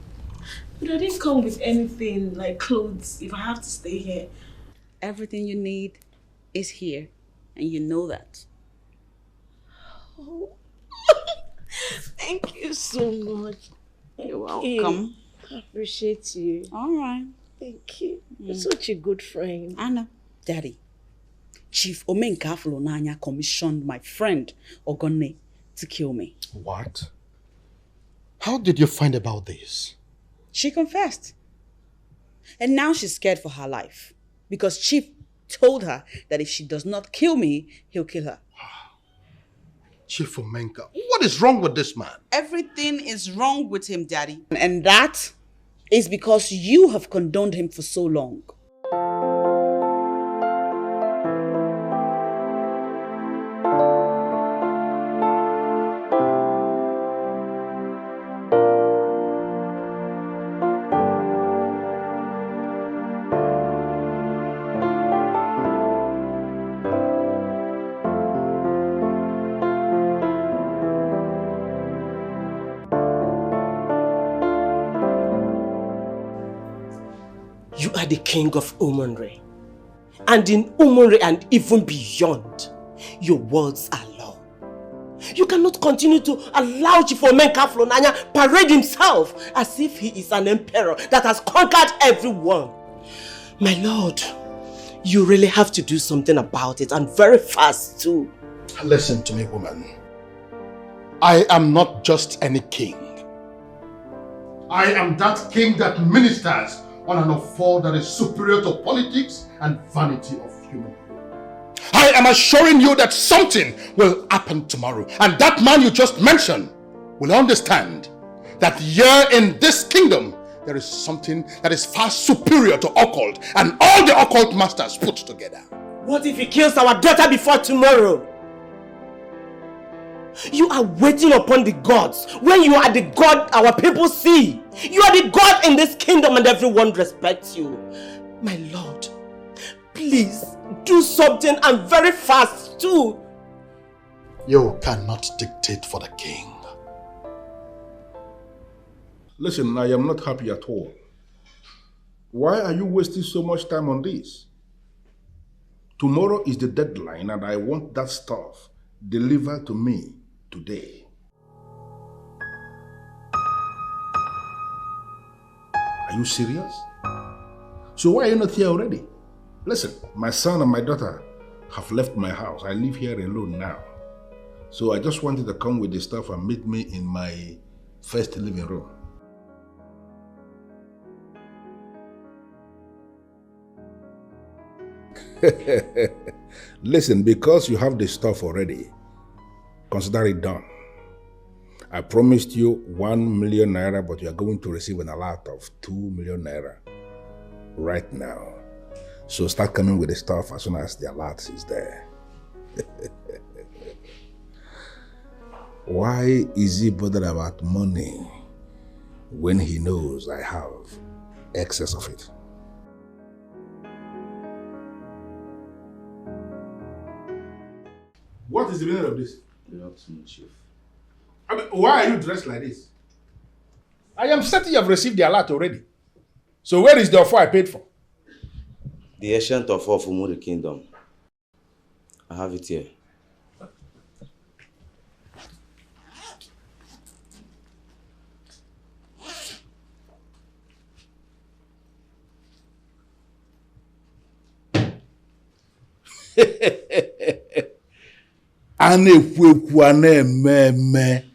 But I didn't come with anything like clothes if I have to stay here. Everything you need is here, and you know that. Oh. Thank you so much. You're welcome. I appreciate you. All right. Thank you. You're such a good friend. I know. Daddy, Chief Omenkaflo Nanya commissioned my friend Ogone to kill me. What? How did you find about this? She confessed. And now she's scared for her life. Because Chief told her that if she does not kill me, he'll kill her. Chief Omenka, what is wrong with this man? Everything is wrong with him, Daddy. And that is because you have condoned him for so long. You are the king of Umenwa. And in Umenwa and even beyond, your words are law. You cannot continue to allow Chief Omenkaflo Nanya parade himself as if he is an emperor that has conquered everyone. My lord, you really have to do something about it, and very fast too. Listen to me, woman. I am not just any king. I am that king that ministers on an affair that is superior to politics and vanity of human. I am assuring you that something will happen tomorrow, and that man you just mentioned will understand that here in this kingdom there is something that is far superior to occult and all the occult masters put together. What if he kills our daughter before tomorrow? You are waiting upon the gods when you are the God our people see. You are the God in this kingdom and everyone respects you. My lord, please do something, and very fast too. You cannot dictate for the king. Listen, I am not happy at all. Why are you wasting so much time on this? Tomorrow is the deadline and I want that stuff delivered to me today. Are you serious? So why are you not here already? Listen, my son and my daughter have left my house. I live here alone now. So I just wanted to come with the stuff and meet me in my first living room. Listen, because you have the stuff already, consider it done. I promised you 1 million naira, but you are going to receive an alert of 2 million naira right now. So start coming with the stuff as soon as the alert is there. Why is he bothered about money when he knows I have excess of it? What is the meaning of this? You have to know, Chief. I mean, why are you dressed like this? I am certain you have received the alert already. So where is the offer I paid for? The ancient offer of Umuri Kingdom. I have it here. A na-ekwu a na-eme eme.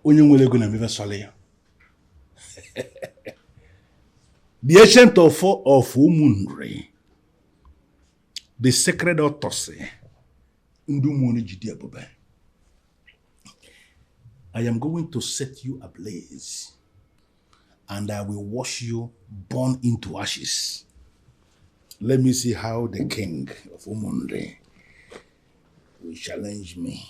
Onye nwere ego na-emebe sọlị ya. The ancient offer of Umenwa, the sacred autopsy, ndị ụmụnne jide ebube. I am going to set you ablaze, and I will wash you, burn into ashes. Let me see how the king of Umenwa will challenge me.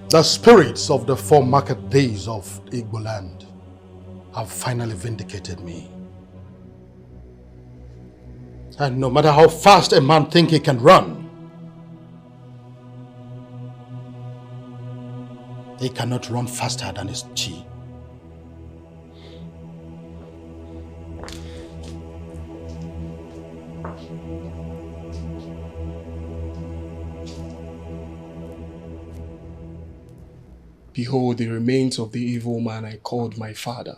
The spirits of the 4 market days of Igbo land have finally vindicated me. And no matter how fast a man thinks he can run, he cannot run faster than his chi. Behold the remains of the evil man I called my father,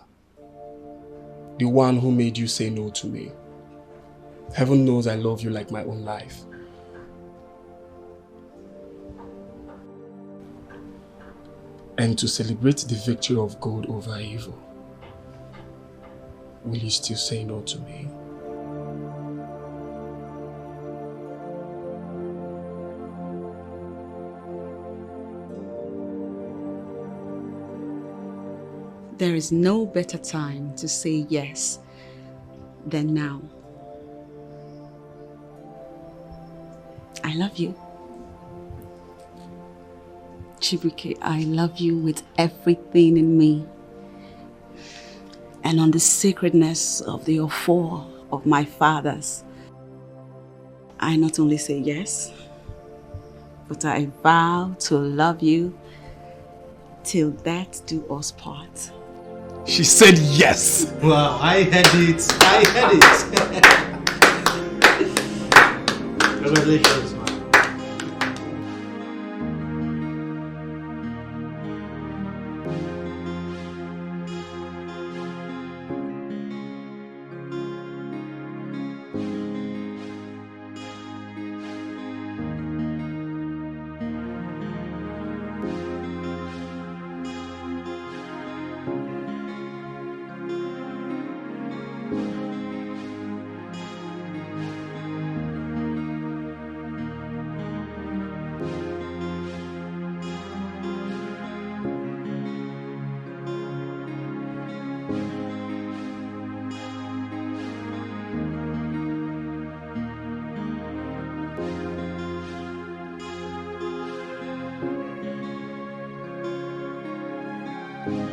the one who made you say no to me. Heaven knows I love you like my own life. And to celebrate the victory of good over evil, will you still say no to me? There is no better time to say yes than now. I love you. Chibuike, I love you with everything in me. And on the sacredness of the Ofo of my fathers, I not only say yes, but I vow to love you till death do us part. She said yes. Wow, I heard it. I heard it. Congratulations, man. you.